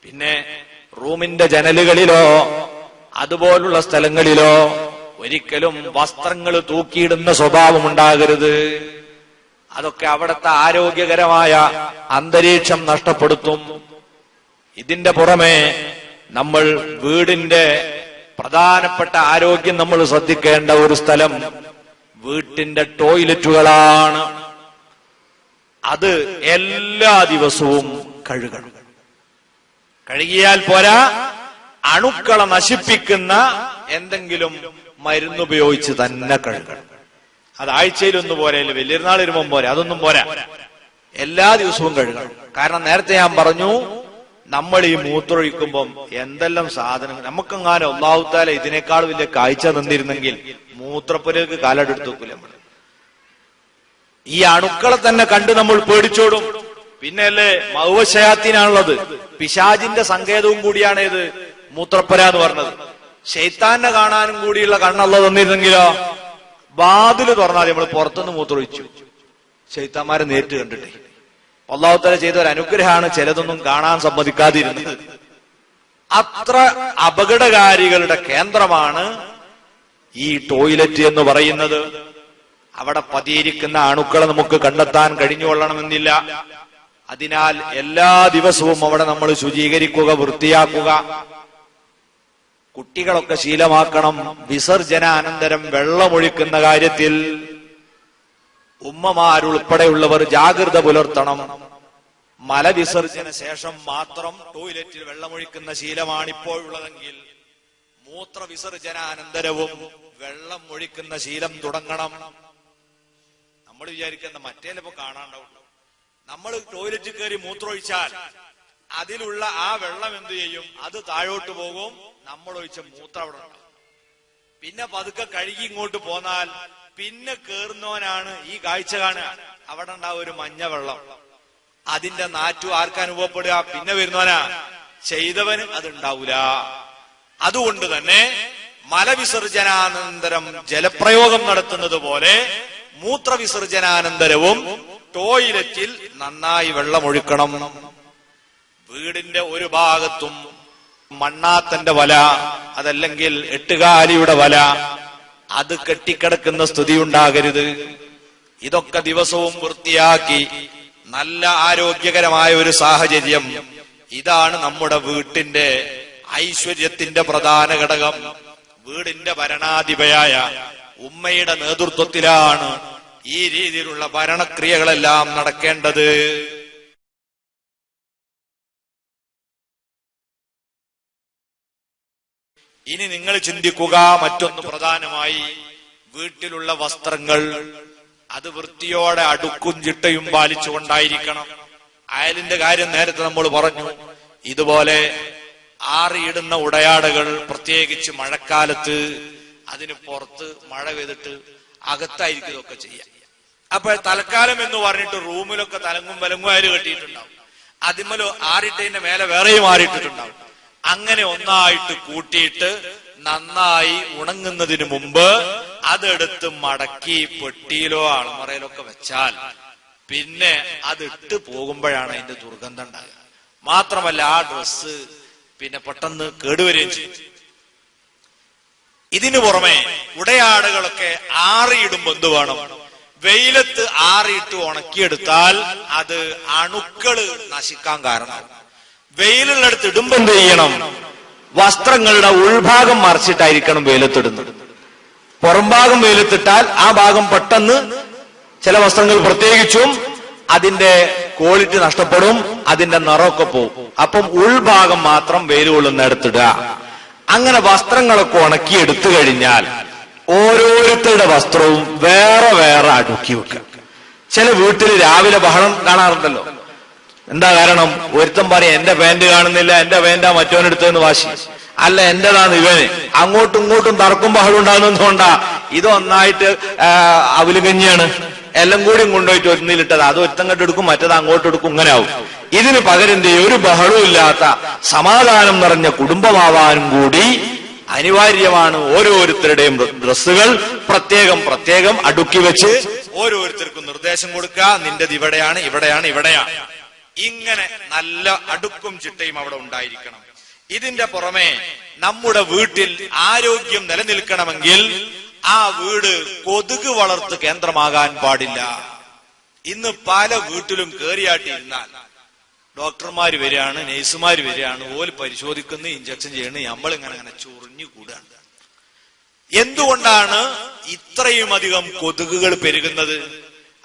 പിന്നെ റൂമിന്റെ ജനലുകളിലോ അതുപോലുള്ള സ്ഥലങ്ങളിലോ ഒരിക്കലും വസ്ത്രങ്ങൾ തൂക്കിയിടുന്ന സ്വഭാവം ഉണ്ടാകരുത്. അതൊക്കെ അവിടുത്തെ ആരോഗ്യകരമായ അന്തരീക്ഷം നഷ്ടപ്പെടുത്തും. ഇതിന്റെ പുറമെ നമ്മൾ വീടിന്റെ പ്രധാനപ്പെട്ട ആരോഗ്യം നമ്മൾ ശ്രദ്ധിക്കേണ്ട ഒരു സ്ഥലം വീട്ടിന്റെ ടോയ്ലറ്റുകളാണ്. അത് എല്ലാ ദിവസവും കഴുകണം. കഴുകിയാൽ പോരാ, അണുക്കളെ നശിപ്പിക്കുന്ന എന്തെങ്കിലും മരുന്നുപയോഗിച്ച് തന്നെ കഴുകണം. അത് ആഴ്ചയിലൊന്നു പോരെ, വലിയൊരുനാൾ വരുമ്പം പോരെ, അതൊന്നും പോരാ, എല്ലാ ദിവസവും കഴുകണം. കാരണം നേരത്തെ ഞാൻ പറഞ്ഞു, നമ്മൾ ഈ മൂത്രമൊഴിക്കുമ്പം എന്തെല്ലാം സാധനങ്ങൾ നമുക്കെങ്ങാനും ഒന്നാവത്താല ഇതിനേക്കാൾ വലിയ കാഴ്ച നിന്നിരുന്നെങ്കിൽ മൂത്രപ്പുരക്ക് കാലടെടുത്ത് വെക്കൂല നമ്മൾ. ഈ അണുക്കളെ തന്നെ കണ്ട് നമ്മൾ പേടിച്ചോടും. പിന്നെയല്ലേ മൗവശയാത്തിനാണുള്ളത്, പിശാചിന്റെ സങ്കേതവും കൂടിയാണ് ഇത് മൂത്രപ്പുര എന്ന് പറഞ്ഞത്. ശൈത്താനെ കാണാനും കൂടിയുള്ള കണ്ണുള്ളത് തന്നിരുന്നെങ്കിലോ വാതില് തുറന്നാൽ നമ്മൾ പുറത്തുനിന്ന് മൂത്രമൊഴിച്ചു ശൈത്താന്മാരെ നേരിട്ട് കണ്ടിട്ടേ. അല്ലാഹു തആല ചെയ്ത ഒരു അനുഗ്രഹമാണ് ചിലതൊന്നും കാണാൻ സമ്മതിക്കാതിരുന്നത്. അത്ര അപകടകാരികളുടെ കേന്ദ്രമാണ് ഈ ടോയ്ലറ്റ് എന്ന് പറയുന്നത്. അവിടെ പതിയിരിക്കുന്ന അണുക്കളെ നമുക്ക് കണ്ടെത്താൻ കഴിഞ്ഞുകൊള്ളണമെന്നില്ല. അതിനാൽ എല്ലാ ദിവസവും അവിടെ നമ്മൾ ശുചീകരിക്കുക, വൃത്തിയാക്കുക. കുട്ടികളൊക്കെ ശീലമാക്കണം വിസർജനാനന്തരം വെള്ളമൊഴിക്കുന്ന കാര്യത്തിൽ ഉമ്മമാരുൾപ്പെടെയുള്ളവർ ജാഗ്രത പുലർത്തണം. മലവിസർജന ശേഷം മാത്രം ടോയ്ലറ്റിൽ വെള്ളമൊഴിക്കുന്ന ശീലമാണ് ഇപ്പോഴുള്ളതെങ്കിൽ മൂത്രവിസർജനാനന്തരവും വെള്ളം ഒഴിക്കുന്ന ശീലം തുടങ്ങണം. നമ്മൾ വിചാരിക്കുന്ന മറ്റേലിപ്പോ കാണാണ്ടാവും. നമ്മൾ ടോയ്ലറ്റിൽ കയറി മൂത്രമൊഴിച്ചാൽ അതിലുള്ള ആ വെള്ളം എന്ത് ചെയ്യും? അത് താഴോട്ട് പോകും, നമ്മൾ ഒഴിച്ച മൂത്രം അവിടെ ഉണ്ടാവും. പിന്നെ പതുക്കെ കഴുകി ഇങ്ങോട്ട് പോന്നാൽ പിന്നെ കേറുന്നവനാണ് ഈ കാഴ്ച കാണുക. അവിടെ ഉണ്ടാവും ഒരു മഞ്ഞ വെള്ളം, അതിന്റെ നാറ്റു ആർക്കനുഭവപ്പെടുക? പിന്നെ വരുന്നവനാ, ചെയ്തവന് അതുണ്ടാവൂല. അതുകൊണ്ട് തന്നെ മലവിസർജനാനന്തരം ജലപ്രയോഗം നടത്തുന്നത് പോലെ മൂത്രവിസർജനാനന്തരവും ടോയ്ലറ്റിൽ നന്നായി വെള്ളമൊഴിക്കണം. വീടിന്റെ ഒരു ഭാഗത്തും മണ്ണാത്തന്റെ വല, അതല്ലെങ്കിൽ എട്ടുകാലിയുടെ വല, അത് കെട്ടിക്കിടക്കുന്ന സ്ഥിതി ഉണ്ടാകരുത്. ഇതൊക്കെ ദിവസവും വൃത്തിയാക്കി നല്ല ആരോഗ്യകരമായ ഒരു സാഹചര്യം, ഇതാണ് നമ്മുടെ വീട്ടിന്റെ ഐശ്വര്യത്തിന്റെ പ്രധാന ഘടകം. വീടിന്റെ ഭരണാധിപയായ ഉമ്മയുടെ നേതൃത്വത്തിലാണ് ഈ രീതിയിലുള്ള ഭരണക്രിയകളെല്ലാം നടക്കേണ്ടത്. ഇനി നിങ്ങൾ ചിന്തിക്കുക, മറ്റൊന്ന് പ്രധാനമായി വീട്ടിലുള്ള വസ്ത്രങ്ങൾ അത് വൃത്തിയോടെ അടുക്കും ചിട്ടയും പാലിച്ചുകൊണ്ടായിരിക്കണം. അയലിന്റെ കാര്യം നേരത്തെ നമ്മൾ പറഞ്ഞു. ഇതുപോലെ ആറിയിടുന്ന ഉടയാടകൾ, പ്രത്യേകിച്ച് മഴക്കാലത്ത് അതിന് പുറത്ത് മഴ പെയ്തിട്ട് അകത്തായിരിക്കും ഇതൊക്കെ ചെയ്യാം. അപ്പൊ തൽക്കാലം എന്ന് പറഞ്ഞിട്ട് റൂമിലൊക്കെ തലങ്ങും വലങ്ങും അയല് കെട്ടിയിട്ടുണ്ടാവും, അതിമേലോ ആറിട്ടതിന്റെ മേലെ വേറെയും ആറിയിട്ടിട്ടുണ്ടാവും. അങ്ങനെ ഒന്നായിട്ട് കൂട്ടിയിട്ട് നന്നായി ഉണങ്ങുന്നതിന് മുമ്പ് അതെടുത്ത് മടക്കി പെട്ടിയിലോ അൾമറയിലോ ഒക്കെ വെച്ചാൽ പിന്നെ അത് ഇട്ട് പോകുമ്പോഴാണ് അതിന്റെ ദുർഗന്ധം ഉണ്ടാകുക. മാത്രമല്ല ആ ഡ്രസ്സ് പിന്നെ പെട്ടെന്ന് കേടുവരികയും ചെയ്യും. ഇതിനു പുറമെ ഉടയാടുകളൊക്കെ ആറിയിടുമ്പോ എന്ത് വേണം? വെയിലത്ത് ആറിയിട്ട് ഉണക്കിയെടുത്താൽ അത് അണുക്കള് നശിക്കാൻ കാരണമാകും. വെയിലുള്ളിടത്ത് ഇടുമ്പോ എന്ത് ചെയ്യണം? വസ്ത്രങ്ങളുടെ ഉൾഭാഗം മറിച്ചിട്ടായിരിക്കണം വെയിലത്തിടുന്നത്. പുറംഭാഗം വെയിലത്തിട്ടാൽ ആ ഭാഗം പെട്ടെന്ന്, ചില വസ്ത്രങ്ങൾ പ്രത്യേകിച്ചും അതിന്റെ ക്വാളിറ്റി നഷ്ടപ്പെടും, അതിന്റെ നിറമൊക്കെ പോകും. അപ്പം ഉൾഭാഗം മാത്രം വെയിൽ കൊള്ളുന്നിടത്തിടുക. അങ്ങനെ വസ്ത്രങ്ങളൊക്കെ ഉണക്കിയെടുത്തു കഴിഞ്ഞാൽ ഓരോരുത്തരുടെ വസ്ത്രവും വേറെ വേറെ അടുക്കി വെക്കുക. ചില വീട്ടിൽ രാവിലെ ബഹളം കാണാറുണ്ടല്ലോ. എന്താ കാരണം? ഒരുത്തൻ പറയും എന്റെ പാന്റ് കാണുന്നില്ല, എന്റെ പാന്റാ മറ്റോനെടുത്തെന്ന് വാശി, അല്ല എന്റേതാണ് ഇവന്. അങ്ങോട്ടും ഇങ്ങോട്ടും തർക്കം ബഹളം ഉണ്ടാകുന്നതുകൊണ്ടാ ഇത് ഒന്നായിട്ട് അവലുകഞ്ഞിയാണ്, എല്ലാം കൂടി കൊണ്ടുപോയിട്ട് ഒന്നിലിട്ടത്. അത് ഒരുത്തം കണ്ടെടുക്കും, മറ്റത് അങ്ങോട്ട് എടുക്കും, ഇങ്ങനെ ആവും. ഇതിന് പകരം ഒരു ബഹളവും ഇല്ലാത്ത സമാധാനം നിറഞ്ഞ കുടുംബമാവാനും കൂടി അനിവാര്യമാണ് ഓരോരുത്തരുടെയും ഡ്രസ്സുകൾ പ്രത്യേകം പ്രത്യേകം അടുക്കി വെച്ച് ഓരോരുത്തർക്കും നിർദ്ദേശം കൊടുക്കുക. നിന്റേത് ഇവിടെയാണ്, ഇവിടെയാണ്, ഇവിടെയാണ്. ഇങ്ങനെ നല്ല അടുക്കും ചിട്ടയും അവിടെ ഉണ്ടായിരിക്കണം. ഇതിന്റെ പുറമെ നമ്മുടെ വീട്ടിൽ ആരോഗ്യം നിലനിൽക്കണമെങ്കിൽ ആ വീട് കൊതുക് വളർത്ത് കേന്ദ്രമാകാൻ പാടില്ല. ഇന്ന് പല വീട്ടിലും കേറിയാട്ടിയിരുന്നാൽ ഡോക്ടർമാര് വരികയാണ്, നഴ്സുമാര് വരികയാണ്, ഓല് പരിശോധിക്കുന്ന, ഇഞ്ചക്ഷൻ ചെയ്യണ്, നമ്മളിങ്ങനെ ചൊറിഞ്ഞു കൂടാണ്. എന്തുകൊണ്ടാണ് ഇത്രയും അധികം കൊതുകുകൾ പെരുകുന്നത്?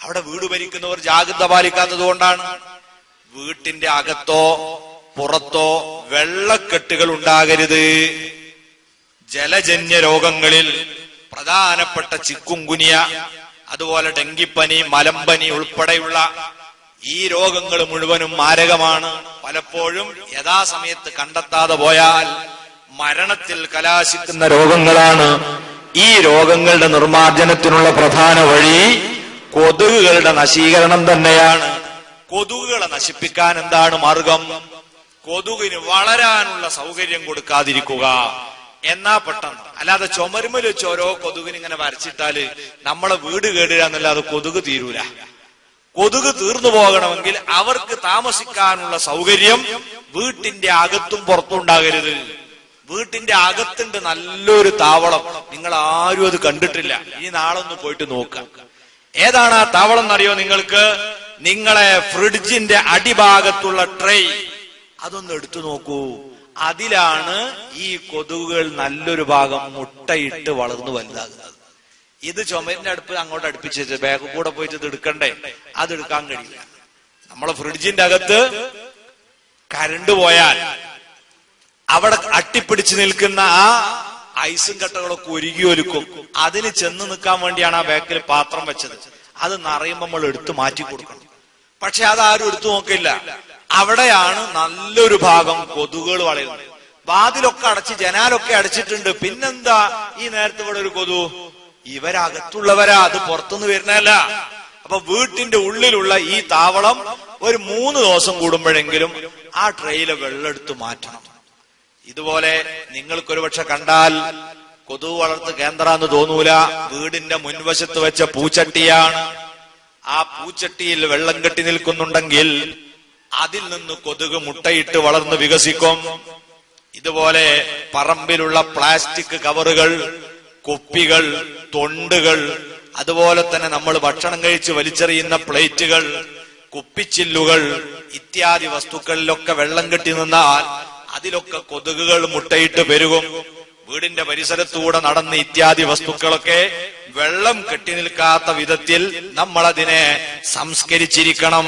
അവിടെ വീട് ഭരിക്കുന്നവർ ജാഗ്രത പാലിക്കാത്തത് കൊണ്ടാണ്. വീട്ടിന്റെ അകത്തോ പുറത്തോ വെള്ളക്കെട്ടുകൾ ഉണ്ടാകരുത്. ജലജന്യ രോഗങ്ങളിൽ പ്രധാനപ്പെട്ട ചിക്കുൻകുനിയ, അതുപോലെ ഡെങ്കിപ്പനി, മലമ്പനി ഉൾപ്പെടെയുള്ള ഈ രോഗങ്ങൾ മുഴുവനും മാരകമാണ്. പലപ്പോഴും യഥാസമയത്ത് കണ്ടെത്താതെ പോയാൽ മരണത്തിൽ കലാശിക്കുന്ന രോഗങ്ങളാണ്. ഈ രോഗങ്ങളുടെ നിർമ്മാർജ്ജനത്തിനുള്ള പ്രധാന വഴി കൊതുകുകളുടെ നശീകരണം തന്നെയാണ്. കൊതുകുകളെ നശിപ്പിക്കാൻ എന്താണ് മാർഗം? കൊതുകിന് വളരാനുള്ള സൗകര്യം കൊടുക്കാതിരിക്കുക. എന്നാ പെട്ടെന്ന്, അല്ലാതെ ചുമരുമൽ വെച്ച് ഓരോ കൊതുകിന് ഇങ്ങനെ വരച്ചിട്ടാല് നമ്മളെ വീട് കേടുക എന്നല്ലാതെ കൊതുക് തീരൂല. കൊതുക് തീർന്നു പോകണമെങ്കിൽ അവർക്ക് താമസിക്കാനുള്ള സൗകര്യം വീട്ടിന്റെ അകത്തും പുറത്തും ഉണ്ടാകരുത്. വീട്ടിന്റെ അകത്തുണ്ട് നല്ലൊരു താവളം. നിങ്ങൾ ആരും അത് കണ്ടിട്ടില്ല. ഇനി നാളെ ഒന്ന് പോയിട്ട് നോക്കാം. ഏതാണ് ആ താവളം എന്നറിയോ നിങ്ങൾക്ക്? നിങ്ങളെ ഫ്രിഡ്ജിന്റെ അടിഭാഗത്തുള്ള ട്രേ അതൊന്ന് എടുത്തു നോക്കൂ. അതിലാണ് ഈ കൊതുകുകൾ നല്ലൊരു ഭാഗം മുട്ടയിട്ട് വളർന്നു വലുതാകുന്നത്. ഇത് ചുമരിന്റെ അടുപ്പ് അങ്ങോട്ട് അടുപ്പിച്ച് ബാഗ് കൂടെ പോയിട്ട് ഇത് എടുക്കണ്ടേ? അതെടുക്കാൻ കഴിയില്ല. നമ്മളെ ഫ്രിഡ്ജിന്റെ അകത്ത് കരണ്ട് പോയാൽ അവിടെ അട്ടിപ്പിടിച്ചു നിൽക്കുന്ന ആ ഐസും കട്ടകളൊക്കെ ഒരുകി ഒരുക്കും. അതിന് ചെന്ന് നിൽക്കാൻ വേണ്ടിയാണ് ആ ബാക്കിൽ പാത്രം വെച്ചത്. അത് നിറയുമ്പോൾ നമ്മൾ എടുത്തു മാറ്റി കൊടുക്കണം. പക്ഷെ അതാരും എടുത്തു നോക്കില്ല. അവിടെയാണ് നല്ലൊരു ഭാഗം കൊതുകുകൾ വളരുന്നത്. വാതിലൊക്കെ അടച്ച് ജനാലൊക്കെ അടച്ചിട്ടുണ്ട്. പിന്നെന്താ ഈ നേരത്തെ ഇവിടെ ഒരു കൊതു? ഇവരകത്തുള്ളവരാ, അത് പുറത്തുനിന്ന് വരുന്നതല്ല. അപ്പൊ വീട്ടിന്റെ ഉള്ളിലുള്ള ഈ താവളം ഒരു 3 ദിവസം കൂടുമ്പോഴെങ്കിലും ആ ട്രെയിലെ വെള്ളം എടുത്ത് മാറ്റണം. ഇതുപോലെ നിങ്ങൾക്കൊരു പക്ഷെ കണ്ടാൽ കൊതുക് വളർത്ത് കേന്ദ്രാന്ന് തോന്നൂല. വീടിന്റെ മുൻവശത്ത് വെച്ച പൂച്ചട്ടിയാണ്. ആ പൂച്ചട്ടിയിൽ വെള്ളം കെട്ടി നിൽക്കുന്നുണ്ടെങ്കിൽ അതിൽ നിന്ന് കൊതുക് മുട്ടയിട്ട് വളർന്ന് വികസിക്കും. ഇതുപോലെ പറമ്പിലുള്ള പ്ലാസ്റ്റിക് കവറുകൾ, കുപ്പികൾ, തൊണ്ടുകൾ, അതുപോലെ തന്നെ നമ്മൾ ഭക്ഷണം കഴിച്ച് വലിച്ചെറിയുന്ന പ്ലേറ്റുകൾ, കുപ്പിച്ചില്ലുകൾ ഇത്യാദി വസ്തുക്കളിലൊക്കെ വെള്ളം കെട്ടി നിന്നാൽ അതിലൊക്കെ കൊതുകുകൾ മുട്ടയിട്ട് പെരുകും. വീടിന്റെ പരിസരത്തൂടെ നടന്ന് ഇത്യാദി വസ്തുക്കളൊക്കെ വെള്ളം കെട്ടി നിൽക്കാത്ത വിധത്തിൽ നമ്മളതിനെ സംസ്കരിച്ചിരിക്കണം.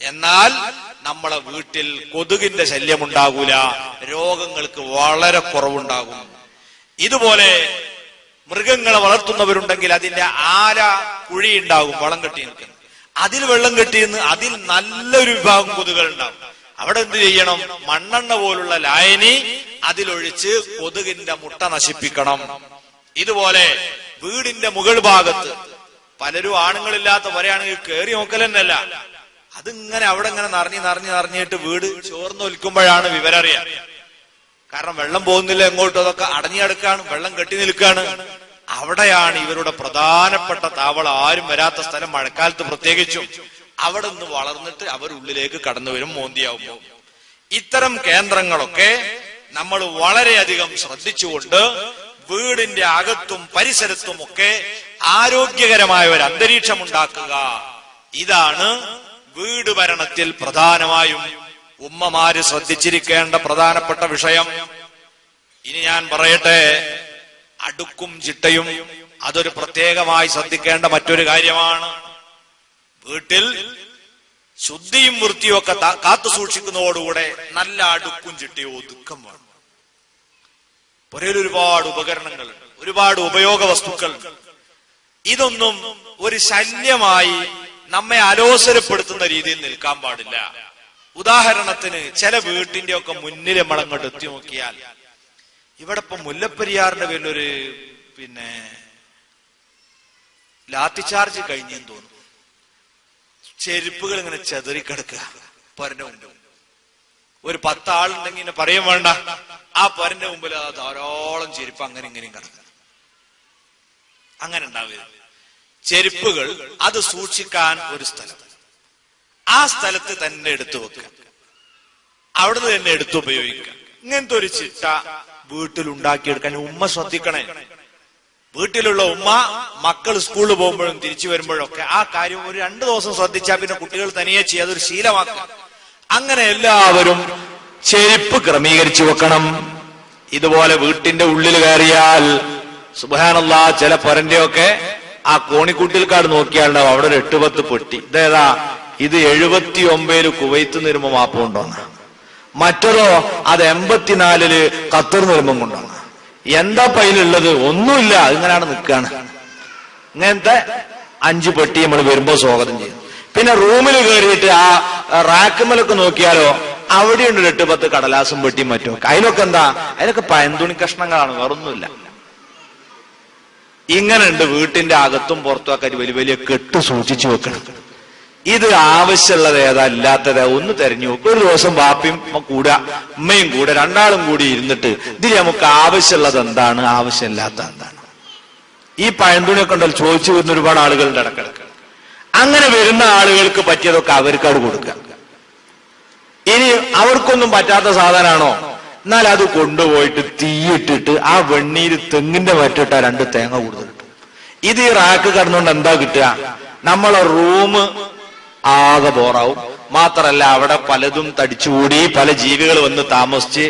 എന്നാൽ നമ്മളെ വീട്ടിൽ കൊതുകിന്റെ ശല്യമുണ്ടാകൂല, രോഗങ്ങൾക്ക് വളരെ കുറവുണ്ടാകും. ഇതുപോലെ മൃഗങ്ങളെ വളർത്തുന്നവരുണ്ടെങ്കിൽ അതിന്റെ ആല കുഴി ഉണ്ടാകും, വളം കെട്ടി നിൽക്കുന്നത്. അതിൽ വെള്ളം കെട്ടിയെന്ന് അതിൽ നല്ലൊരു വിഭാഗം കൊതുകുകൾ ഉണ്ടാകും. അവിടെ എന്ത് ചെയ്യണം? മണ്ണെണ്ണ പോലുള്ള ലായനി അതിലൊഴിച്ച് കൊതുകിന്റെ മുട്ട നശിപ്പിക്കണം. ഇതുപോലെ വീടിന്റെ മുകൾ ഭാഗത്ത് പലരും ആണുങ്ങളില്ലാത്ത വരെയാണെങ്കിൽ കയറി നോക്കലെന്നല്ല, അതിങ്ങനെ അവിടെ ഇങ്ങനെ നിറഞ്ഞിട്ട് വീട് ചോർന്ന് ഒലിക്കുമ്പോഴാണ് വിവരറിയാം. കാരണം വെള്ളം പോകുന്നില്ല എങ്ങോട്ടും, അതൊക്കെ അടഞ്ഞിടക്കാണ്, വെള്ളം കെട്ടി നിൽക്കാണ്. അവിടെയാണ് ഇവരുടെ പ്രധാനപ്പെട്ട താവളം. ആരും വരാത്ത സ്ഥലം, മഴക്കാലത്ത് പ്രത്യേകിച്ചും. അവിടെ നിന്ന് വളർന്നിട്ട് അവരുള്ളിലേക്ക് കടന്നു വരും മോന്തിയാവുമ്പോൾ. ഇത്തരം കേന്ദ്രങ്ങളൊക്കെ നമ്മൾ വളരെയധികം ശ്രദ്ധിച്ചുകൊണ്ട് വീടിന്റെ അകത്തും പരിസരത്തും ഒക്കെ ആരോഗ്യകരമായ ഒരു അന്തരീക്ഷം ഉണ്ടാക്കുക. ഇതാണ് വീട് ഭരണത്തിൽ പ്രധാനമായും ഉമ്മമാര് ശ്രദ്ധിച്ചിരിക്കേണ്ട പ്രധാനപ്പെട്ട വിഷയം. ഇനി ഞാൻ പറയട്ടെ, അടുക്കും ചിട്ടയും അതൊരു പ്രത്യേകമായി ശ്രദ്ധിക്കേണ്ട മറ്റൊരു കാര്യമാണ്. വീട്ടിൽ ശുദ്ധിയും വൃത്തിയും ഒക്കെ കാത്തു സൂക്ഷിക്കുന്നതോടുകൂടെ നല്ല അടുക്കും ചിട്ടയും ഒതുക്കം വേണം. പുരയിൽ ഒരുപാട് ഉപകരണങ്ങൾ, ഒരുപാട് ഉപയോഗ വസ്തുക്കൾ, ഇതൊന്നും ഒരു ശല്യമായി നമ്മെ അലോസരപ്പെടുത്തുന്ന രീതിയിൽ നിൽക്കാൻ പാടില്ല. ഉദാഹരണത്തിന് ചില വീട്ടിന്റെ ഒക്കെ മുന്നിൽ നമ്മളങ്ങോട്ട് എത്തി നോക്കിയാൽ, ഇവിടെ ഇപ്പൊ മുല്ലപ്പെരിയാറിന്റെ പേരിലൊരു ലാത്തിചാർജ് കഴിഞ്ഞെന്ന് തോന്നുന്നു. ചെരുപ്പുകൾ ഇങ്ങനെ ചെതറിക്കിടക്കുക പൊരന്റെ മുമ്പിൽ. ഒരു 10 ആളുണ്ടെങ്കിൽ ഇങ്ങനെ പറയും വേണ്ട, ആ പൊരന്റെ മുമ്പിൽ ധാരാളം ചെരുപ്പ് അങ്ങനെ ഇങ്ങനെയും കിടക്കുക. അങ്ങനെ ഉണ്ടാവരുത്. ചെരുപ്പുകൾ അത് സൂക്ഷിക്കാൻ ഒരു സ്ഥലം, ആ സ്ഥലത്ത് തന്നെ എടുത്തു വെക്കുക, അവിടുന്ന് തന്നെ എടുത്തു ഉപയോഗിക്കുക. ഇങ്ങനത്തെ ഒരു ചിട്ട വീട്ടിൽ ഉണ്ടാക്കിയെടുക്കാൻ ഉമ്മ ശ്രദ്ധിക്കണേ. വീട്ടിലുള്ള ഉമ്മ മക്കൾ സ്കൂളിൽ പോകുമ്പോഴും തിരിച്ചു വരുമ്പോഴൊക്കെ ആ കാര്യം ഒരു 2 ദിവസം ശ്രദ്ധിച്ചാൽ പിന്നെ കുട്ടികൾ തനിയെ ചെയ്യുക, അതൊരു ശീലമാക്കുക. അങ്ങനെ എല്ലാവരും ചെരുപ്പ് ക്രമീകരിച്ചു വെക്കണം. ഇതുപോലെ വീട്ടിന്റെ ഉള്ളിൽ കയറിയാൽ സുബ്ഹാനല്ലാഹ് ചില പൊരന്റെയൊക്കെ ആ കോണിക്കൂട്ടിൽക്കാട് നോക്കിയാലുണ്ടാവും അവിടെ ഒരു 8-10 പെട്ടി. ഇതേതാ? ഇത് 79 കുവൈത്ത് നിർമ്മ മാപ്പ് കൊണ്ടുവന്ന, മറ്റതോ അത് 84 ഖത്തർ നിർമ്മം കൊണ്ടുവന്ന. എന്താ പൈലുള്ളത്? ഒന്നുമില്ല, ഇങ്ങനെയാണ് നിൽക്കാണ്. ഇങ്ങനത്തെ 5 പെട്ടി നമ്മൾ വരുമ്പോ സ്വാഗതം ചെയ്യും. പിന്നെ റൂമിൽ കയറിയിട്ട് ആ റാക്കുമലൊക്കെ നോക്കിയാലോ അവിടെയുണ്ട് 8-10 കടലാസും പെട്ടിയും മറ്റും. അതിലൊക്കെ എന്താ? അതിലൊക്കെ പയന്തുണി കഷ്ണങ്ങളാണ്, വേറൊന്നുമില്ല. ഇങ്ങനെ ഉണ്ട് വീട്ടിന്റെ അകത്തും പുറത്തും ഒക്കെ വലിയ വലിയ കെട്ട് സൂക്ഷിച്ചു വെക്കണം. ഇത് ആവശ്യമുള്ളത് ഏതാ ഇല്ലാത്തതാ ഒന്ന് തെരഞ്ഞു നോക്കും. ഒരു ദിവസം ബാപ്പയും കൂടെ ഉമ്മയും കൂടെ 2ആളും കൂടി ഇരുന്നിട്ട് ഇതിൽ നമുക്ക് ആവശ്യമുള്ളത് എന്താണ്, ആവശ്യമില്ലാത്ത എന്താണ്. ഈ പഴന്തുണിയൊക്കെ ഉണ്ടല്ലോ ചോദിച്ചു വരുന്ന ഒരുപാട് ആളുകളുടെ ഇടക്കിടക്ക്. അങ്ങനെ വരുന്ന ആളുകൾക്ക് പറ്റിയതൊക്കെ അവർക്കത് കൊടുക്കുക. ഇനി അവർക്കൊന്നും പറ്റാത്ത സാധനമാണോ, എന്നാൽ അത് കൊണ്ടുപോയിട്ട് തീയിട്ടിട്ട് ആ വെണ്ണീര് തെങ്ങിന്റെ വറ്റിട്ട 2 തേങ്ങ കൂടുതൽ കിട്ടും. ഇത് ഈ റാക്ക് കടന്നുകൊണ്ട് എന്താ കിട്ടുക? നമ്മളെ റൂം ആകെ ബോറാവും. മാത്രല്ല അവിടെ പലതും തടിച്ചുകൂടി പല ജീവികൾ വന്ന് താമസിച്ച്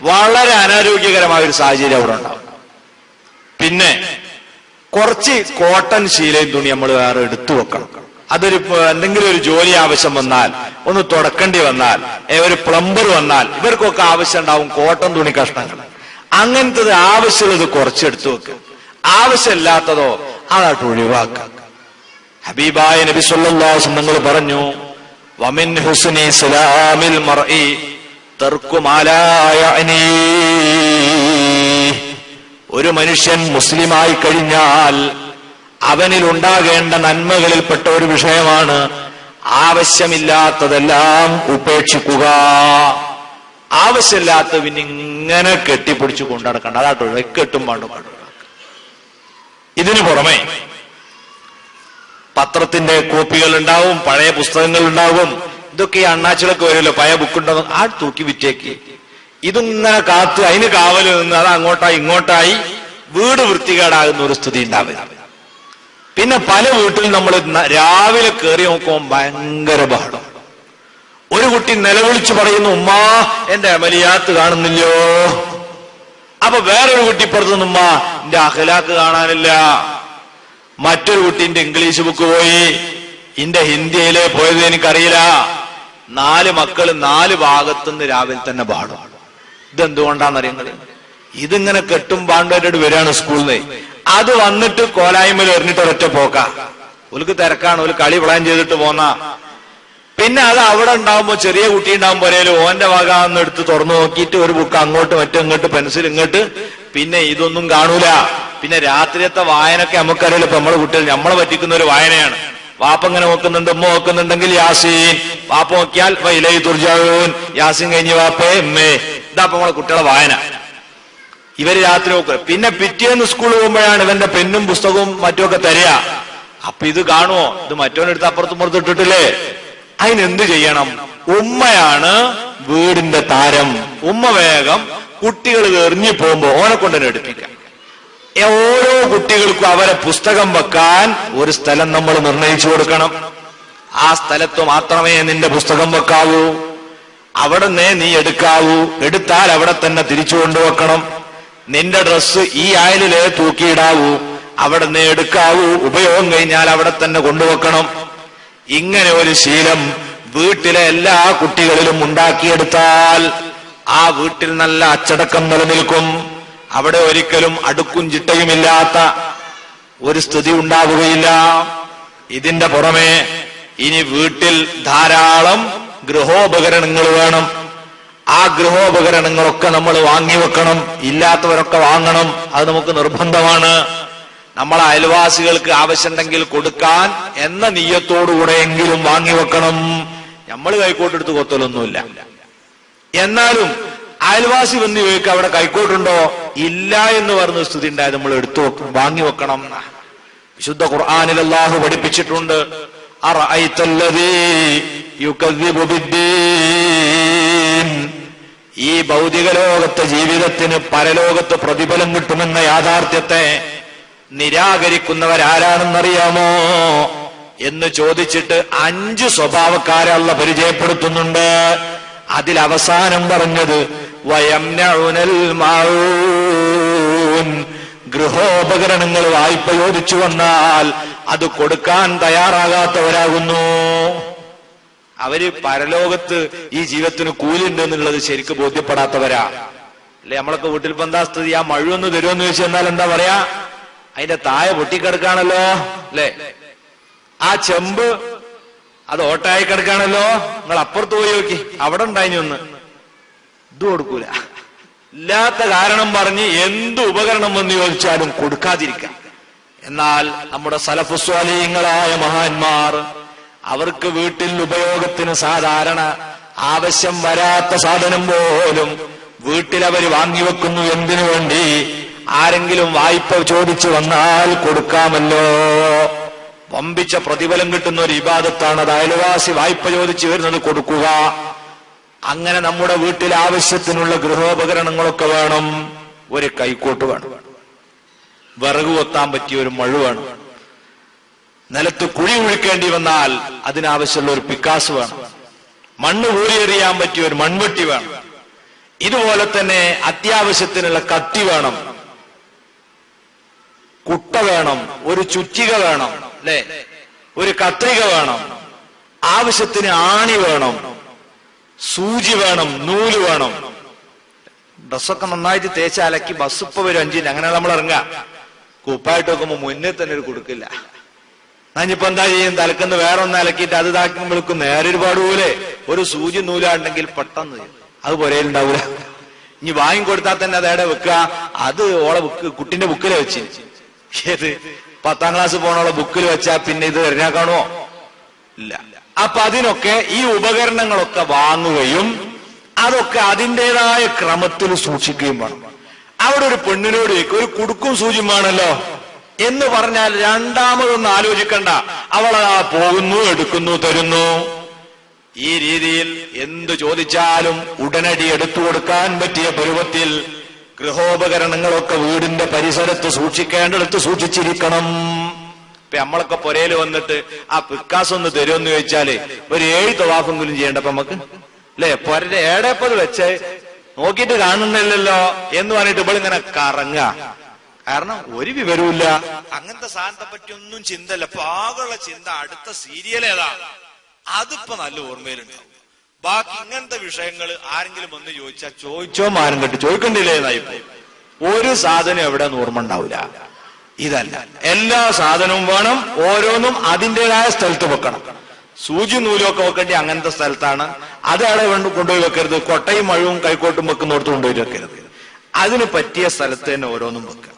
വളരെ അനാരോഗ്യകരമായ ഒരു സാഹചര്യം അവിടെ ഉണ്ടാവും. പിന്നെ കുറച്ച് കോട്ടൺ ശീലയും തുണി നമ്മൾ വേറെ എടുത്തു വെക്കണം. അതൊരു എന്തെങ്കിലും ഒരു ജോലി ആവശ്യം വന്നാൽ, ഒന്ന് തുടക്കേണ്ടി വന്നാൽ, ഒരു പ്ലംബർ വന്നാൽ ഇവർക്കൊക്കെ ആവശ്യം ഉണ്ടാവും കോട്ടൺ തുണി കഷ്ണങ്ങൾ. അങ്ങനത്തത് ആവശ്യമുള്ളത് കുറച്ചെടുത്തു വെക്കുക, ആവശ്യമില്ലാത്തതോ അതായിട്ട് ഒഴിവാക്കുക. ഹബീബായ നബി സല്ലല്ലാഹു അലൈഹി വസല്ലം പറഞ്ഞു, വമിൻ ഹുസ്നി സലാമിൽ മർഇ തർക്കു മാ ലാ യഅനി. ഒരു മനുഷ്യൻ മുസ്ലിമായി കഴിഞ്ഞാൽ അവനിൽ ഉണ്ടാകേണ്ട നന്മകളിൽപ്പെട്ട ഒരു വിഷയമാണ് ആവശ്യമില്ലാത്തതെല്ലാം ഉപേക്ഷിക്കുക. ആവശ്യമില്ലാത്ത പിന്നെ ഇങ്ങനെ കെട്ടിപ്പിടിച്ചു കൊണ്ടടക്കണ്ട, അതാട്ടോ കെട്ടും പാണ്ടും. ഇതിനു പുറമെ പത്രത്തിന്റെ കോപ്പികൾ ഉണ്ടാവും, പഴയ പുസ്തകങ്ങൾ ഉണ്ടാവും. ഇതൊക്കെ ഈ അണ്ണാച്ചിലൊക്കെ വരുമല്ലോ, പഴയ ബുക്കുണ്ടാവും, ആ തൂക്കി വിറ്റേക്ക്. ഇതിങ്ങനെ കാത്ത് അതിന് കാവല് നിന്ന് അത് അങ്ങോട്ടായി ഇങ്ങോട്ടായി വീട് വൃത്തികേടാകുന്ന ഒരു സ്ഥിതി ഉണ്ടാവില്ല. പിന്നെ പല വീട്ടിൽ നമ്മൾ രാവിലെ കയറി നോക്കുമ്പോൾ ഭയങ്കര ബഹളം. ഒരു കുട്ടി നിലവിളിച്ചു പറയുന്നു, ഉമ്മാ എന്റെ അമലിയാത്ത് കാണുന്നില്ലോ. അപ്പൊ വേറൊരു കുട്ടി പുറത്തുനിന്ന്, ഉമ്മ എന്റെ അഖലാക്ക് കാണാനില്ല. മറ്റൊരു കുട്ടിന്റെ ഇംഗ്ലീഷ് ബുക്ക് പോയി, എന്റെ ഹിന്ദിയിലെ പോയത് എനിക്കറിയില്ല. 4 മക്കള് 4 ഭാഗത്തുനിന്ന് രാവിലെ തന്നെ പാടും. ഇതെന്തുകൊണ്ടാണെന്നറിയങ്ങള്? ഇതിങ്ങനെ കെട്ടും പാണ്ടോട്ട് വരികയാണ് സ്കൂളിൽ നിന്ന്. അത് വന്നിട്ട് കോലായ്മയിൽ എറിഞ്ഞിട്ട് ഒരൊറ്റ പോക്ക. ഓൽക്ക് തിരക്കാണ്, ഒരു കളി പ്ലാൻ ചെയ്തിട്ട് പോന്ന. പിന്നെ അത് അവിടെ ഉണ്ടാവുമ്പോ ചെറിയ കുട്ടി ഉണ്ടാകുമ്പോ ഒരേലും ഓന്റെ വക ഒന്ന് എടുത്ത് തുറന്നു നോക്കിയിട്ട് ഒരു ബുക്ക് അങ്ങോട്ട് മറ്റും ഇങ്ങോട്ട് പെൻസിൽ ഇങ്ങോട്ട്. പിന്നെ ഇതൊന്നും കാണൂല. പിന്നെ രാത്രിയത്തെ വായനൊക്കെ നമുക്കറിയില്ല. ഇപ്പൊ നമ്മളെ കുട്ടികൾ നമ്മളെ പറ്റിക്കുന്ന ഒരു വായനയാണ്. വാപ്പ ഇങ്ങനെ നോക്കുന്നുണ്ട്, ഉമ്മ നോക്കുന്നുണ്ടെങ്കിൽ യാസീൻ, വാപ്പ നോക്കിയാൽ വൈലൈ തുർജഊൻ, യാസീൻ കഴിഞ്ഞ് വാപ്പേ ഉമ്മേ. ഇതാ ഇപ്പൊ നമ്മളെ കുട്ടികളെ വായന. ഇവര് രാത്രി നോക്കുക. പിന്നെ പിറ്റേന്ന് സ്കൂളിൽ പോകുമ്പോഴാണ് ഇവന്റെ പെന്നും പുസ്തകവും മറ്റുമൊക്കെ തരിക. അപ്പൊ ഇത് കാണുമോ? ഇത് മറ്റോനെടുത്ത് അപ്പുറത്തും പുറത്ത് ഇട്ടിട്ടില്ലേ? അതിനെന്ത് ചെയ്യണം? ഉമ്മയാണ് വീടിന്റെ താരം. ഉമ്മ വേഗം കുട്ടികൾ എറിഞ്ഞു പോകുമ്പോ ഓനെ കൊണ്ട് തന്നെ എടുപ്പിക്കാം. ഓരോ കുട്ടികൾക്കും അവരെ പുസ്തകം വെക്കാൻ ഒരു സ്ഥലം നമ്മൾ നിർണയിച്ചു കൊടുക്കണം. ആ സ്ഥലത്ത് മാത്രമേ നിന്റെ പുസ്തകം വെക്കാവൂ. അവിടെ നീ എടുക്കാവൂ. എടുത്താൽ അവിടെ തന്നെ തിരിച്ചു കൊണ്ടുവെക്കണം. നിന്റെ ഡ്രസ്സ് ഈ അയലിലെ തൂക്കിയിടാവൂ. അവിടെ നീ എടുക്കാവൂ. ഉപയോഗം കഴിഞ്ഞാൽ അവിടെ തന്നെ കൊണ്ടുവെക്കണം. ഇങ്ങനെ ഒരു ശീലം വീട്ടിലെ എല്ലാ കുട്ടികളിലും ഉണ്ടാക്കിയെടുത്താൽ ആ വീട്ടിൽ നല്ല അച്ചടക്കം നിലനിൽക്കും. അവിടെ ഒരിക്കലും അടുക്കും ചിട്ടയുമില്ലാത്ത ഒരു സ്ഥിതി ഉണ്ടാവുകയില്ല. ഇതിന്റെ പുറമെ ഇനി വീട്ടിൽ ധാരാളം ഗൃഹോപകരണങ്ങൾ വേണം. ആ ഗൃഹോപകരണങ്ങളൊക്കെ നമ്മൾ വാങ്ങിവെക്കണം. ഇല്ലാത്തവരൊക്കെ വാങ്ങണം. അത് നമുക്ക് നിർബന്ധമാണ്. നമ്മളെ അയൽവാസികൾക്ക് ആവശ്യമുണ്ടെങ്കിൽ കൊടുക്കാൻ എന്ന നിയ്യത്തോടുകൂടെയെങ്കിലും വാങ്ങിവെക്കണം. നമ്മൾ കൈക്കോട്ടെടുത്ത് കൊത്തലൊന്നുമില്ല. എന്നാലും അയൽവാസി വന്ന് ചോദിക്കുക അവിടെ കൈക്കോട്ടുണ്ടോ? ഇല്ല എന്ന് പറഞ്ഞ സ്ഥിതി ഉണ്ടായത് നമ്മൾ എടുത്തു വാങ്ങി വെക്കണം. വിശുദ്ധ ഖുർആനിൽ അല്ലാഹു പഠിപ്പിച്ചിട്ടുണ്ട്, അറഅയ്തല്ലദീ യുകദ്ദിബു ബിദ്ദീൻ. ഈ ഭൗതിക ലോകത്തെ ജീവിതത്തിന് പരലോകത്ത് പ്രതിഫലം കിട്ടുമെന്ന യാഥാർത്ഥ്യത്തെ നിരാകരിക്കുന്നവരാരാണെന്നറിയാമോ എന്ന് ചോദിച്ചിട്ട് 5 സ്വഭാവക്കാരെ അല്ലാഹു പരിചയപ്പെടുത്തുന്നുണ്ട്. അതിൽ അവസാനം പറഞ്ഞത് വയംനഉനൽ മഊൻ, ഗൃഹോപകരണങ്ങൾ വായ്പ ചോദിച്ചു വന്നാൽ അത് കൊടുക്കാൻ തയ്യാറാകാത്തവരാകുന്നു. അവര് പരലോകത്ത് ഈ ജീവിതത്തിന് കൂലിണ്ട് എന്നുള്ളത് ശരിക്കും ബോധ്യപ്പെടാത്തവരാ. അല്ലെ, നമ്മളൊക്കെ വീട്ടിൽ ഇപ്പൊ എന്താ സ്ഥിതി? ആ മഴയൊന്ന് തരുമെന്ന് ചോദിച്ചു എന്നാൽ എന്താ പറയാ? അതിന്റെ താഴെ പൊട്ടിക്കിടക്കാണല്ലോ, അല്ലെ? ആ ചെമ്പ് അത് ഓട്ടായി കിടക്കാണല്ലോ, നിങ്ങൾ അപ്പുറത്ത് പോയി നോക്കി, അവിടെ ഉണ്ടായിനി ഒന്ന്. ഇത് കൊടുക്കൂല. ഇല്ലാത്ത കാരണം പറഞ്ഞ് എന്ത് ഉപകരണം എന്ന് ചോദിച്ചാലും കൊടുക്കാതിരിക്കാം. എന്നാൽ നമ്മുടെ സലഫു സ്വാലിഹീങ്ങളായ മഹാന്മാർ, അവർക്ക് വീട്ടിൽ ഉപയോഗത്തിന് സാധാരണ ആവശ്യം വരാത്ത സാധനം പോലും വീട്ടിൽ അവർ വാങ്ങിവെക്കുന്നു. എന്തിനു വേണ്ടി? ആരെങ്കിലും വായ്പ ചോദിച്ചു വന്നാൽ കൊടുക്കാമല്ലോ. വമ്പിച്ച പ്രതിഫലം കിട്ടുന്ന ഒരു ഇബാദത്താണ് അത്. അയൽവാസി വായ്പ ചോദിച്ചു വരുന്നത് കൊടുക്കുക. അങ്ങനെ നമ്മുടെ വീട്ടിൽ ആവശ്യത്തിനുള്ള ഗൃഹോപകരണങ്ങളൊക്കെ വേണം. ഒരു കൈക്കോട്ട് വേണം, വിറക് കൊത്താൻ പറ്റിയ ഒരു മഴ വേണം, നിലത്ത് കുഴി ഒഴിക്കേണ്ടി വന്നാൽ അതിനാവശ്യമുള്ള ഒരു പിക്കാസ് വേണം, മണ്ണ് ഊരിയെറിയാൻ പറ്റിയ ഒരു മൺവെട്ടി വേണം. ഇതുപോലെ തന്നെ അത്യാവശ്യത്തിനുള്ള കത്തി വേണം, കുട്ട വേണം, ഒരു ചുറ്റിക വേണം, അല്ലെ, ഒരു കത്രിക വേണം, ആവശ്യത്തിന് ആണി വേണം, സൂചി വേണം, നൂല് വേണം. ഡ്രസ്സൊക്കെ നന്നായിട്ട് തേച്ച് അലക്കി ബസ് ഇപ്പൊ വരും 5 അങ്ങനെ നമ്മൾ ഇറങ്ങാം. കുപ്പായിട്ട് നോക്കുമ്പോ മുന്നേ തന്നെ ഒരു കൊടുക്കില്ല. ഞാനിപ്പോ എന്താ ചെയ്യും? തലക്കന്ന് വേറെ ഒന്ന് അലക്കിയിട്ട് അത് ഇതാക്കുമ്പോഴേക്കും നേരെ ഒരുപാട് പോലെ ഒരു സൂചി നൂലാണ്ടെങ്കിൽ പെട്ടെന്ന് അത് പുരയിലുണ്ടാവൂല. ഇനി വാങ്ങിക്കൊടുത്താൽ തന്നെ അത് എവിടെ വെക്കുക? അത് ഓളെ കുട്ടിന്റെ ബുക്കിൽ വെച്ച്, ഏത് 10ാം ക്ലാസ് പോണോളെ ബുക്കിൽ വെച്ചാ പിന്നെ ഇത് എറിഞ്ഞാൽ കാണുമോ? ഇല്ല. അപ്പൊ അതിനൊക്കെ ഈ ഉപകരണങ്ങളൊക്കെ വാങ്ങുകയും അതൊക്കെ അതിൻ്റെതായ ക്രമത്തിൽ സൂക്ഷിക്കുകയും വേണം. അവിടെ ഒരു പെണ്ണിനോട് ഒരു കുടുക്കും സൂചിയും വേണല്ലോ എന്ന് പറഞ്ഞാൽ രണ്ടാമതൊന്നും ആലോചിക്കണ്ട, അവളാ പോകുന്നു, എടുക്കുന്നു, തരുന്നു. ഈ രീതിയിൽ എന്തു ചോദിച്ചാലും ഉടനടി എടുത്തു കൊടുക്കാൻ പറ്റിയ പരുവത്തിൽ ഗൃഹോപകരണങ്ങളൊക്കെ വീടിന്റെ പരിസരത്ത് സൂക്ഷിക്കേണ്ടടുത്ത് സൂക്ഷിച്ചിരിക്കണം. ഇപ്പൊ നമ്മളൊക്കെ പുരയിൽ വന്നിട്ട് ആ പിക്കാസ് ഒന്ന് തരുമെന്ന് ചോദിച്ചാല് ഒരു 7 തവാഫെങ്കിലും ചെയ്യേണ്ടപ്പോ നമുക്ക്, അല്ലെ? പൊരന്റെ ഏടേപ്പത് വെച്ച് നോക്കിയിട്ട് കാണുന്നില്ലല്ലോ എന്ന് പറഞ്ഞിട്ട് ഇവളിങ്ങനെ കറങ്ങ. കാരണം ഒരു വിവരവുമില്ല. അങ്ങനത്തെ സാധനത്തെ പറ്റി ഒന്നും ചിന്തല്ല. പാകുള്ള ചിന്ത അടുത്ത സീരിയൽ ഏതാ, അതിപ്പോ നല്ല ഓർമ്മയിലുണ്ടാവും. ബാക്കി ഇങ്ങനത്തെ വിഷയങ്ങൾ ആരെങ്കിലും വന്ന് ചോദിച്ചാൽ ചോദിച്ചോ മാനം കെട്ടി ചോദിക്കണ്ടില്ലേ എന്നായിപ്പോ ഒരു സാധനം എവിടെ ഓർമ്മ ഉണ്ടാവില്ല. ഇതല്ല, എല്ലാ സാധനവും വേണം, ഓരോന്നും അതിൻ്റെതായ സ്ഥലത്ത് വെക്കണം. സൂചി നൂലൊക്കെ വെക്കേണ്ടി അങ്ങനത്തെ സ്ഥലത്താണ്. അത് അവിടെ കൊണ്ടുപോയി വെക്കരുത്. കൊട്ടയും മഴവും കൈക്കോട്ടും വെക്കുന്നിടത്ത് കൊണ്ടുപോയി വെക്കരുത്. അതിന് പറ്റിയ സ്ഥലത്ത് തന്നെ ഓരോന്നും വെക്കുക.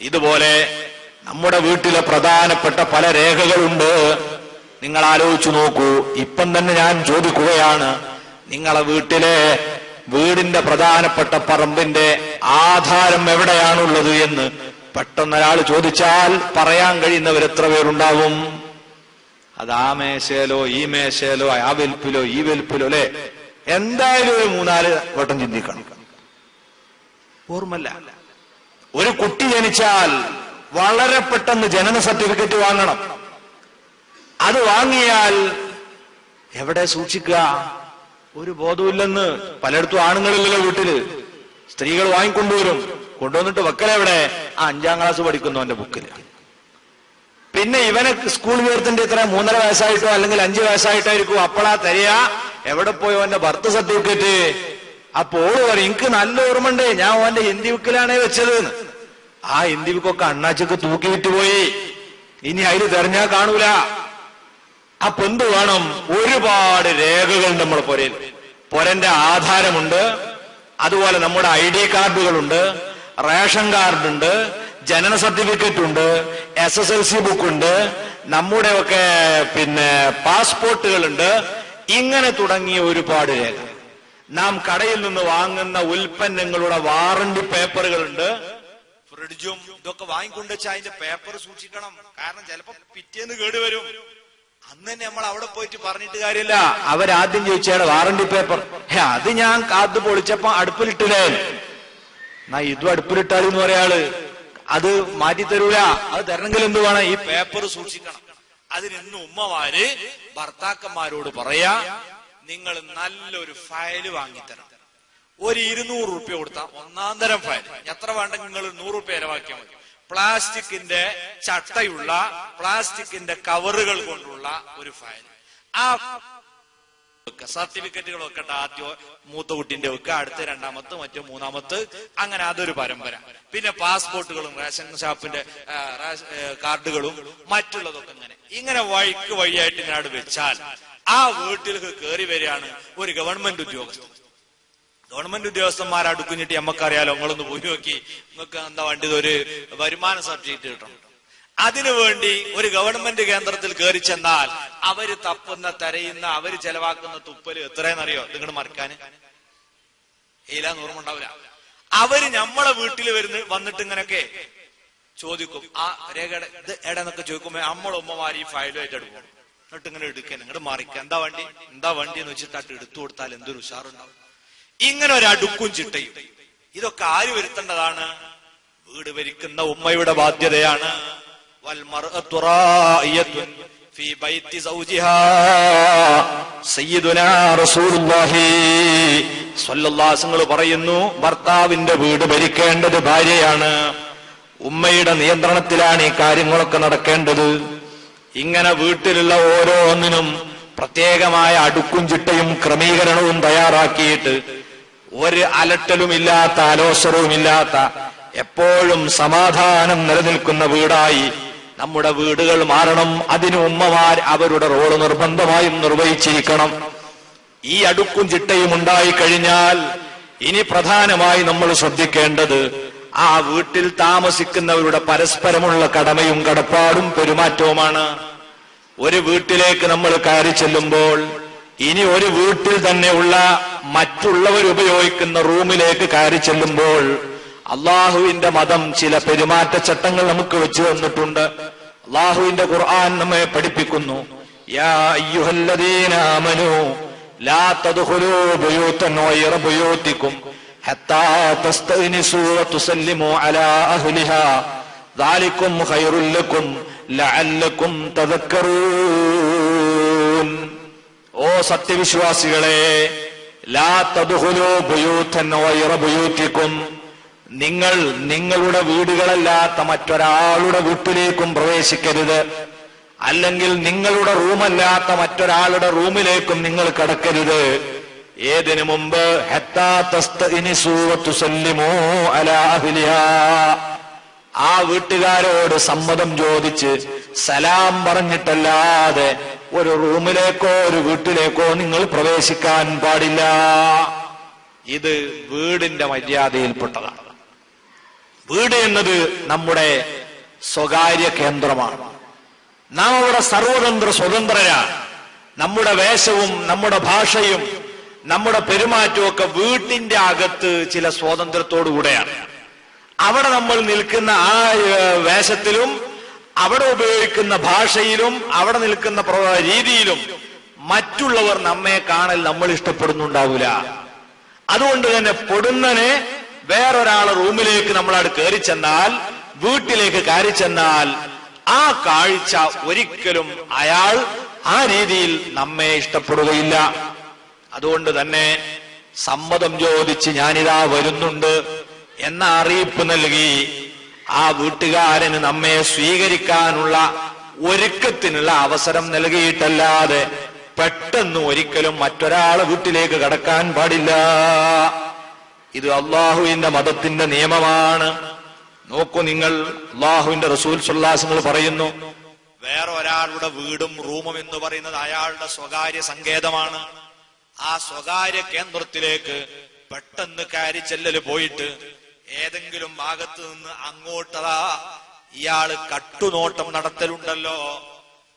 ഇതുപോലെ നമ്മുടെ വീട്ടിലെ പ്രധാനപ്പെട്ട പല രേഖകളുണ്ട്. നിങ്ങൾ ആലോചിച്ചു നോക്കൂ. ഇപ്പം തന്നെ ഞാൻ ചോദിക്കുകയാണ്, നിങ്ങളെ വീടിന്റെ പ്രധാനപ്പെട്ട പറമ്പിന്റെ ആധാരം എവിടെയാണുള്ളത് എന്ന് പെട്ടെന്നൊരാൾ ചോദിച്ചാൽ പറയാൻ കഴിയുന്നവർ എത്ര പേരുണ്ടാവും? അത് ആ മേശയിലോ ഈ മേശയിലോ ആ വെൽപ്പിലോ ഈ വെൽപ്പിലോ, അല്ലെ? എന്തായാലും ഒരു 3-4 വട്ടം ചിന്തിക്കണം. ഓർമ്മല്ല. ഒരു കുട്ടി ജനിച്ചാൽ വളരെ പെട്ടെന്ന് ജനന സർട്ടിഫിക്കറ്റ് വാങ്ങണം. അത് വാങ്ങിയാൽ എവിടെ സൂക്ഷിക്കുക? ഒരു ബോധമില്ലെന്ന്. പലയിടത്തും ആണുങ്ങളില്ലല്ലോ വീട്ടില്, സ്ത്രീകൾ വാങ്ങിക്കൊണ്ടുവരും. കൊണ്ടുവന്നിട്ട് വെക്കലെവിടെ? 5ാം ക്ലാസ് പഠിക്കുന്നവന്റെ ബുക്കില്. പിന്നെ ഇവനെ സ്കൂൾ ചേർത്തിന്റെ ഇത്ര 3.5 വയസ്സായിട്ടോ അല്ലെങ്കിൽ 5 വയസ്സായിട്ടായിരിക്കും അപ്പോഴാ തരിക. എവിടെ പോയോ അവന്റെ ബർത്ത് സർട്ടിഫിക്കറ്റ്? അപ്പോൾ പറയും, എനിക്ക് നല്ല ഓർമ്മണ്ട്, ഞാൻ അവന്റെ ഹിന്ദി ബുക്കിലാണേ വെച്ചത്. ആ ഹിന്ദി ബുക്കൊക്കെ അണ്ണാച്ചക്ക് തൂക്കി വിട്ടുപോയി. ഇനി അതിൽ തെരഞ്ഞാൽ കാണൂല. അപ്പൊ എന്ത് വേണം? ഒരുപാട് രേഖകൾ നമ്മൾ പൊരന്റെ ആധാരമുണ്ട്, അതുപോലെ നമ്മുടെ ID കാർഡുകളുണ്ട്, റേഷൻ കാർഡുണ്ട്, ജനന സർട്ടിഫിക്കറ്റ് ഉണ്ട്, SSLC ബുക്കുണ്ട്, നമ്മുടെ ഒക്കെ പിന്നെ പാസ്പോർട്ടുകളുണ്ട്. ഇങ്ങനെ തുടങ്ങിയ ഒരുപാട് രേഖ. നാം കടയിൽ നിന്ന് വാങ്ങുന്ന ഉൽപ്പന്നങ്ങളുടെ വാറണ്ടി പേപ്പറുകളുണ്ട്. ഫ്രിഡ്ജും ഇതൊക്കെ വാങ്ങിക്കൊണ്ട് വെച്ചാൽ അതിന്റെ പേപ്പർ സൂക്ഷിക്കണം. കാരണം ചിലപ്പോ പിറ്റേന്ന് കേടുവരും. അന്ന് തന്നെ നമ്മൾ അവിടെ പോയിട്ട് പറഞ്ഞിട്ട് കാര്യമില്ല. അവരാദ്യം ചോദിച്ചാണ് വാറണ്ടി പേപ്പർ. അത് ഞാൻ കാത്ത് പൊളിച്ചപ്പോ അടുപ്പിലിട്ടില്ലേ? എന്നാ ഇതും അടുപ്പിലിട്ടാലെന്ന് പറയാള്. അത് മാറ്റിത്തരൂല. അത് തരണമെങ്കിൽ എന്ത് വേണം? ഈ പേപ്പർ സൂക്ഷിക്കണം. അതിന് ഉമ്മമാര് ഭർത്താക്കന്മാരോട് പറയാ, നിങ്ങൾ നല്ലൊരു ഫയല് വാങ്ങിത്തരണം. ഒരു 200 റുപ്യ കൊടുത്താൽ ഒന്നാം തരം ഫയൽ. എത്ര വേണ്ടെങ്കിൽ നിങ്ങൾ 100 റുപ്യ ചെലവാക്കിയാൽ മതി. പ്ലാസ്റ്റിക്കിന്റെ ചട്ടയുള്ള പ്ലാസ്റ്റിക്കിന്റെ കവറുകൾ കൊണ്ടുള്ള ഒരു ഫയൽ. ആ സർട്ടിഫിക്കറ്റുകൾ വെക്കട്ടെ. ആദ്യം മൂത്ത കുട്ടിന്റെ വെക്കുക, അടുത്ത രണ്ടാമത്ത്, മറ്റു മൂന്നാമത്ത്, അങ്ങനെ അതൊരു പരമ്പര. പിന്നെ പാസ്പോർട്ടുകളും റേഷൻ ഷാപ്പിന്റെ കാർഡുകളും മറ്റുള്ളതൊക്കെ ഇങ്ങനെ വഴിക്ക് വഴിയായിട്ട് ഇങ്ങനെ വെച്ചാൽ ആ വീട്ടിലേക്ക് കയറി വരികയാണ് ഒരു ഗവൺമെന്റ് ഉദ്യോഗസ്ഥൻ. ഗവൺമെന്റ് ഉദ്യോഗസ്ഥന്മാർ അടുക്കുഞ്ഞിട്ട് നമുക്കറിയാലോ, നിങ്ങളൊന്ന് പോയി നോക്കി, നിങ്ങൾക്ക് എന്താ വേണ്ടത്? ഒരു വരുമാന സർട്ടിഫിക്കറ്റ് കിട്ടണം. അതിനുവേണ്ടി ഒരു ഗവൺമെന്റ് കേന്ദ്രത്തിൽ കയറി ചെന്നാൽ അവര് തപ്പുന്ന, തെരയുന്ന, അവര് ചെലവാക്കുന്ന തുപ്പല് എത്രയെന്നറിയോ? നിങ്ങട് മറക്കാന് ഏലാന്ന് ഓർമ്മ ഉണ്ടാവില്ല. അവര് നമ്മളെ വീട്ടിൽ വന്നിട്ട് ഇങ്ങനെയൊക്കെ ചോദിക്കും. ആ രേഖയുടെ ഇത് എടന്നൊക്കെ ചോദിക്കുമ്പോ നമ്മളെ ഉമ്മമാർ ഈ ഫയലുമായിട്ട് എടുക്കും. എന്നിട്ട് ഇങ്ങനെ എടുക്കാൻ, നിങ്ങട് മറിക്കുക, എന്താ വണ്ടി എന്ന് വെച്ചിട്ട് എടുത്തു കൊടുത്താൽ എന്തൊരു ഉഷാറുണ്ടാവും. ഇങ്ങനെ ഒരു അടുക്കും ചിട്ടയും. ഇതൊക്കെ ആര് വരുത്തേണ്ടതാണ്? വീട് ഭരിക്കുന്ന ഉമ്മയുടെ ബാധ്യതയാണ്. പറയുന്നു, ഭർത്താവിന്റെ വീട് ഭരിക്കേണ്ടത് ഭാര്യയാണ്. ഉമ്മയുടെ നിയന്ത്രണത്തിലാണ് ഈ കാര്യങ്ങളൊക്കെ നടക്കേണ്ടത്. ഇങ്ങനെ വീട്ടിലുള്ള ഓരോന്നിനും പ്രത്യേകമായ അടുക്കും ചിട്ടയും ക്രമീകരണവും തയ്യാറാക്കിയിട്ട് ഒരു അലട്ടലുമില്ലാത്ത, അലോസരവുമില്ലാത്ത, എപ്പോഴും സമാധാനം നിലനിൽക്കുന്ന വീടായി നമ്മുടെ വീടുകൾ മാറണം. അതിന് ഉമ്മമാർ അവരുടെ റോള് നിർബന്ധമായും നിർവഹിച്ചിരിക്കണം. ഈ അടുക്കും ചിട്ടയും ഉണ്ടായിക്കഴിഞ്ഞാൽ ഇനി പ്രധാനമായി നമ്മൾ ശ്രദ്ധിക്കേണ്ടത് ആ വീട്ടിൽ താമസിക്കുന്നവരുടെ പരസ്പരമുള്ള കടമയും കടപ്പാടും പെരുമാറ്റവുമാണ്. ഒരു വീട്ടിലേക്ക് നമ്മൾ കയറി ചെല്ലുമ്പോൾ, ഇനി ഒരു വീട്ടിൽ തന്നെയുള്ള മറ്റുള്ളവരുപയോഗിക്കുന്ന റൂമിലേക്ക് കയറി ചെല്ലുമ്പോൾ അള്ളാഹുവിന്റെ മതം ചില പെരുമാറ്റച്ചട്ടങ്ങൾ നമുക്ക് വെച്ചു തന്നിട്ടുണ്ട്. അള്ളാഹുവിന്റെ ഖുർആൻ നമ്മെ പഠിപ്പിക്കുന്നു, യാ അയ്യുഹല്ലദീന ആമനൂ ലാ തദ്ഖുലൂ ബുയൂതൻ ഗൈറ ബുയൂതികും ഹത്താ തസ്തഅനിസൂ വതുസല്ലിമൂ അലാ അഹ്ലിഹാ ദാലികും ഖൈറുൽ ലക്കും ലഅല്ലകും തദക്കറൂൻ. ഓ സത്യവിശ്വാസികളെ, ലാ തദ്ഖുലൂ ബുയൂതൻ ഗൈറ ബുയൂതികും, നിങ്ങൾ നിങ്ങളുടെ വീടുകളല്ലാത്ത മറ്റൊരാളുടെ വീട്ടിലേക്കും പ്രവേശിക്കരുത്. അല്ലെങ്കിൽ നിങ്ങളുടെ റൂമല്ലാത്ത മറ്റൊരാളുടെ റൂമിലേക്കും നിങ്ങൾ കടക്കരുത്. ഏതിനു മുമ്പ് ഹത്താ തസ്തഇനിസൂ വതുസല്ലിമൂ അലാ അഹ്ലിഹാ, ആ വീട്ടുകാരോട് സമ്മതം ചോദിച്ച് സലാം പറഞ്ഞിട്ടല്ലാതെ ഒരു റൂമിലേക്കോ ഒരു വീട്ടിലേക്കോ നിങ്ങൾ പ്രവേശിക്കാൻ പാടില്ല. ഇത് വീടിന്റെ മര്യാദയിൽപ്പെട്ടതാണ്. വീട് എന്നത് നമ്മുടെ സ്വകാര്യ കേന്ദ്രമാണ്. നാം അവിടെ സ്വതന്ത്രരാണ്. നമ്മുടെ വേഷവും നമ്മുടെ ഭാഷയും നമ്മുടെ പെരുമാറ്റവും ഒക്കെ വീട്ടിന്റെ അകത്ത് ചില സ്വാതന്ത്ര്യത്തോടുകൂടെയാണ്. അവിടെ നമ്മൾ നിൽക്കുന്ന ആ വേഷത്തിലും അവിടെ ഉപയോഗിക്കുന്ന ഭാഷയിലും അവിടെ നിൽക്കുന്ന രീതിയിലും മറ്റുള്ളവർ നമ്മെ കാണൽ നമ്മൾ ഇഷ്ടപ്പെടുന്നുണ്ടാവില്ല. അതുകൊണ്ട് തന്നെ പൊടുന്നനെ വേറൊരാളെ റൂമിലേക്ക് നമ്മളവിടെ കയറി ചെന്നാൽ, വീട്ടിലേക്ക് കയറി ചെന്നാൽ ആ കാഴ്ച ഒരിക്കലും അയാൾ ആ രീതിയിൽ നമ്മെ ഇഷ്ടപ്പെടുകയില്ല. അതുകൊണ്ട് തന്നെ സമ്മതം ചോദിച്ച് ഞാനിതാ വരുന്നുണ്ട് എന്ന അറിയിപ്പ് നൽകി ആ വീട്ടുകാരന് നമ്മെ സ്വീകരിക്കാനുള്ള ഒരുക്കത്തിനുള്ള അവസരം നൽകിയിട്ടല്ലാതെ പെട്ടെന്ന് ഒരിക്കലും മറ്റൊരാളെ വീട്ടിലേക്ക് കടക്കാൻ പാടില്ല. ഇത് അള്ളാഹുവിന്റെ മതത്തിന്റെ നിയമമാണ്. നോക്കൂ നിങ്ങൾ, അള്ളാഹുവിന്റെ റസൂൽ സ്വല്ലല്ലാഹു അലൈഹി വസല്ലം പറയുന്നു, വേറെ ഒരാളുടെ വീടും റൂമും എന്ന് പറയുന്നത് അയാളുടെ സ്വകാര്യ സങ്കേതമാണ്. ആ സ്വകാര്യ കേന്ദ്രത്തിലേക്ക് പെട്ടെന്ന് കയറി ചെല്ലല് പോയിട്ട് ഏതെങ്കിലും ഭാഗത്ത് നിന്ന് അങ്ങോട്ടതാ ഇയാള് കട്ടുനോട്ടം നടത്തലുണ്ടല്ലോ,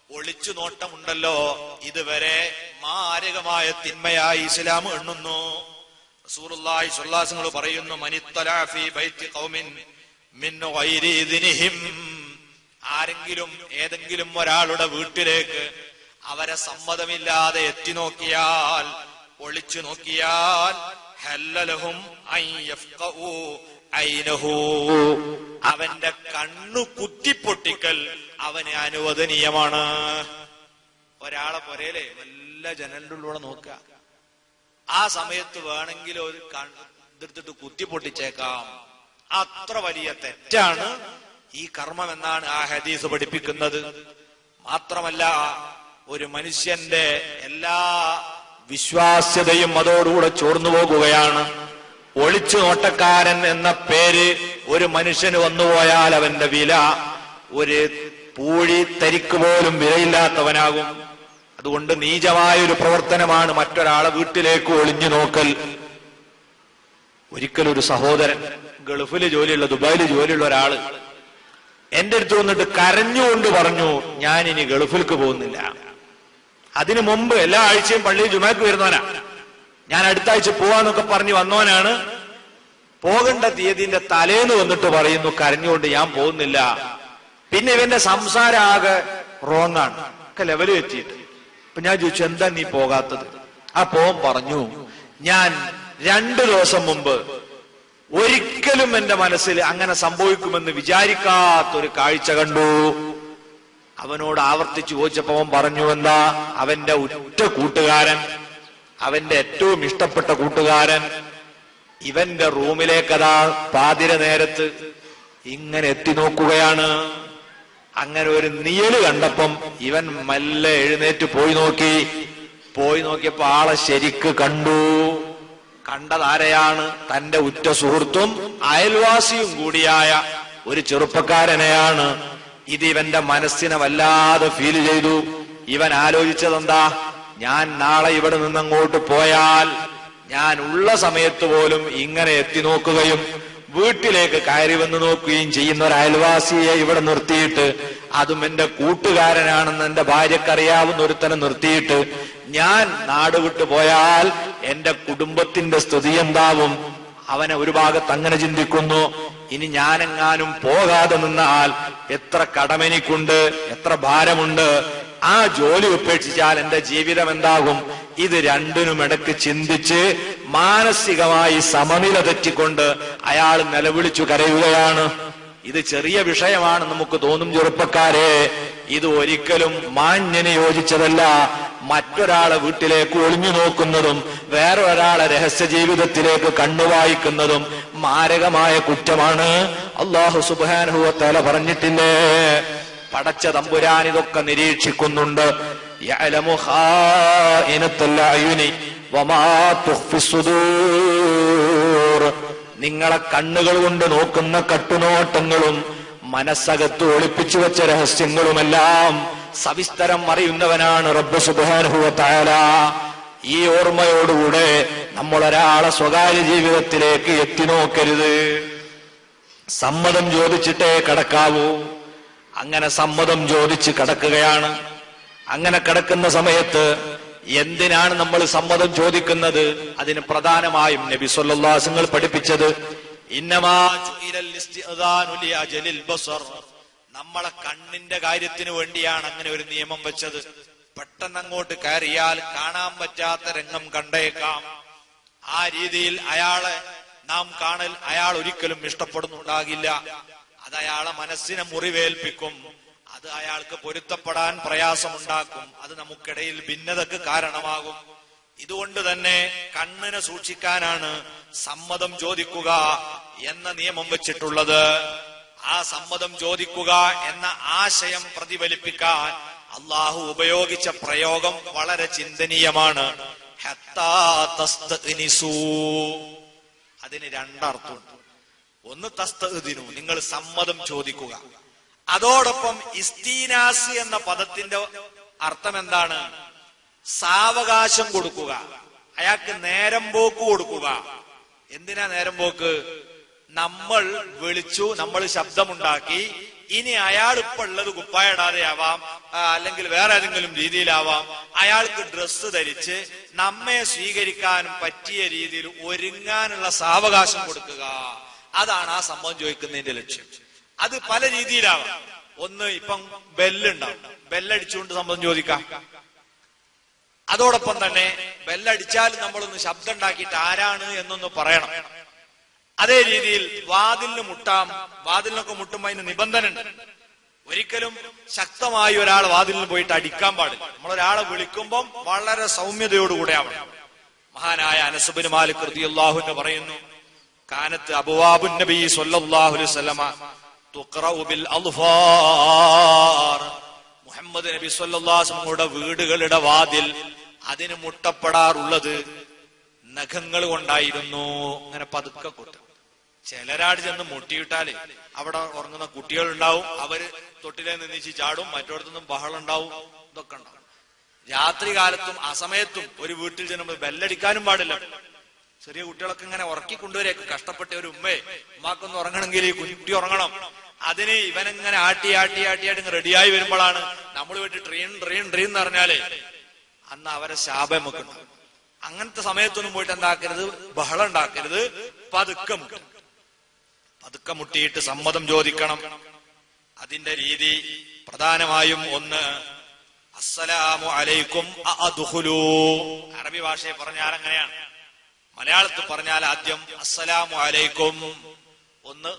ഒളിച്ചു നോട്ടമുണ്ടല്ലോ, ഇതുവരെ മാരകമായ തിന്മയായി ഇസ്ലാം എണ്ണുന്നു. റസൂലുള്ളാഹി സ്വല്ലല്ലാഹു അലൈഹി വസല്ലം പറയുന്നു, മനിത്തലാ ഫീ ബൈത്തി ഖൗമിൻ മിൻ ഗൈരി ഇദ്നിഹിം, ആരെങ്കിലും ഏതെങ്കിലും ഒരാളുടെ വീട്ടിലേക്ക് അവരെ സമ്മതമില്ലാതെ എത്തി നോക്കിയാൽ, ഒളിച്ചു നോക്കിയാൽ, ഹല്ലലഹും അൻ യഫ്ഖഉ ഐനഹു, അവന്റെ കണ്ണു കുത്തിപ്പൊട്ടിക്കൽ അവന് അനുവദനീയമാണ്. ഒരാളെ പൊരയിലെ വല്ല ജനലിന്റെ ഉള്ളിലൂടെ നോക്കുക, ആ സമയത്ത് വേണമെങ്കിൽ ഒരു കണ്ണെടുത്തിട്ട് കുത്തിപ്പൊട്ടിച്ചേക്കാം. അത്ര വലിയ തെറ്റാണ് ഈ കർമ്മം എന്നാണ് ആ ഹദീസ് പഠിപ്പിക്കുന്നത്. മാത്രമല്ല, ഒരു മനുഷ്യന്റെ എല്ലാ വിശ്വാസ്യതയും അതോടുകൂടെ ചോർന്നു പോകുകയാണ്. ഒളിച്ചു നോട്ടക്കാരൻ എന്ന പേര് ഒരു മനുഷ്യന് വന്നുപോയാൽ അവന്റെ വില ഒരു പൂഴി തരിക്ക് പോലും വിലയില്ലാത്തവനാകും. അതുകൊണ്ട് നീചമായൊരു പ്രവർത്തനമാണ് മറ്റൊരാളെ വീട്ടിലേക്ക് ഒളിഞ്ഞു നോക്കൽ. ഒരിക്കലൊരു സഹോദരൻ, ഗൾഫില് ജോലിയുള്ള, ദുബായില് ജോലിയുള്ള ഒരാള് എന്റെ അടുത്ത് വന്നിട്ട് കരഞ്ഞുകൊണ്ട് പറഞ്ഞു, ഞാൻ ഇനി ഗൾഫിലേക്ക് പോകുന്നില്ല. അതിനു മുമ്പ് എല്ലാ ആഴ്ചയും പള്ളിയിൽ ജുമാക്ക് വരുന്നവനാ, ഞാൻ അടുത്ത ആഴ്ച പോവാന്നൊക്കെ പറഞ്ഞു വന്നവനാണ്. പോകേണ്ട തീയതിന്റെ തലേന്ന് വന്നിട്ട് പറയുന്നു കരഞ്ഞുകൊണ്ട്, ഞാൻ പോകുന്നില്ല. പിന്നെ ഇവന്റെ സംസാരം ആകെ റോങ്ങാണ്, ഒക്കെ ലെവല് വെച്ചിട്ട്. അപ്പൊ ഞാൻ ചോദിച്ചു, എന്താ നീ പോകാത്തത്? ആ പോവാൻ പറഞ്ഞു, ഞാൻ 2 ദിവസം മുമ്പ് ഒരിക്കലും എന്റെ മനസ്സിൽ അങ്ങനെ സംഭവിക്കുമെന്ന് വിചാരിക്കാത്തൊരു കാഴ്ച കണ്ടു. അവനോട് ആവർത്തിച്ചു ചോദിച്ചപ്പോ അവൻ പറഞ്ഞു, എന്താ? അവന്റെ ഉറ്റ കൂട്ടുകാരൻ, അവന്റെ ഏറ്റവും ഇഷ്ടപ്പെട്ട കൂട്ടുകാരൻ ഇവന്റെ റൂമിലേക്കതാ പാതിര നേരത്ത് ഇങ്ങനെ എത്തി നോക്കുകയാണ്. അങ്ങനെ ഒരു നിഴല് കണ്ടപ്പം ഇവൻ മെല്ലെ എഴുന്നേറ്റ് പോയി നോക്കിയപ്പോ ആളെ ശരിക്ക് കണ്ടു. കണ്ടതാരെയാണ്? തന്റെ ഉറ്റ സുഹൃത്തും അയൽവാസിയും കൂടിയായ ഒരു ചെറുപ്പക്കാരനെയാണ്. ഇത് ഇവന്റെ മനസ്സിനെ വല്ലാതെ ഫീൽ ചെയ്തു. ഇവൻ ആലോചിച്ചതെന്താ? ഞാൻ നാളെ ഇവിടെ നിന്നങ്ങോട്ട് പോയാൽ ഞാൻ ഉള്ള സമയത്ത് പോലും ഇങ്ങനെ എത്തി നോക്കുകയും വീട്ടിലേക്ക് കയറി വന്ന് നോക്കുകയും ചെയ്യുന്ന ഒരു അയൽവാസിയെ ഇവിടെ നിർത്തിയിട്ട്, അതും എന്റെ കൂട്ടുകാരനാണെന്ന് എന്റെ ഭാര്യക്കറിയാവുന്ന ഒരുത്തനെ നിർത്തിയിട്ട് ഞാൻ നാട് വിട്ടു പോയാൽ എന്റെ കുടുംബത്തിന്റെ സ്ഥിതി എന്താവും? അവനെ ഒരു ഭാഗത്ത് അങ്ങനെ ചിന്തിക്കുന്നു. ഇനി ഞാനെങ്ങാനും പോകാതെ നിന്നാൽ എത്ര കടമെനിക്കുണ്ട്, എത്ര ഭാരമുണ്ട്, ആ ജോലി ഉപേക്ഷിച്ചാൽ എന്റെ ജീവിതം എന്താകും? ഇത് രണ്ടിനും ഇടയ്ക്ക് ചിന്തിച്ച് മാനസികമായി സമനില തെറ്റിക്കൊണ്ട് അയാൾ നിലവിളിച്ചു കരയുകയാണ്. ഇത് ചെറിയ വിഷയമാണ് നമുക്ക് തോന്നും ചെറുപ്പക്കാരെ, ഇത് ഒരിക്കലും മാന്യന് യോജിച്ചതല്ല. മറ്റൊരാളെ വീട്ടിലേക്ക് ഒളിഞ്ഞു നോക്കുന്നതും വേറെ ഒരാളെ രഹസ്യ ജീവിതത്തിലേക്ക് കണ്ണുവായിക്കുന്നതും മാരകമായ കുറ്റമാണ്. അല്ലാഹു സുബ്ഹാനഹു വ തആല പറഞ്ഞിട്ടില്ലേ, പടച്ച തമ്പുരാൻ ഇതൊക്കെ നിരീക്ഷിക്കുന്നുണ്ട്. യഅലമു ഖായിനത്തുൽ അയുനി വമാ തുഖ്ഫിസ് സുദൂർ. നിങ്ങളെ കണ്ണുകൾ കൊണ്ട് നോക്കുന്ന കട്ടുനോട്ടങ്ങളും മനസ്സകത്ത് ഒളിപ്പിച്ചു വെച്ച രഹസ്യങ്ങളുമെല്ലാം സവിസ്തരം അറിയുന്നവനാണ് റബ്ബ് സുബ്ഹാനഹു വ തആല. ഈ ഓർമ്മയോടുകൂടെ നമ്മൾ ഒരാളെ സ്വകാര്യ ജീവിതത്തിലേക്ക് എത്തി നോക്കരുത്. സമ്മതം ചോദിച്ചിട്ടേ കടക്കാവൂ. അങ്ങനെ സമ്മതം ചോദിച്ച് കടക്കുകയാണ്. അങ്ങനെ കിടക്കുന്ന സമയത്ത് എന്തിനാണ് നമ്മൾ സമ്മതം ചോദിക്കുന്നത്? അതിന് പ്രധാനമായും നബി സല്ലല്ലാഹു അലൈഹി വസല്ലം പഠിപ്പിച്ചത്, ഇന്നമാ ജുഇലൽ ഇസ്തിഅദാനു ലിഅജലിൽ ബസർ, നമ്മളെ കണ്ണിന്റെ കാര്യത്തിന് വേണ്ടിയാണ് അങ്ങനെ ഒരു നിയമം വെച്ചത്. പെട്ടെന്ന് അങ്ങോട്ട് കയറിയാൽ കാണാൻ പറ്റാത്ത രംഗം കണ്ടേക്കാം. ആ രീതിയിൽ അയാളെ നാം കാണൽ അയാൾ ഒരിക്കലും ഇഷ്ടപ്പെടുന്നുണ്ടാകില്ല. അത് അയാളെ മനസ്സിനെ മുറിവേൽപ്പിക്കും. അത് അയാൾക്ക് പൊരുത്തപ്പെടാൻ പ്രയാസമുണ്ടാക്കും. അത് നമുക്കിടയിൽ ഭിന്നതക്ക് കാരണമാകും. ഇതുകൊണ്ട് തന്നെ കണ്ണിനെ സൂക്ഷിക്കാനാണ് സമ്മതം ചോദിക്കുക എന്ന നിയമം വെച്ചിട്ടുള്ളത്. ആ സമ്മതം ചോദിക്കുക എന്ന ആശയം പ്രതിഫലിപ്പിക്കാൻ അള്ളാഹു ഉപയോഗിച്ച പ്രയോഗം വളരെ ചിന്തനീയമാണ്. ഹത്താ തസ്തഅ്നിസൂ. അതിന് 2 അർത്ഥമുണ്ട്. ഒന്ന് തസ്തഅ്ദിനു, നിങ്ങൾ സമ്മതം ചോദിക്കുക. അതോടൊപ്പം ഇസ്തീനാസ് എന്ന പദത്തിന്റെ അർത്ഥം എന്താണ്? സാവകാശം കൊടുക്കുക, അയാൾക്ക് നേരം പോക്ക് കൊടുക്കുക. എന്തിനാ നേരം പോക്ക്? നമ്മൾ വിളിച്ചു, നമ്മൾ ശബ്ദമുണ്ടാക്കി, ഇനി അയാൾ ഇപ്പൊ ഉള്ളത് കുപ്പായിടാതെ ആവാം, അല്ലെങ്കിൽ വേറെ ഏതെങ്കിലും രീതിയിലാവാം. അയാൾക്ക് ഡ്രസ്സ് ധരിച്ച് നമ്മെ സ്വീകരിക്കാനും പറ്റിയ രീതിയിൽ ഒരുങ്ങാനുള്ള സാവകാശം കൊടുക്കുക. അതാണ് ആ സംഭവം ചോദിക്കുന്നതിന്റെ ലക്ഷ്യം. അത് പല രീതിയിലാവാം. ഒന്ന്, ഇപ്പം ബെല്ലുണ്ടാവും, ബെല്ലടിച്ചുകൊണ്ട് സംഭവം ചോദിക്കാം. അതോടൊപ്പം തന്നെ ബെല്ലടിച്ചാൽ നമ്മളൊന്ന് ശബ്ദം ഉണ്ടാക്കിയിട്ട് ആരാണ് എന്നൊന്ന് പറയണം. അതേ രീതിയിൽ വാതിലിന് മുട്ടാം. വാതിലിനൊക്കെ മുട്ടുമ്പോ അതിന് നിബന്ധന ഉണ്ട്. ഒരിക്കലും ശക്തമായി ഒരാൾ വാതിലിന് പോയിട്ട് അടിക്കാൻ പാടില്ല. നമ്മളൊരാളെ വിളിക്കുമ്പം വളരെ സൗമ്യതയോടുകൂടെ ആവണം. മഹാനായ അനസ് ബിൻ മാലിക് റളിയല്ലാഹു അൻഹു പറയുന്നു, കാനത്ത് അബ്വാബുൻ നബി സ്വല്ലല്ലാഹു അലൈഹി വസല്ലമ തുഖറഉ ബിൽ അൾഫാർ. മുഹമ്മദ് നബി സ്വല്ലല്ലാഹു അലൈഹി വസല്ലമയുടെ വീടുകളുടെ വാതിൽ അതിന് മുട്ടപ്പെടാറുള്ളത് നഖങ്ങൾ കൊണ്ടായിരുന്നു. അങ്ങനെ പതുക്കെ കൊട്ടും. ചിലരാട് ചെന്ന് മുട്ടിയിട്ടാല് അവിടെ ഉറങ്ങുന്ന കുട്ടികൾ ഉണ്ടാവും, അവര് തൊട്ടിലെ നിന്നിച്ച് ചാടും, മറ്റോടത്തൊന്നും ബഹളം ഉണ്ടാവും, ഇതൊക്കെ ഉണ്ടാവും. രാത്രി കാലത്തും അസമയത്തും ഒരു വീട്ടിൽ ചെല്ലുമ്പോൾ ബെല്ലടിക്കാനും പാടില്ല. ചെറിയ കുട്ടികളൊക്കെ ഇങ്ങനെ ഉറക്കി കൊണ്ടുവരേക്ക് കഷ്ടപ്പെട്ട ഒരു ഉമ്മാക്കൊന്ന് ഉറങ്ങണമെങ്കിൽ ഈ കുട്ടി ഉറങ്ങണം. അതിന് ഇവനെങ്ങനെ ആട്ടി ആട്ടി ആട്ടിയായിട്ട് റെഡിയായി വരുമ്പോഴാണ് നമ്മൾ വീട്ടിൽ ട്രീൻ ട്രീൻ ട്രീൻ എന്ന് പറഞ്ഞാല് അന്ന് അവരെ ശാപം വെക്കണം. അങ്ങനത്തെ സമയത്തൊന്നും പോയിട്ട് എന്താക്കരുത്, ബഹളം ഉണ്ടാക്കരുത്. പതുക്കെ മുട്ടും. പതുക്കെ മുട്ടിയിട്ട് സമ്മതം ചോദിക്കണം. അതിന്റെ രീതി പ്രധാനമായും ഒന്ന്, അസ്സലാമു അലൈക്കും അദ്ഖുലൂ. അറബി ഭാഷയെ പറഞ്ഞാൽ അങ്ങനെയാണ്. മലയാളത്തിൽ പറഞ്ഞാൽ ആദ്യം അസ്സലാമു അലൈക്കും, ഒന്ന്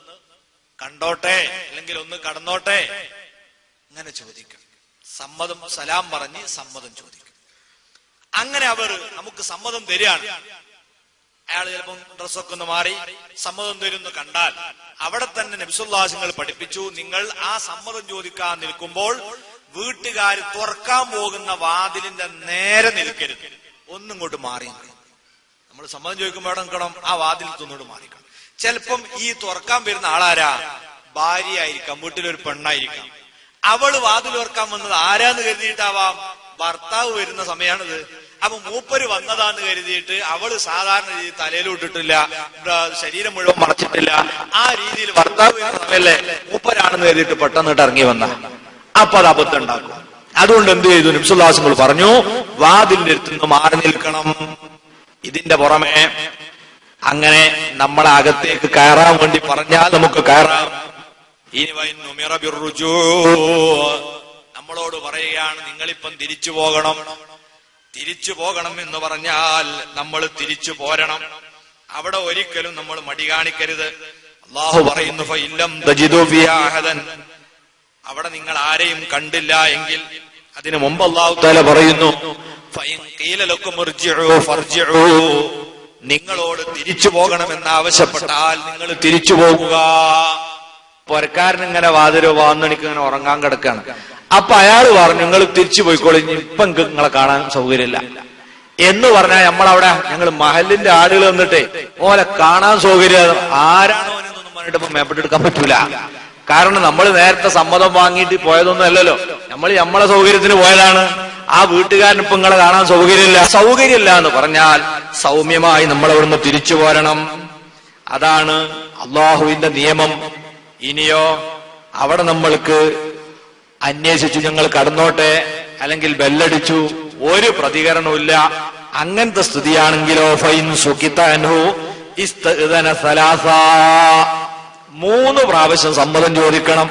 കണ്ടോട്ടെ അല്ലെങ്കിൽ ഒന്ന് കടന്നോട്ടെ, അങ്ങനെ ചോദിക്കും. സമ്മതം സലാം പറഞ്ഞ് സമ്മതം ചോദിക്കും. അങ്ങനെ അവർ നമുക്ക് സമ്മതം തരികയാണ്. അയാൾ ചിലപ്പം ഡ്രസ്സൊക്കെ ഒന്ന് മാറി സമ്മതം തരുന്നു കണ്ടാൽ അവിടെ തന്നെ നബി സല്ലല്ലാഹു അലൈഹി വസല്ലം പഠിപ്പിച്ചു, നിങ്ങൾ ആ സമ്മതം ചോദിക്കാൻ നിൽക്കുമ്പോൾ വീട്ടുകാർ തുറക്കാൻ പോകുന്ന വാതിലിന്റെ നേരെ നിൽക്കരുത്, ഒന്നിങ്ങോട്ട് മാറി നിൽക്കണം. നമ്മൾ സമ്മതം ചോദിക്കുമ്പോൾ അവിടെ നിൽക്കണം, ആ വാതിൽ തൊന്നോട്ട് മാറിക്കണം. ചിലപ്പം ഈ തുറക്കാൻ വരുന്ന ആളാരാ, ഭാര്യ ആയിരിക്കാം, വീട്ടിലൊരു പെണ്ണായിരിക്കാം. അവള് വാതിൽ തുറക്കാൻ വന്നത് ആരാന്ന് കരുതിയിട്ടാവാം, ഭർത്താവ് വരുന്ന സമയമാണിത്. അപ്പൊ മൂപ്പര് വന്നതാന്ന് കരുതിയിട്ട് അവള് സാധാരണ രീതിയിൽ തലയിലിട്ടിട്ടില്ല, ശരീരം മുഴുവൻ മറച്ചിട്ടില്ല. ആ രീതിയിൽ ഭർത്താവ് വരുന്ന സമയല്ലേ മൂപ്പരാണെന്ന് കരുതിയിട്ട് പെട്ടെന്നിട്ട് ഇറങ്ങി വന്ന, അപ്പൊ അത് അബദ്ധം ഉണ്ടാക്കും. അതുകൊണ്ട് എന്ത് ചെയ്തു, നബി സല്ലല്ലാഹു അലൈഹി വസല്ലം പറഞ്ഞു, വാതിലിന്റെ അടുത്ത് നിന്ന് മാറി നിൽക്കണം. ഇതിന്റെ പുറമെ അങ്ങനെ നമ്മളെ അകത്തേക്ക് കയറാൻ വേണ്ടി പറഞ്ഞാൽ നമുക്ക് കയറാം. ഇനി നമ്മളോട് പറയുകയാണ്, നിങ്ങളിപ്പം തിരിച്ചു പോകണം. തിരിച്ചു പോകണം എന്ന് പറഞ്ഞാൽ നമ്മൾ തിരിച്ചു പോരണം. അവിടെ ഒരിക്കലും നമ്മൾ മടി കാണിക്കരുത്. അല്ലാഹു പറയുന്നു, ഫഇല്ലം തജിദു ഫിഹാ അഹദൻ, അവിടെ നിങ്ങൾ ആരെയും കണ്ടില്ല എങ്കിൽ, അതിനു മുമ്പ് അല്ലാഹു തആല പറയുന്നു, ഫഇൻ ഖീല ലക്കും ഇർജിഉ ഫർജിഉ, നിങ്ങളോട് തിരിച്ചു പോകണമെന്ന് ആവശ്യപ്പെട്ടാൽ നിങ്ങൾ തിരിച്ചു പോകുക. പൊരക്കാരൻ ഇങ്ങനെ വാതിലോ വാന്നണിക്ക് ഇങ്ങനെ ഉറങ്ങാൻ കിടക്കാണ്. അപ്പൊ അയാൾ പറഞ്ഞു, നിങ്ങൾ തിരിച്ചു പോയിക്കോളി, ഇപ്പൊ നിങ്ങളെ കാണാൻ സൗകര്യമില്ല എന്ന് പറഞ്ഞാൽ നമ്മളവിടെ ഞങ്ങൾ മഹലിന്റെ ആളുകൾ വന്നിട്ടേ ഓലെ കാണാൻ സൗകര്യം ആരാണോ എന്നൊന്നും പറഞ്ഞിട്ട് ഇപ്പൊ മേപ്പെട്ടെടുക്കാൻ പറ്റൂല. കാരണം നമ്മൾ നേരത്തെ സമ്മതം വാങ്ങിയിട്ട് പോയതൊന്നും അല്ലല്ലോ, നമ്മൾ നമ്മളെ സൗകര്യത്തിന് പോയതാണ്. ആ വീട്ടുകാരൻ ഇപ്പൊ നിങ്ങളെ കാണാൻ സൗകര്യമില്ല എന്ന് പറഞ്ഞാൽ സൗമ്യമായി നമ്മൾ അവിടുന്ന് തിരിച്ചു പോരണം. അതാണ് അള്ളാഹുവിന്റെ നിയമം. ഇനിയോ അവിടെ നമ്മൾക്ക് അന്വേഷിച്ചു, ഞങ്ങൾ കടന്നോട്ടെ അല്ലെങ്കിൽ ബെല്ലടിച്ചു, ഒരു പ്രതികരണമില്ല. അങ്ങനത്തെ സ്ഥിതിയാണെങ്കിലോ ഫൈൻ സുഖിതൻഹു ഇസ്തഅദന സലാസ, 3 പ്രാവശ്യം സമ്മതം ചോദിക്കണം.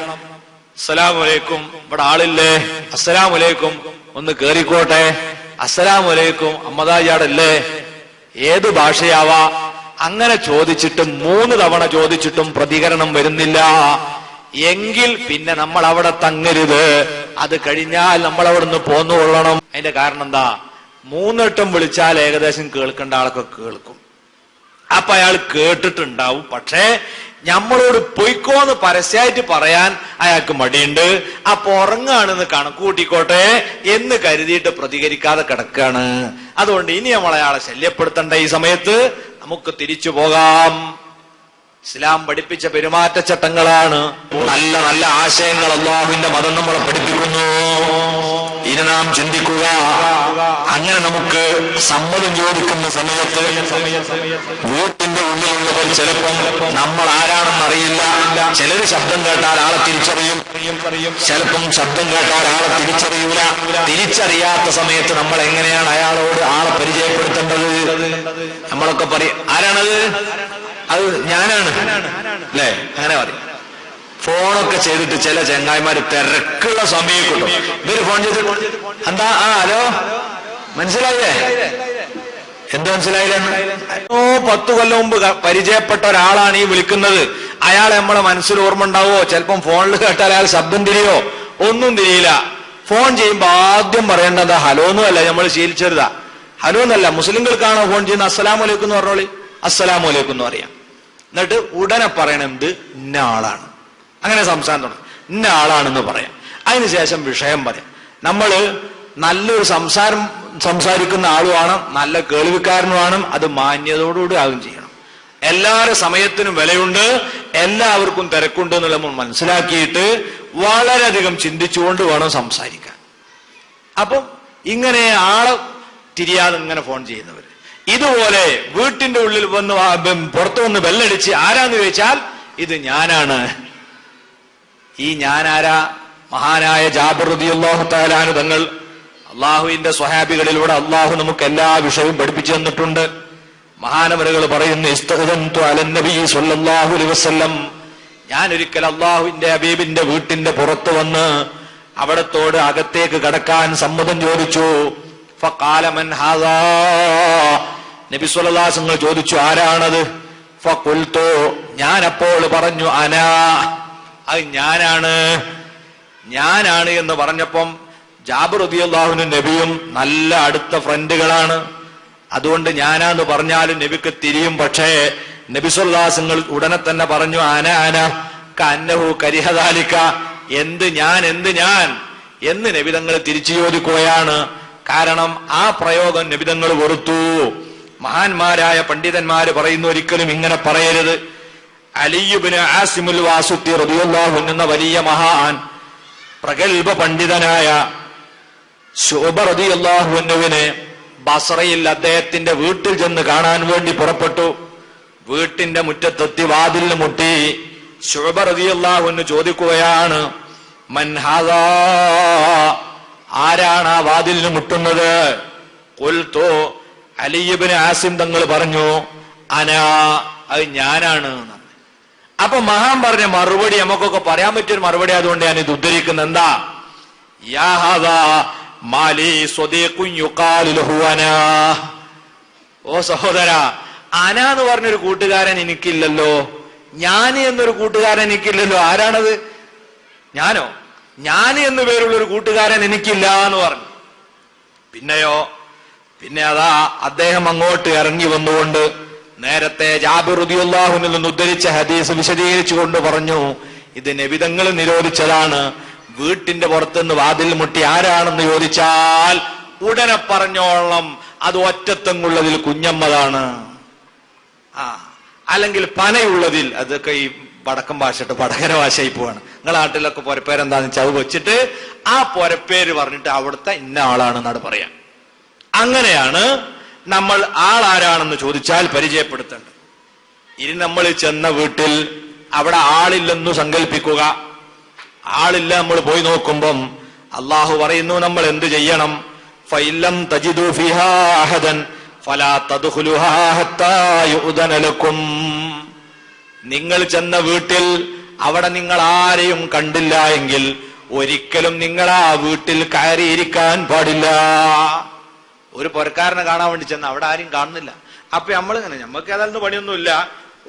അസ്സലാമു അലൈക്കും, ഇവിടെ ആളില്ലേ? അസ്സലാമു അലൈക്കും, ഒന്ന് കേറിക്കോട്ടെ. അസ്സലാമു അലൈക്കും, അമ്മദാജിയാടല്ലേ? ഏത് ഭാഷയാവാ? അങ്ങനെ ചോദിച്ചിട്ട് 3 തവണ ചോദിച്ചിട്ടും പ്രതികരണം വരുന്നില്ല എങ്കിൽ പിന്നെ നമ്മൾ അവിടെ തങ്ങരുത്. അത് കഴിഞ്ഞാൽ നമ്മൾ അവിടെ നിന്ന് പോന്നുകൊള്ളണം. അതിന്റെ കാരണം എന്താ, 3 വട്ടം വിളിച്ചാൽ ഏകദേശം കേൾക്കേണ്ട ആളൊക്കെ കേൾക്കും. അപ്പൊ അയാൾ കേട്ടിട്ടുണ്ടാവും, പക്ഷേ നമ്മളോട് പൊയ്ക്കോന്ന് പരസ്യമായിട്ട് പറയാൻ അയാൾക്ക് മടിയുണ്ട്. അപ്പൊ ഉറങ്ങാണെന്ന് കണക്കൂട്ടിക്കോട്ടെ എന്ന് കരുതിയിട്ട് പ്രതികരിക്കാതെ കിടക്കാണ്. അതുകൊണ്ട് ഇനി നമ്മൾ അയാളെ ശല്യപ്പെടുത്തണ്ട. ഈ സമയത്ത് നമുക്ക് തിരിച്ചു പോകാം. ഇസ്ലാം പഠിപ്പിച്ച പെരുമാറ്റച്ചട്ടങ്ങളാണ്. നല്ല നല്ല ആശയങ്ങൾ അല്ലാഹുവിന്റെ മതം നമ്മളെ പഠിപ്പിക്കുന്നു. ഇനി നാം ചിന്തിക്കുക, അങ്ങനെ നമുക്ക് സമ്മതം ചോദിക്കുന്ന സമയത്ത് വീട്ടിന്റെ ഉള്ളിലുള്ളവർ ചിലപ്പം നമ്മൾ ആരാണെന്ന് അറിയില്ല. ചിലര് ശബ്ദം കേട്ടാൽ ആളെ തിരിച്ചറിയും, ചിലപ്പം ശബ്ദം കേട്ടാൽ ആളെ തിരിച്ചറിയൂല. തിരിച്ചറിയാത്ത സമയത്ത് നമ്മൾ എങ്ങനെയാണ് അയാളോട് ആളെ പരിചയപ്പെടുത്തേണ്ടത്? നമ്മളൊക്കെ പറയും, ആരാണത്? അത് ഞാനാണ് അല്ലേ, അങ്ങനെ പറയും. ഫോണൊക്കെ ചെയ്തിട്ട് ചില ചങ്ങായിമാര് തിരക്കുള്ള സമയം കിട്ടും. ഇവര് ഫോൺ ചെയ്ത് എന്താ, ഹലോ, മനസ്സിലായില്ലേ? എന്ത് മനസ്സിലായില്ല? 10 കൊല്ലം മുമ്പ് പരിചയപ്പെട്ട ഒരാളാണ് ഈ വിളിക്കുന്നത്. അയാളെ നമ്മളെ മനസ്സിൽ ഓർമ്മ ഉണ്ടാവോ? ചിലപ്പം ഫോണിൽ കേട്ടാൽ അയാൾ ശബ്ദം തിരിയോ? ഒന്നും തിരിയില്ല. ഫോൺ ചെയ്യുമ്പോ ആദ്യം പറയേണ്ടതാ ഹലോ എന്നല്ല, നമ്മൾ ശീലിച്ചരുതാ. ഹലോ എന്നല്ല, മുസ്ലിങ്ങൾക്കാണോ ഫോൺ ചെയ്യുന്ന അസ്സലാമു അലൈക്കും എന്ന് പറഞ്ഞോളി, അസ്സലാമു അലൈക്കും എന്ന് പറയാം. എന്നിട്ട് ഉടനെ പറയണം എന്ത്? ഇന്ന ആളാണ്. അങ്ങനെ സംസാരം തുടങ്ങും. ഇന്ന ആളാണെന്ന് പറയാം. അതിനുശേഷം വിഷയം പറയാം. നമ്മള് നല്ലൊരു സംസാരിക്കുന്ന ആളുമാണ്, നല്ല കേൾവിക്കാരനുമാണ്. അത് മാന്യതയോടുകൂടി ആകും ചെയ്യണം. എല്ലാവരുടെ സമയത്തിനും വിലയുണ്ട്, എല്ലാവർക്കും തിരക്കുണ്ട് എന്നുള്ള നമ്മൾ മനസ്സിലാക്കിയിട്ട് വളരെയധികം ചിന്തിച്ചുകൊണ്ട് വേണം സംസാരിക്കാൻ. അപ്പം ഇങ്ങനെ ആളെ തിരിയാതെ ഇങ്ങനെ ഫോൺ ചെയ്യുന്നവർ, ഇതുപോലെ വീട്ടിന്റെ ഉള്ളിൽ വന്ന് പുറത്തു വന്ന് ബെല്ലടിച്ച് ആരാന്ന് ചോദിച്ചാൽ ഇത് ഞാനാണ്. ഈ ഞാനാരാ? മഹാനായ ജാബിർ റളിയല്ലാഹു തആല അൻഹു തങ്ങൾ, അള്ളാഹുവിന്റെ സ്വഹാബികളിലൂടെ അള്ളാഹു നമുക്ക് എല്ലാ വിഷയവും പഠിപ്പിച്ചു തന്നിട്ടുണ്ട്. മഹാനവരുകൾ പറയുന്നു, ഇസ്തഗ്ദൻതു അലൻ നബി സ്വല്ലല്ലാഹു അലൈഹി വസല്ലം, ഞാൻ ഒരിക്കൽ അള്ളാഹുവിന്റെ ഹബീബിന്റെ വീട്ടിന്റെ പുറത്ത് വന്ന് അവിടത്തോട് അകത്തേക്ക് കടക്കാൻ സമ്മതം ചോദിച്ചു. ഫഖാല മൻ ഹാദാ, നബി സ്വല്ലല്ലാഹു അലൈഹി വസല്ലം ചോദിച്ചു ആരാണത്? ഫഖുൽതു, ഞാൻ അപ്പോൾ പറഞ്ഞു അനാ, അത് ഞാനാണ് എന്ന് പറഞ്ഞപ്പം ജാബിർ റളിയല്ലാഹു അൻഹു നബിയും നല്ല അടുത്ത ഫ്രണ്ടുകളാണ്. അതുകൊണ്ട് ഞാനാന്ന് പറഞ്ഞാലും നബിക്ക് തിരിയും. പക്ഷേ നബി സ്വല്ലല്ലാഹു അലൈഹി വസല്ലം ഉടനെ തന്നെ പറഞ്ഞു അന കന്നഹു കരിഹദാലിക, എന്ത് ഞാൻ എന്ന് നബി തങ്ങൾ തിരിച്ചു ചോദിക്കുകയാണ്. കാരണം ആ പ്രയോഗം നബി തങ്ങൾ വെറുത്തു. മഹാന്മാരായ പണ്ഡിതന്മാര് പറയുന്നു, ഒരിക്കലും ഇങ്ങനെ പറയരുത്. അലി ഇബ്നു ആസിമുൽ വാസുത്തി റളിയല്ലാഹു അൻഹു എന്ന വലിയ മഹാൻ, പ്രഗൽഭ പണ്ഡിതനായ ശുഅബ റളിയല്ലാഹു അൻഹുവിനെ ബസ്രയിൽ അദ്ദേഹത്തിന്റെ വീട്ടിൽ ചെന്ന് കാണാൻ വേണ്ടി പുറപ്പെട്ടു. വീട്ടിന്റെ മുറ്റത്തെത്തി വാതിലിന് മുട്ടി. ശുഅബ റളിയല്ലാഹു അൻഹു ചോദിക്കുകയാണ്, മൻ ഹാദാ, ആരാണ് ആ വാതിലിന് മുട്ടുന്നത്? ഖുൽതു, അലി ഇബ്നു ആസിം തങ്ങൾ പറഞ്ഞു അനാ, അത് ഞാനാണ്. അപ്പൊ മഹാൻ പറഞ്ഞ മറുപടി നമുക്കൊക്കെ പറയാൻ പറ്റിയൊരു മറുപടി, അതുകൊണ്ട് ഞാൻ ഇത് ഉദ്ധരിക്കുന്നത്. എന്താ? യാ ഹാദാ മാലി സ്വദീഖുൻ യുഖാലു ലഹു അനാ. ഓ സഹോദര, അന എന്ന് പറഞ്ഞൊരു കൂട്ടുകാരൻ എനിക്കില്ലല്ലോ, ഞാന് എന്നൊരു കൂട്ടുകാരൻ എനിക്കില്ലല്ലോ. ആരാണത്? ഞാനോ? ഞാന് എന്ന് പേരുള്ളൊരു കൂട്ടുകാരൻ എനിക്കില്ല എന്ന് പറഞ്ഞു. പിന്നെ അതാ അദ്ദേഹം അങ്ങോട്ട് ഇറങ്ങി വന്നുകൊണ്ട് നേരത്തെ ജാബിർ റളിയല്ലാഹു അൻഹു നിന്ന് ഉദ്ധരിച്ച ഹദീസ് വിശദീകരിച്ചുകൊണ്ട് പറഞ്ഞു, ഇത് നബി തങ്ങൾ നിരോധിച്ചതാണ്. വീട്ടിന്റെ പുറത്തുനിന്ന് വാതിൽ മുട്ടി ആരാണെന്ന് ചോദിച്ചാൽ ഉടനെ പറഞ്ഞോളം അത് ഒറ്റത്തെങ്ങുള്ളതിൽ കുഞ്ഞമ്മതാണ്, അല്ലെങ്കിൽ പനയുള്ളതിൽ, അതൊക്കെ ഈ വടക്കൻ ഭാഷയിട്ട് വടകര ഭാഷയായി പോവാണ്. നിങ്ങളെ നാട്ടിലൊക്കെ പൊരപ്പേരെന്താന്ന് ചവ് വെച്ചിട്ട് ആ പൊരപ്പേര് പറഞ്ഞിട്ട് അവിടുത്തെ ഇന്ന ആളാണെന്നാണ് പറയാം. അങ്ങനെയാണ് നമ്മൾ ആളാരാണെന്ന് ചോദിച്ചാൽ പരിചയപ്പെടുത്തേണ്ടത്. ഇനി നമ്മൾ ചെന്ന വീട്ടിൽ അവിടെ ആളില്ലെന്നു സങ്കല്പിക്കുക. ആളില്ല, നമ്മൾ പോയി നോക്കുമ്പം അള്ളാഹു പറയുന്നു നമ്മൾ എന്ത് ചെയ്യണം? ഫഇല്ലം തജിദു ഫിഹാ അഹദൻ ഫലാ തദ്ഖുലുഹാ ഹത്താ യുഅ്ദന ലക്കും. നിങ്ങൾ ചെന്ന വീട്ടിൽ അവിടെ നിങ്ങൾ ആരെയും കണ്ടില്ല എങ്കിൽ ഒരിക്കലും നിങ്ങൾ ആ വീട്ടിൽ കയറിയിരിക്കാൻ പാടില്ല. ഒരു പൊരക്കാരനെ കാണാൻ വേണ്ടി ചെന്ന് അവിടെ ആരും കാണുന്നില്ല. അപ്പൊ നമ്മളിങ്ങനെ, നമ്മൾക്ക് ഏതായാലും പണിയൊന്നുമില്ല,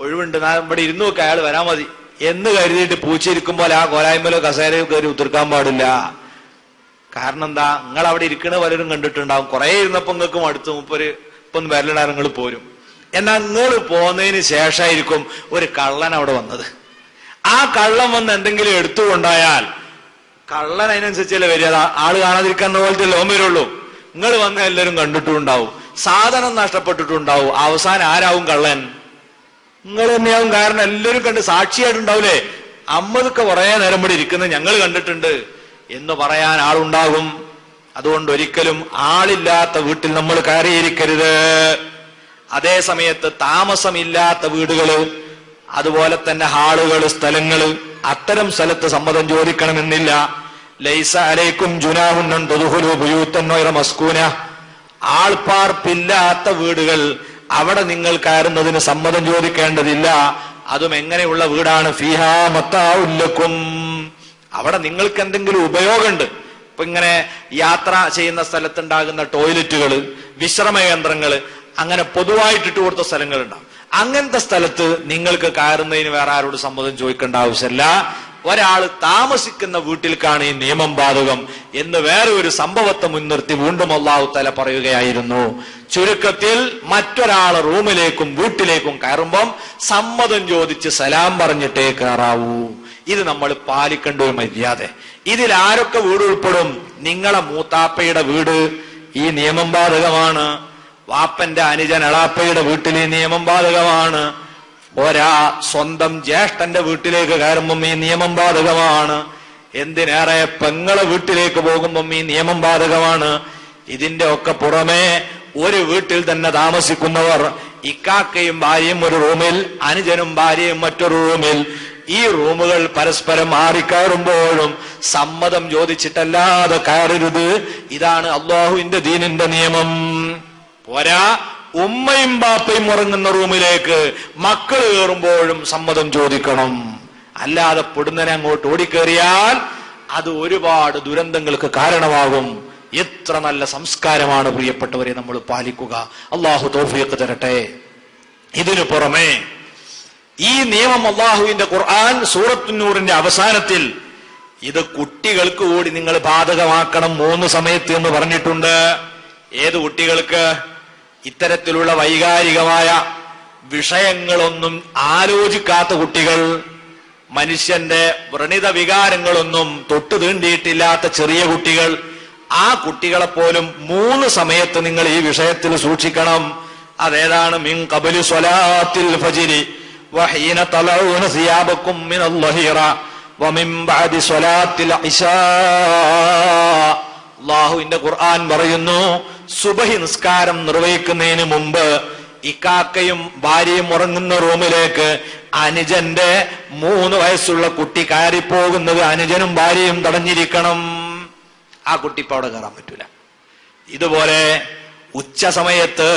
ഒഴിവുണ്ട്, ഇവിടെ ഇരുന്നു നോക്കുക, അയാൾ വരാൻ മതി എന്ന് കരുതിയിട്ട് പൂച്ചിരിക്കുമ്പോൾ ആ കോലായ്മലോ കസേരയോ കയറി ഉതിർക്കാൻ പാടില്ല. കാരണം എന്താ? നിങ്ങൾ അവിടെ ഇരിക്കണ പലരും കണ്ടിട്ടുണ്ടാവും. കുറെ ഇരുന്നപ്പോ നിങ്ങൾക്കും അടുത്ത് ഇപ്പം വരലിടാൻ നിങ്ങൾ പോരും. എന്നാൽ നിങ്ങൾ പോന്നതിന് ശേഷമായിരിക്കും ഒരു കള്ളൻ അവിടെ വന്നത്. ആ കള്ളൻ വന്ന് എന്തെങ്കിലും എടുത്തുകൊണ്ടായാൽ കള്ളൻ അതിനനുസരിച്ചല്ലേ വരിക. ആള് കാണാതിരിക്കാൻ പോലത്തെ ലോം വരുള്ളൂ. നിങ്ങൾ വന്ന എല്ലാവരും കണ്ടിട്ടുണ്ടാവും, സാധനം നഷ്ടപ്പെട്ടിട്ടുണ്ടാവും. അവസാനം ആരാവും കള്ളൻ? നിങ്ങൾ തന്നെയാവും. കാരണം എല്ലാവരും കണ്ട് സാക്ഷിയായിട്ടുണ്ടാവൂലേ, അമ്മതൊക്കെ കുറെ നേരം ഇവിടെ ഇരിക്കുന്നത് ഞങ്ങൾ കണ്ടിട്ടുണ്ട് എന്ന് പറയാൻ ആളുണ്ടാകും. അതുകൊണ്ട് ഒരിക്കലും ആളില്ലാത്ത വീട്ടിൽ നമ്മൾ കയറിയിരിക്കരുത്. അതേ സമയത്ത് താമസമില്ലാത്ത വീടുകള്, അതുപോലെ തന്നെ ഹാളുകള്, സ്ഥലങ്ങള്, അത്തരം സ്ഥലത്ത് സമ്മതം ചോദിക്കണമെന്നില്ല. ലൈസ അലൈക്കും ജുനാഹുൻ അൻ തദ്ഖുലൂ ബുയൂതൻ ഗൈറ മസ്കൂന. ആൾപ്പാർപ്പില്ലാത്ത വീടുകൾ, അവിടെ നിങ്ങൾ കയറുന്നതിന് സമ്മതം ചോദിക്കേണ്ടതില്ല. അതും എങ്ങനെയുള്ള വീടാണ്? ഫീഹാ മത്താഉൻ ലക്കും. അവിടെ നിങ്ങൾക്ക് എന്തെങ്കിലും ഉപയോഗമുണ്ട്. ഇപ്പൊ ഇങ്ങനെ യാത്ര ചെയ്യുന്ന സ്ഥലത്തുണ്ടാകുന്ന ടോയ്ലറ്റുകള്, വിശ്രമ കേന്ദ്രങ്ങള്, അങ്ങനെ പൊതുവായിട്ടിട്ട് കൊടുത്ത സ്ഥലങ്ങളുണ്ടാവും. അങ്ങനത്തെ സ്ഥലത്ത് നിങ്ങൾക്ക് കയറുന്നതിന് വേറെ ആരോട് സമ്മതം ചോദിക്കേണ്ട ആവശ്യമില്ല. ഒരാൾ താമസിക്കുന്ന വീട്ടിൽക്കാണ് ഈ നിയമം ബാധകം എന്ന് വേറെ ഒരു സംഭവത്തെ മുൻനിർത്തി വീണ്ടും അല്ലാഹു തആല പറയുകയായിരുന്നു. ചുരുക്കത്തിൽ മറ്റൊരാൾ റൂമിലേക്കും വീട്ടിലേക്കും കയറുമ്പം സമ്മതം ചോദിച്ച് സലാം പറഞ്ഞിട്ടേ കയറാവൂ. ഇത് നമ്മൾ പാലിക്കേണ്ട ഒരു മര്യാദ. ഇതിൽ ആരൊക്കെ വീട് ഉൾപ്പെടും? നിങ്ങളെ മൂത്താപ്പയുടെ വീട് ഈ നിയമം ബാധകമാണ്. വാപ്പന്റെ അനുജൻ എളാപ്പയുടെ വീട്ടിൽ ഈ നിയമം ബാധകമാണ്. സ്വന്തം ജ്യേഷ്ഠന്റെ വീട്ടിലേക്ക് കയറുമ്പം ഈ നിയമം ബാധകമാണ്. എന്തിനേറെ പെങ്ങളെ വീട്ടിലേക്ക് പോകുമ്പം ഈ നിയമം ബാധകമാണ്. ഇതിന്റെ ഒക്കെ പുറമെ ഒരു വീട്ടിൽ തന്നെ താമസിക്കുന്നവർ, ഇക്കാക്കയും ഭാര്യയും ഒരു റൂമിൽ, അനുജനും ഭാര്യയും മറ്റൊരു റൂമിൽ, ഈ റൂമുകൾ പരസ്പരം മാറിക്കയറുമ്പോഴും സമ്മതം ചോദിച്ചിട്ടല്ലാതെ കയറരുത്. ഇതാണ് അള്ളാഹുവിന്റെ ദീനിന്റെ നിയമം. പോരാ, ഉമ്മയും ബാപ്പയും ഉറങ്ങുന്ന റൂമിലേക്ക് മക്കൾ കയറുമ്പോഴും സമ്മതം ചോദിക്കണം. അല്ലാതെ പൊടുന്നനെ അങ്ങോട്ട് ഓടിക്കേറിയാൽ അത് ഒരുപാട് ദുരന്തങ്ങൾക്ക് കാരണമാകും. എത്ര നല്ല സംസ്കാരമാണ് പ്രിയപ്പെട്ടവരെ നമ്മൾ പാലിക്കുക. അള്ളാഹു തൗഫീഖ് തരട്ടെ. ഇതിനു പുറമെ ഈ നിയമം അള്ളാഹുവിന്റെ ഖുർആൻ സൂറത്തുന്നൂറിന്റെ അവസാനത്തിൽ ഇത് കുട്ടികൾക്ക് കൂടി നിങ്ങൾ ബാധകമാക്കണം 3 സമയത്ത് എന്ന് പറഞ്ഞിട്ടുണ്ട്. ഏത് കുട്ടികൾക്ക്? ഇത്തരത്തിലുള്ള വൈകാരികമായ വിഷയങ്ങളൊന്നും ആലോചിക്കാത്ത കുട്ടികൾ, മനുഷ്യന്റെ വ്രണിത വികാരങ്ങളൊന്നും തൊട്ടു തീണ്ടിയിട്ടില്ലാത്ത ചെറിയ കുട്ടികൾ, ആ കുട്ടികളെ പോലും 3 സമയത്ത് നിങ്ങൾ ഈ വിഷയത്തിൽ സൂക്ഷിക്കണം. അതേതാണ്? മിൻ ഖബ്ലി സ്വലാത്തിൽ ഫജ്രി വഹീന തലഊന സിയാബക്കും മിനൽ ലഹീറ വമിൻ ബഅദി സ്വലാത്തിൽ ഇശാ. അല്ലാഹുവിന്റെ ഖുർആൻ പറയുന്നു, സുബഹി നിസ്കാരം നിർവഹിക്കുന്നതിന് മുമ്പ് ഇക്കാക്കയും ഭാര്യയും ഉറങ്ങുന്ന റൂമിലേക്ക് അനുജന്റെ 3 വയസ്സുള്ള കുട്ടി കയറിപ്പോകുന്നത് അനുജനും ഭാര്യയും തടഞ്ഞിരിക്കണം. ആ കുട്ടി ഇപ്പൊ അവിടെ കയറാൻ പറ്റൂല. ഇതുപോലെ ഉച്ച സമയത്ത്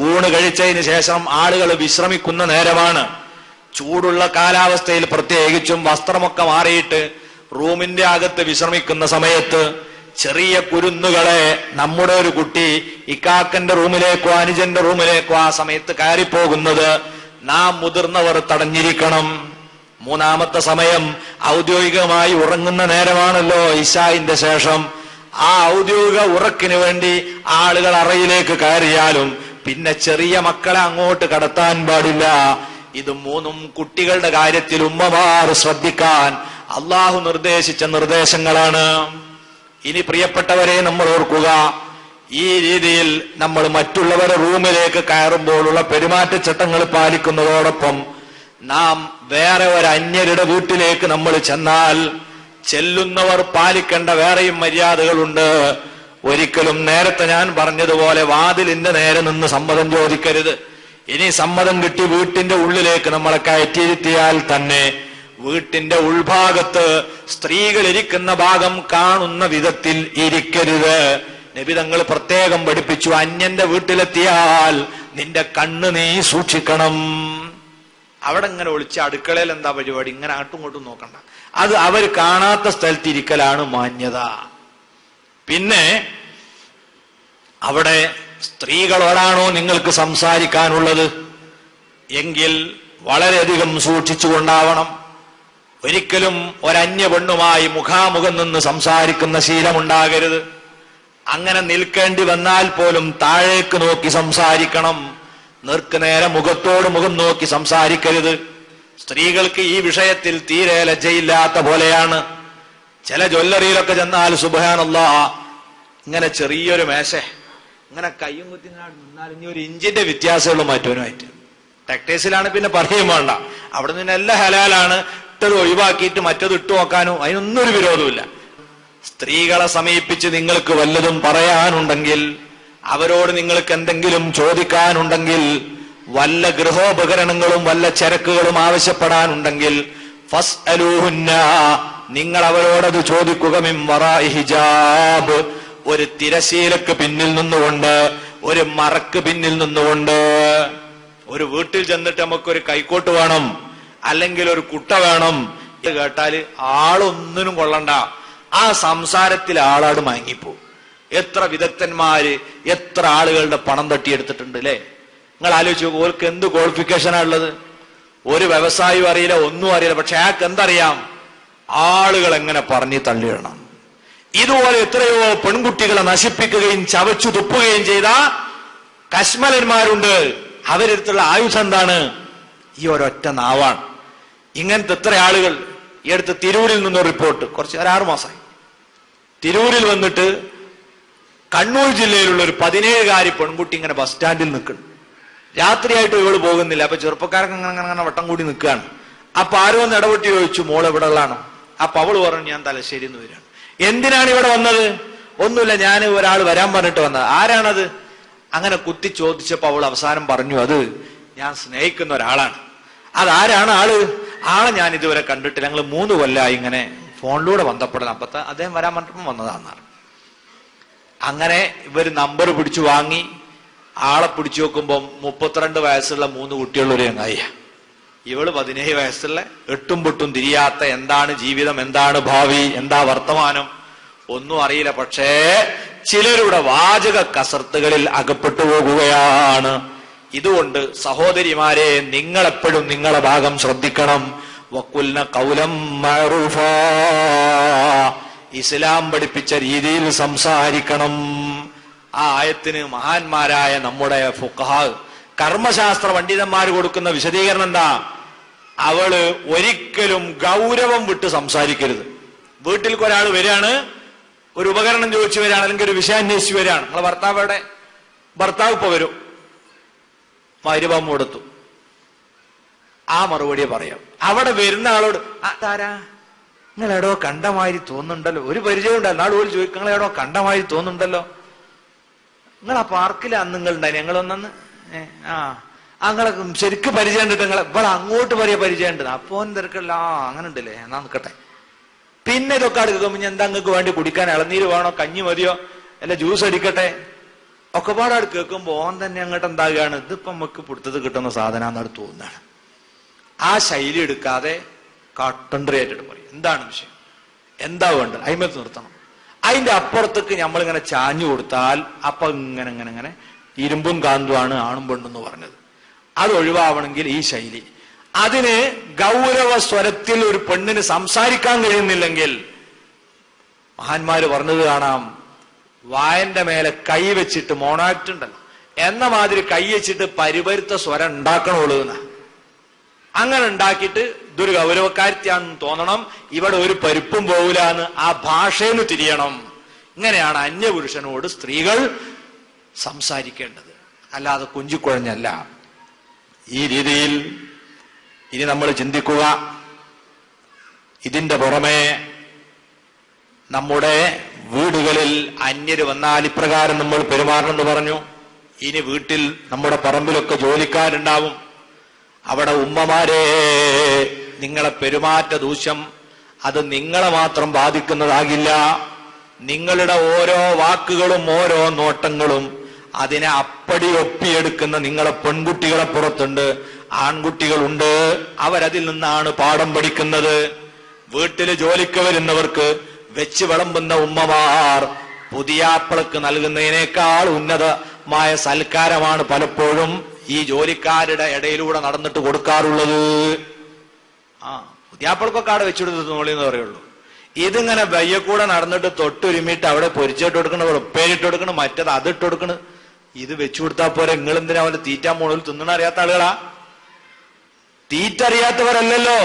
ഊണ് കഴിച്ചതിന് ശേഷം ആളുകൾ വിശ്രമിക്കുന്ന നേരമാണ്. ചൂടുള്ള കാലാവസ്ഥയിൽ പ്രത്യേകിച്ചും വസ്ത്രമൊക്കെ മാറിയിട്ട് റൂമിന്റെ അകത്ത് വിശ്രമിക്കുന്ന സമയത്ത് ചെറിയ കുരുന്നുകളെ നമ്മുടെ ഒരു കുട്ടി ഇക്കാക്കന്റെ റൂമിലേക്കോ അനുജന്റെ റൂമിലേക്കോ ആ സമയത്ത് കയറിപ്പോകുന്നത് നാം മുതിർന്നവർ തടഞ്ഞിരിക്കണം. 3ാമത്തെ സമയം ഔദ്യോഗികമായി ഉറങ്ങുന്ന നേരമാണല്ലോ, ഇശാഇന്റെ ശേഷം. ആ ഔദ്യോഗിക ഉറക്കിന് വേണ്ടി ആളുകൾ അറയിലേക്ക് കയറിയാലും പിന്നെ ചെറിയ മക്കളെ അങ്ങോട്ട് കടത്താൻ പാടില്ല. ഇത് 3ഉം കുട്ടികളുടെ കാര്യത്തിൽ ഉമ്മമാർ ശ്രദ്ധിക്കാൻ അള്ളാഹു നിർദ്ദേശിച്ച നിർദ്ദേശങ്ങളാണ്. ഇനി പ്രിയപ്പെട്ടവരെ, നമ്മൾ ഓർക്കുക, ഈ രീതിയിൽ നമ്മൾ മറ്റുള്ളവരുടെ റൂമിലേക്ക് കയറുമ്പോഴുള്ള പെരുമാറ്റച്ചട്ടങ്ങൾ പാലിക്കുന്നതോടൊപ്പം നാം വേറെ ഒരു അന്യരുടെ വീട്ടിലേക്ക് നമ്മൾ ചെന്നാൽ ചെല്ലുന്നവർ പാലിക്കേണ്ട വേറെയും മര്യാദകളുണ്ട്. ഒരിക്കലും നേരത്തെ ഞാൻ പറഞ്ഞതുപോലെ വാതിലിന്റെ നേരെ നിന്ന് സമ്മതം ചോദിക്കരുത്. ഇനി സമ്മതം കിട്ടി വീട്ടിന്റെ ഉള്ളിലേക്ക് നമ്മളെ കയറ്റിയിരുത്തിയാൽ തന്നെ വീട്ടിന്റെ ഉൾഭാഗത്ത് സ്ത്രീകൾ ഇരിക്കുന്ന ഭാഗം കാണുന്ന വിധത്തിൽ ഇരിക്കരുത്. നബി തങ്ങൾ പ്രത്യേകം പഠിപ്പിച്ചു, അന്യന്റെ വീട്ടിലെത്തിയാൽ നിന്റെ കണ്ണ് നീ സൂക്ഷിക്കണം. അവിടെ ഇങ്ങനെ ഒളിച്ച് അടുക്കളയിൽ എന്താ പരിപാടി, ഇങ്ങനെ അങ്ങോട്ടും ഇങ്ങോട്ടും നോക്കണ്ട. അത് അവർ കാണാത്ത സ്ഥലത്ത് ഇരിക്കലാണ് മാന്യത. പിന്നെ അവിടെ സ്ത്രീകളോടാണോ നിങ്ങൾക്ക് സംസാരിക്കാനുള്ളത് എങ്കിൽ വളരെയധികം സൂക്ഷിച്ചുകൊണ്ടാവണം. ഒരിക്കലും ഒരന്യ പെണ്ണുമായി മുഖാമുഖം നിന്ന് സംസാരിക്കുന്ന ശീലമുണ്ടാകരുത്. അങ്ങനെ നിൽക്കേണ്ടി വന്നാൽ പോലും താഴേക്ക് നോക്കി സംസാരിക്കണം. നേർക്കുനേരെ മുഖത്തോട് മുഖം നോക്കി സംസാരിക്കരുത്. സ്ത്രീകൾക്ക് ഈ വിഷയത്തിൽ തീരെ ലജ്ജയില്ലാത്ത പോലെയാണ്. ചില ജ്വല്ലറിയിലൊക്കെ ചെന്നാൽ സുബ്ഹാനല്ലാഹ്, ഇങ്ങനെ ചെറിയൊരു മേശ ഇങ്ങനെ കയ്യും കുത്തി നിന്നാൽ ഇനി 1 ഇഞ്ചിന്റെ വ്യത്യാസമുള്ള മറ്റവനുമായിട്ട്. ടെക്ടൈസിലാണ് പിന്നെ പറയും വേണ്ട, അവിടെ നിന്ന് എല്ലാം ഹലാലാണ്. ഇട്ടത് ഒഴിവാക്കിയിട്ട് മറ്റത് ഇട്ടു നോക്കാനോ അതിനൊന്നും ഒരു വിരോധമില്ല. സ്ത്രീകളെ സമീപിച്ച് നിങ്ങൾക്ക് വല്ലതും പറയാനുണ്ടെങ്കിൽ, അവരോട് നിങ്ങൾക്ക് എന്തെങ്കിലും ചോദിക്കാനുണ്ടെങ്കിൽ, വല്ല ഗൃഹോപകരണങ്ങളും വല്ല ചരക്കുകളും ആവശ്യപ്പെടാനുണ്ടെങ്കിൽ ഫസ്അലൂഹുന്ന, നിങ്ങൾ അവരോടത് ചോദിക്കുക. മിൻ വറാഇ ഹിജാബ്, ഒരു തിരശീലക്ക് പിന്നിൽ നിന്നുകൊണ്ട്, ഒരു മറക്ക് പിന്നിൽ നിന്നുകൊണ്ട്. ഒരു വീട്ടിൽ ചെന്നിട്ട് നമുക്കൊരു കൈക്കോട്ട് വേണം, അല്ലെങ്കിൽ ഒരു കുട്ട വേണം, ഇത് കേട്ടാല് ആളൊന്നിനും കൊള്ളണ്ട. ആ സംസാരത്തിൽ ആളാട് മയങ്ങിപ്പോ. എത്ര വിദഗ്ധന്മാര് എത്ര ആളുകളുടെ പണം തട്ടിയെടുത്തിട്ടുണ്ട് അല്ലെ? നിങ്ങൾ ആലോചിച്ച് നോക്കൂ, ഓർക്ക് എന്ത് ക്വാളിഫിക്കേഷനാ ഉള്ളത്? ഒരു വ്യവസായവും അറിയില്ല, ഒന്നും അറിയില്ല. പക്ഷെ അയാൾക്ക് എന്തറിയാം? ആളുകൾ എങ്ങനെ പറഞ്ഞു തള്ളിയിടണം. ഇതുപോലെ എത്രയോ പെൺകുട്ടികളെ നശിപ്പിക്കുകയും ചവച്ചു തുപ്പുകയും ചെയ്ത കശ്മലന്മാരുണ്ട്. അവരെടുത്തുള്ള ആയുധം എന്താണ്? ഈ ഒരൊറ്റ നാവാണ്. ഇങ്ങനത്തെ എത്ര ആളുകൾ. ഈ അടുത്ത് തിരൂരിൽ നിന്നൊരു റിപ്പോർട്ട്, കുറച്ച് 6 മാസമായി. തിരൂരിൽ വന്നിട്ട് കണ്ണൂർ ജില്ലയിലുള്ള ഒരു 17കാരി പെൺകുട്ടി ഇങ്ങനെ ബസ് സ്റ്റാൻഡിൽ നിൽക്കുന്നു. രാത്രിയായിട്ട് ഇവള് പോകുന്നില്ല. അപ്പൊ ചെറുപ്പക്കാരൊക്കെ അങ്ങനെ വട്ടം കൂടി നിൽക്കുകയാണ്. അപ്പൊ ആരോ ഒന്ന് ഇടപെട്ടി ചോദിച്ചു, മോൾ എവിടെ ഉള്ളതാണോ? അപ്പൊ അവള് പറഞ്ഞു, ഞാൻ തലശ്ശേരി എന്ന് വരികയാണ്. എന്തിനാണ് ഇവിടെ വന്നത്? ഒന്നുമില്ല, ഞാൻ ഒരാൾ വരാൻ പറഞ്ഞിട്ട് വന്നത്. ആരാണത്? അങ്ങനെ കുത്തി ചോദിച്ചപ്പോ അവൾ അവസാനം പറഞ്ഞു, അത് ഞാൻ സ്നേഹിക്കുന്ന ഒരാളാണ്. അതാരാണ് ആളെ ഞാൻ ഇതുവരെ കണ്ടിട്ടില്ല, ഞങ്ങൾ 3 കൊല്ലമായി ഇങ്ങനെ ഫോണിലൂടെ ബന്ധപ്പെടണം. അപ്പത്തെ അദ്ദേഹം വരാൻ പറഞ്ഞപ്പോൾ വന്നതാണെന്നാണ്. അങ്ങനെ ഇവര് നമ്പർ പിടിച്ചു വാങ്ങി ആളെ പിടിച്ചു നോക്കുമ്പോ 32 വയസ്സുള്ള 3 കുട്ടികളുള്ള ഒരു ചങ്ങായി. ഇവള് 17 വയസ്സുള്ള എട്ടും പൊട്ടും തിരിയാത്ത, എന്താണ് ജീവിതം, എന്താണ് ഭാവി, എന്താ വർത്തമാനം ഒന്നും അറിയില്ല. പക്ഷേ ചിലരുടെ വാചക കസർത്തുകളിൽ അകപ്പെട്ടു പോകുകയാണ്. ഇതുകൊണ്ട് സഹോദരിമാരെ, നിങ്ങളെപ്പോഴും നിങ്ങളെ ഭാഗം ശ്രദ്ധിക്കണം. വഖുൽന ഖൗലം മഅറൂഫാ, ഇസ്ലാം പഠിപ്പിച്ച രീതിയിൽ സംസാരിക്കണം. ആ ആയത്തിന് മഹാന്മാരായ നമ്മുടെ ഫുഖഹാ, കർമ്മശാസ്ത്ര പണ്ഡിതന്മാർ കൊടുക്കുന്ന വിശദീകരണം എന്താ? അവള് ഒരിക്കലും ഗൗരവം വിട്ട് സംസാരിക്കരുത്. വീട്ടിലേക്ക് ഒരാൾ വരികയാണ്, ഒരു ഉപകരണം ചോദിച്ചു വരികയാണ്, അല്ലെങ്കിൽ ഒരു വിഷയം അന്വേഷിച്ചു വരികയാണ്. നിങ്ങളെ ഭർത്താവ് ഇപ്പൊ വരും, മരുഭം കൊടുത്തു, ആ മറുപടിയെ പറയാം. അവിടെ വരുന്ന ആളോട്, താരാ നിങ്ങളെടോ കണ്ടമാതിരി തോന്നുന്നുണ്ടല്ലോ, ഒരു പരിചയം ഉണ്ടല്ലോ, നാളെ പോലും ചോദിക്കും, നിങ്ങളെടോ കണ്ടമാതിരി തോന്നുന്നുണ്ടല്ലോ, നിങ്ങൾ ആ പാർക്കിൽ അന്ന് നിങ്ങൾ ഉണ്ടായി, ഞങ്ങളൊന്നു നിങ്ങളെ ശരിക്കും പരിചയം ഉണ്ട്, നിങ്ങളെ ഇവിടെ അങ്ങോട്ട് പരിചയം ഉണ്ട്. അപ്പോ തിരക്കല്ല, അങ്ങനെ ഉണ്ടല്ലേ, എന്നാ നിൽക്കട്ടെ. പിന്നെ ഇതൊക്കെ അടുക്കുമ്പോ എന്താ നിങ്ങൾക്ക് വേണ്ടി കുടിക്കാൻ ഇളനീര് വേണോ, കഞ്ഞി മതിയോ, അല്ല ജ്യൂസ് അടിക്കട്ടെ, ഒക്കെപാട് അടുത്ത് കേൾക്കുമ്പോ ഓൻ തന്നെ അങ്ങോട്ട് എന്താകുകയാണ്, ഇതിപ്പോ നമുക്ക് പുറത്തത് കിട്ടുന്ന സാധനം എന്നാണ് തോന്നുന്നതാണ്. ആ ശൈലി എടുക്കാതെ കട്ടൻട്രി ആയിട്ട് പറയും, എന്താണ് വിഷയം, എന്താ വേണ്ടത്, അയിമത്ത് നിർത്തണം. അതിന്റെ അപ്പുറത്തേക്ക് നമ്മളിങ്ങനെ ചാഞ്ഞു കൊടുത്താൽ അപ്പൊ ഇങ്ങനെ ഇരുമ്പും കാന്തുമാണ് ആണും പെണ്ണെന്ന് പറഞ്ഞത്. അത് ഒഴിവാവണമെങ്കിൽ ഈ ശൈലി. അതിന് ഗൗരവ സ്വരത്തിൽ ഒരു പെണ്ണിന് സംസാരിക്കാൻ കഴിയുന്നില്ലെങ്കിൽ മഹാന്മാര് പറഞ്ഞത് കാണാം, വായന്റെ മേലെ കൈ വെച്ചിട്ട്, മോണാക്ട് ഉണ്ടല്ലോ എന്ന മാതിരി കൈ വെച്ചിട്ട് പരിപരുത്ത സ്വരം ഉണ്ടാക്കണോളൂ എന്നാ. അങ്ങനെ ഉണ്ടാക്കിയിട്ട് ഇതൊരു ഗൗരവക്കാരിയാണെന്ന് തോന്നണം, ഇവിടെ ഒരു പരിപ്പും പോകില്ല എന്ന് ആ ഭാഷയിൽ തിരിയണം. ഇങ്ങനെയാണ് അന്യപുരുഷനോട് സ്ത്രീകൾ സംസാരിക്കേണ്ടത്, അല്ലാതെ കുഞ്ചിക്കുഴഞ്ഞല്ല. ഈ രീതിയിൽ ഇനി നമ്മൾ ചിന്തിക്കുക. ഇതിന്റെ പുറമെ നമ്മുടെ വീടുകളിൽ അന്യര് വന്നാൽ ഇപ്രകാരം നമ്മൾ പെരുമാറണമെന്ന് പറഞ്ഞു. ഇനി വീട്ടിൽ നമ്മുടെ പറമ്പിലൊക്കെ ജോലിക്കാരുണ്ടാവും. അവിടെ ഉമ്മമാരെ, നിങ്ങളെ പെരുമാറ്റ ദൂഷ്യം അത് നിങ്ങളെ മാത്രം ബാധിക്കുന്നതാകില്ല. നിങ്ങളുടെ ഓരോ വാക്കുകളും ഓരോ നോട്ടങ്ങളും അതിനെ അപ്പടി ഒപ്പിയെടുക്കുന്ന നിങ്ങളെ പെൺകുട്ടികളെ പുറത്തുണ്ട്, ആൺകുട്ടികളുണ്ട്. അവരതിൽ നിന്നാണ് പാഠം പഠിക്കുന്നത്. വീട്ടില് ജോലിക്ക് വരുന്നവർക്ക് വെച്ച് വിളമ്പുന്ന ഉമ്മമാർ പുതിയാപ്പിളക്ക് നൽകുന്നതിനേക്കാൾ ഉന്നതമായ സൽക്കാരമാണ് പലപ്പോഴും ഈ ജോലിക്കാരുടെ ഇടയിലൂടെ നടന്നിട്ട് കൊടുക്കാറുള്ളത്. പുതിയാപ്പിളക്കൊക്കെ അവിടെ വെച്ചെടുത്ത് തോളിന്ന് പറയുള്ളൂ. ഇതിങ്ങനെ വയ്യക്കൂടെ നടന്നിട്ട് തൊട്ടുരുമിട്ട് അവിടെ പൊരിച്ചിട്ട് കൊടുക്കണം, ഉപ്പേരിട്ട് കൊടുക്കണം, മറ്റത് അതിട്ട് കൊടുക്കണം. ഇത് വെച്ചു കൊടുത്താൽ പോരെ, നിങ്ങളെന്തിനാ അവന്റെ തീറ്റാ മോളിൽ തിന്നണ അറിയാത്ത ആളുകളാ? തീറ്റ അറിയാത്തവരല്ലല്ലോ.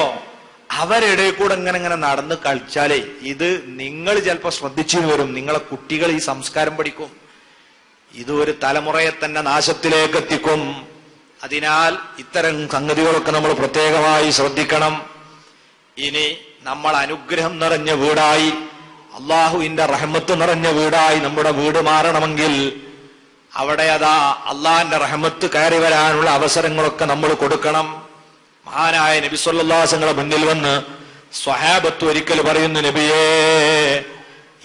അവരിടയിൽ കൂടെ ഇങ്ങനെ നടന്ന് കളിച്ചാലേ ഇത് നിങ്ങൾ ചിലപ്പോ ശ്രദ്ധിച്ചു വരും. നിങ്ങളെ കുട്ടികൾ ഈ സംസ്കാരം പഠിക്കും. ഇത് ഒരു തലമുറയെ തന്നെ നാശത്തിലേക്ക് എത്തിക്കും. അതിനാൽ ഇത്തരം സംഗതികളൊക്കെ നമ്മൾ പ്രത്യേകമായി ശ്രദ്ധിക്കണം. ഇനി നമ്മൾ അനുഗ്രഹം നിറഞ്ഞ വീടായി, അള്ളാഹുവിന്റെ റഹ്മത്ത് നിറഞ്ഞ വീടായി നമ്മുടെ വീട് മാറണമെങ്കിൽ അവിടെ അതാ അള്ളാഹിന്റെ റഹ്മത്ത് കയറി വരാനുള്ള അവസരങ്ങളൊക്കെ നമ്മൾ കൊടുക്കണം. മഹാനായ നബി സല്ലല്ലാഹു അലൈഹി വസല്ലം മുന്നിൽ വന്ന് സ്വഹാബത്ത് ഒരിക്കൽ പറയുന്നു, നബിയേ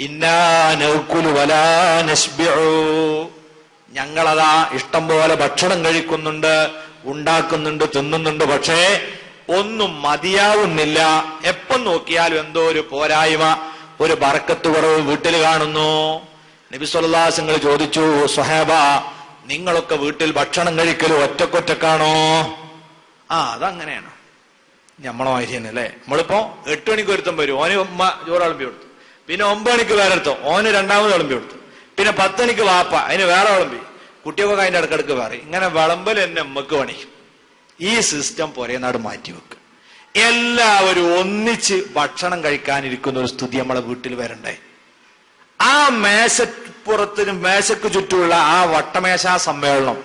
ഇന്നാ നഅ്കുലു വലാ നശ്ബിഉ, ഞങ്ങളതാ ഇഷ്ടം പോലെ ഭക്ഷണം കഴിക്കുന്നുണ്ട്, ഉണ്ടാക്കുന്നുണ്ട്, തിന്നുന്നുണ്ട്, പക്ഷേ ഒന്നും മതിയാവുന്നില്ല. എപ്പം നോക്കിയാലും എന്തോ ഒരു പോരായ്മ, ഒരു ബറക്കത്ത് കുറവ് വീട്ടിൽ കാണുന്നു. നബി സല്ലല്ലാഹു അലൈഹി വസല്ലം ചോദിച്ചു, സ്വഹാബ നിങ്ങളൊക്കെ വീട്ടിൽ ഭക്ഷണം കഴിക്കലും ഒറ്റക്കൊറ്റക്കാണോ? അതങ്ങനെയാണ്. നമ്മളെ മാതിരി തന്നെ അല്ലേ. നമ്മളിപ്പോ 8 മണിക്ക് ഒരുത്തം വരും, ഓന് ഉമ്മ ചോറ് വിളമ്പി കൊടുത്തു. പിന്നെ 9 മണിക്ക് വേറെ എടുത്തോ, ഓന് രണ്ടാമത് വിളമ്പി കൊടുത്തു. പിന്നെ 10 മണിക്ക് വാപ്പ, അതിന് വേറെ വിളമ്പി. കുട്ടിയൊക്കെ അതിന്റെ ഇടക്കിടക്ക് വേറെ. ഇങ്ങനെ വിളമ്പൽ എന്നെ ഉമ്മക്ക് പണി. ഈ സിസ്റ്റം പൊരേനാട് മാറ്റിവെക്ക്. എല്ലാവരും ഒന്നിച്ച് ഭക്ഷണം കഴിക്കാനിരിക്കുന്ന ഒരു സ്ഥിതി നമ്മളെ വീട്ടിൽ വരണ്ടേ? ആ മേശപ്പുറത്തിനും മേശക്ക് ചുറ്റുമുള്ള ആ വട്ടമേശാ സമ്മേളനം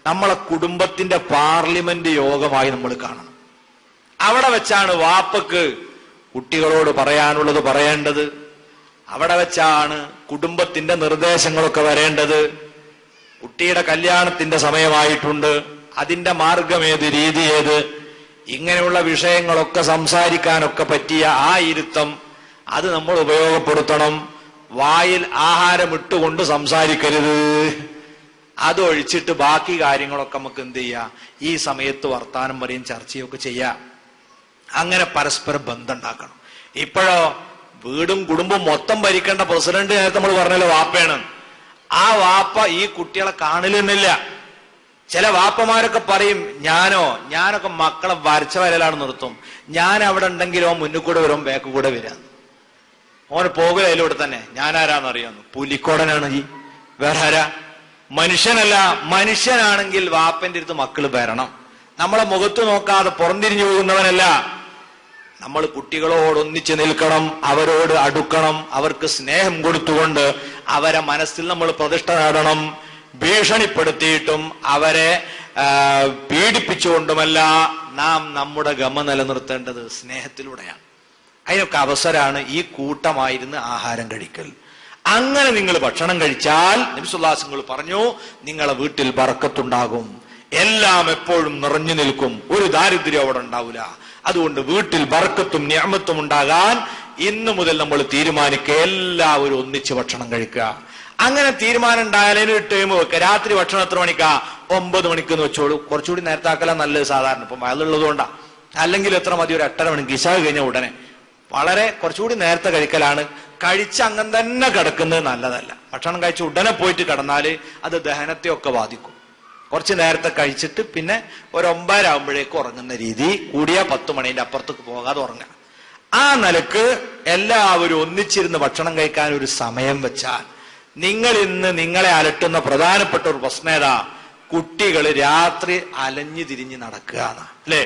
നമ്മളെ കുടുംബത്തിന്റെ പാർലമെന്റ് യോഗമായി നമ്മൾ കാണണം. അവിടെ വെച്ചാണ് വാപ്പക്ക് കുട്ടികളോട് പറയാനുള്ളത് പറയേണ്ടത്. അവിടെ വെച്ചാണ് കുടുംബത്തിന്റെ നിർദ്ദേശങ്ങളൊക്കെ വരേണ്ടത്. കുട്ടിയുടെ കല്യാണത്തിന്റെ സമയമായിട്ടുണ്ട്, അതിന്റെ മാർഗമേത്, രീതി ഏത്, ഇങ്ങനെയുള്ള വിഷയങ്ങളൊക്കെ സംസാരിക്കാനൊക്കെ പറ്റിയ ആ ഇരുത്തം അത് നമ്മൾ ഉപയോഗപ്പെടുത്തണം. വായിൽ ആഹാരം ഇട്ടുകൊണ്ട് സംസാരിക്കരുത്. അതൊഴിച്ചിട്ട് ബാക്കി കാര്യങ്ങളൊക്കെ നമുക്ക് എന്ത് ചെയ്യാം, ഈ സമയത്ത് വർത്താനം പറയും ചർച്ചയൊക്കെ ചെയ്യാം. അങ്ങനെ പരസ്പര ബന്ധം ഉണ്ടാക്കണം. ഇപ്പോഴോ വീടും കുടുംബം മൊത്തം ഭരിക്കേണ്ട പ്രസിഡന്റ് നേരത്തെ നമ്മൾ പറഞ്ഞല്ലോ വാപ്പയാണ്. ആ വാപ്പ ഈ കുട്ടികളെ കാണലെന്നില്ല. ചില വാപ്പമാരൊക്കെ പറയും ഞാനൊക്കെ മക്കളെ വരച്ച വരലാണ് നിർത്തും, ഞാൻ അവിടെ ഉണ്ടെങ്കിലോ മുന്നിൽ കൂടെ വരും ബാക്ക് കൂടെ വരാം. ഓന് പോകല അതിലൂടെ തന്നെ. ഞാനാരാന്നറിയാന്നു? പുലിക്കോടനാണ്. ഈ വേറെ ആരാ? മനുഷ്യനല്ല. മനുഷ്യനാണെങ്കിൽ വാപ്പന്റെ അടുത്ത് മക്കള് വരണം. നമ്മളെ മുഖത്ത് നോക്കാതെ പുറംതിരിഞ്ഞു പോകുന്നവനല്ല. നമ്മൾ കുട്ടികളോടൊന്നിച്ച് നിൽക്കണം, അവരോട് അടുക്കണം, അവർക്ക് സ്നേഹം കൊടുത്തുകൊണ്ട് അവരെ മനസ്സിൽ നമ്മൾ പ്രതിഷ്ഠ നേടണം. ഭീഷണിപ്പെടുത്തിയിട്ടും അവരെ പീഡിപ്പിച്ചുകൊണ്ടുമല്ല നാം നമ്മുടെ ഗമ നിലനിർത്തേണ്ടത് സ്നേഹത്തിലൂടെയാണ്. അതിനൊക്കെ അവസരമാണ് ഈ കൂട്ടമായിരുന്ന് ആഹാരം കഴിക്കൽ. അങ്ങനെ നിങ്ങൾ ഭക്ഷണം കഴിച്ചാൽ നബി സല്ലല്ലാഹു അലൈഹി വസല്ലം പറഞ്ഞു, നിങ്ങളെ വീട്ടിൽ ബർക്കത്തുണ്ടാകും, എല്ലാം എപ്പോഴും നിറഞ്ഞു നിൽക്കും, ഒരു ദാരിദ്ര്യം അവിടെ ഉണ്ടാവില്ല. അതുകൊണ്ട് വീട്ടിൽ ബർക്കത്തും നിഅമത്തും ഉണ്ടാകാൻ ഇന്നു മുതൽ നമ്മൾ തീരുമാനിക്കുക, എല്ലാവരും ഒന്നിച്ച് ഭക്ഷണം കഴിക്കുക. അങ്ങനെ തീരുമാനം ഉണ്ടായാലും ടൈം വെക്കുക. രാത്രി ഭക്ഷണം എത്ര മണിക്കാ? 9 മണിക്ക് വെച്ചോളൂ. കുറച്ചുകൂടി നേരത്തെ ആക്കലാ നല്ലത്. സാധാരണ ഇപ്പം വയലുള്ളത് കൊണ്ടാ. അല്ലെങ്കിൽ എത്ര മതി? ഒരു 8:30 മണിക്ക് ഇശാ കഴിഞ്ഞ ഉടനെ വളരെ കുറച്ചുകൂടി നേരത്തെ കഴിക്കലാണ്. കഴിച്ച് അങ്ങനെ തന്നെ കിടക്കുന്നത് നല്ലതല്ല. ഭക്ഷണം കഴിച്ച് ഉടനെ പോയിട്ട് കിടന്നാല് അത് ദഹനത്തെയൊക്കെ ബാധിക്കും. കുറച്ച് നേരത്തെ കഴിച്ചിട്ട് പിന്നെ ഒരു 9:30 ആകുമ്പോഴേക്കും ഉറങ്ങുന്ന രീതി, കൂടിയ 10 മണിന്റെ അപ്പുറത്തേക്ക് പോകാതെ ഉറങ്ങുക. ആ നിലക്ക് എല്ലാവരും ഒന്നിച്ചിരുന്ന് ഭക്ഷണം കഴിക്കാൻ ഒരു സമയം വെച്ചാൽ, നിങ്ങൾ ഇന്ന് നിങ്ങളെ അലട്ടുന്ന പ്രധാനപ്പെട്ട ഒരു പ്രശ്നേതാ? കുട്ടികൾ രാത്രി അലഞ്ഞു തിരിഞ്ഞ് നടക്കുക അല്ലേ?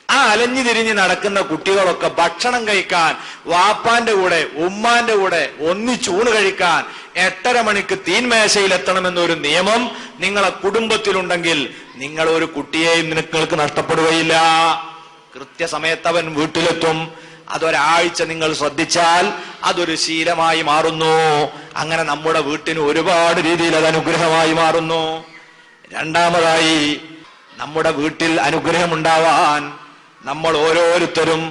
ആ അലഞ്ഞു തിരിഞ്ഞ് നടക്കുന്ന കുട്ടികളൊക്കെ ഭക്ഷണം കഴിക്കാൻ വാപ്പാന്റെ കൂടെ ഉമ്മാന്റെ കൂടെ ഒന്നിച്ചൂണ് കഴിക്കാൻ 8:30 മണിക്ക് തീൻമേശയിലെത്തണമെന്നൊരു നിയമം നിങ്ങളെ കുടുംബത്തിലുണ്ടെങ്കിൽ നിങ്ങൾ ഒരു കുട്ടിയെയും നിങ്ങൾക്ക് നഷ്ടപ്പെടുകയില്ല. കൃത്യസമയത്ത് അവൻ വീട്ടിലെത്തും. അതൊരാഴ്ച നിങ്ങൾ ശ്രദ്ധിച്ചാൽ അതൊരു ശീലമായി മാറുന്നു. അങ്ങനെ നമ്മുടെ വീട്ടിന് ഒരുപാട് രീതിയിൽ അത് അനുഗ്രഹമായി മാറുന്നു. രണ്ടാമതായി, നമ്മുടെ വീട്ടിൽ അനുഗ്രഹമുണ്ടാവാൻ നമ്മൾ ഓരോരുത്തരും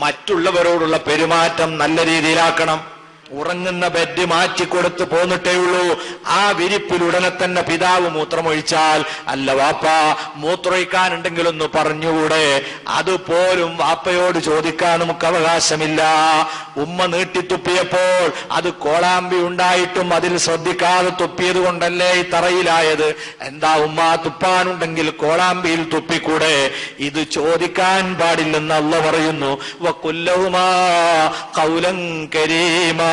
മറ്റുള്ളവരോടുള്ള പെരുമാറ്റം നല്ല രീതിയിലാക്കണം. ഉറങ്ങുന്ന ബെഡ് മാറ്റിക്കൊടുത്ത് പോന്നിട്ടേ ഉള്ളൂ. ആ വിരിപ്പിലുടനെ തന്നെ പിതാവ് മൂത്രമൊഴിച്ചാൽ, അല്ല വാപ്പ മൂത്രമൊഴിക്കാനുണ്ടെങ്കിലൊന്ന് പറഞ്ഞുകൂടെ? അതുപോലും വാപ്പയോട് ചോദിക്കാൻ നമുക്ക് അവകാശമില്ല. ഉമ്മ നീട്ടിത്തുപ്പിയപ്പോൾ അത് കോളാമ്പി ഉണ്ടായിട്ടും അതിൽ ശ്രദ്ധിക്കാതെ തുപ്പിയത് കൊണ്ടല്ലേ ഈ തറയിലായത്. എന്താ ഉമ്മ തുപ്പാനുണ്ടെങ്കിൽ കോളാമ്പിയിൽ തുപ്പിക്കൂടെ? ഇത് ചോദിക്കാൻ പാടില്ലെന്ന് അല്ലാഹു പറയുന്നു. വഖുല്ലഹുമാ ഖൗലൻ കരീമാ.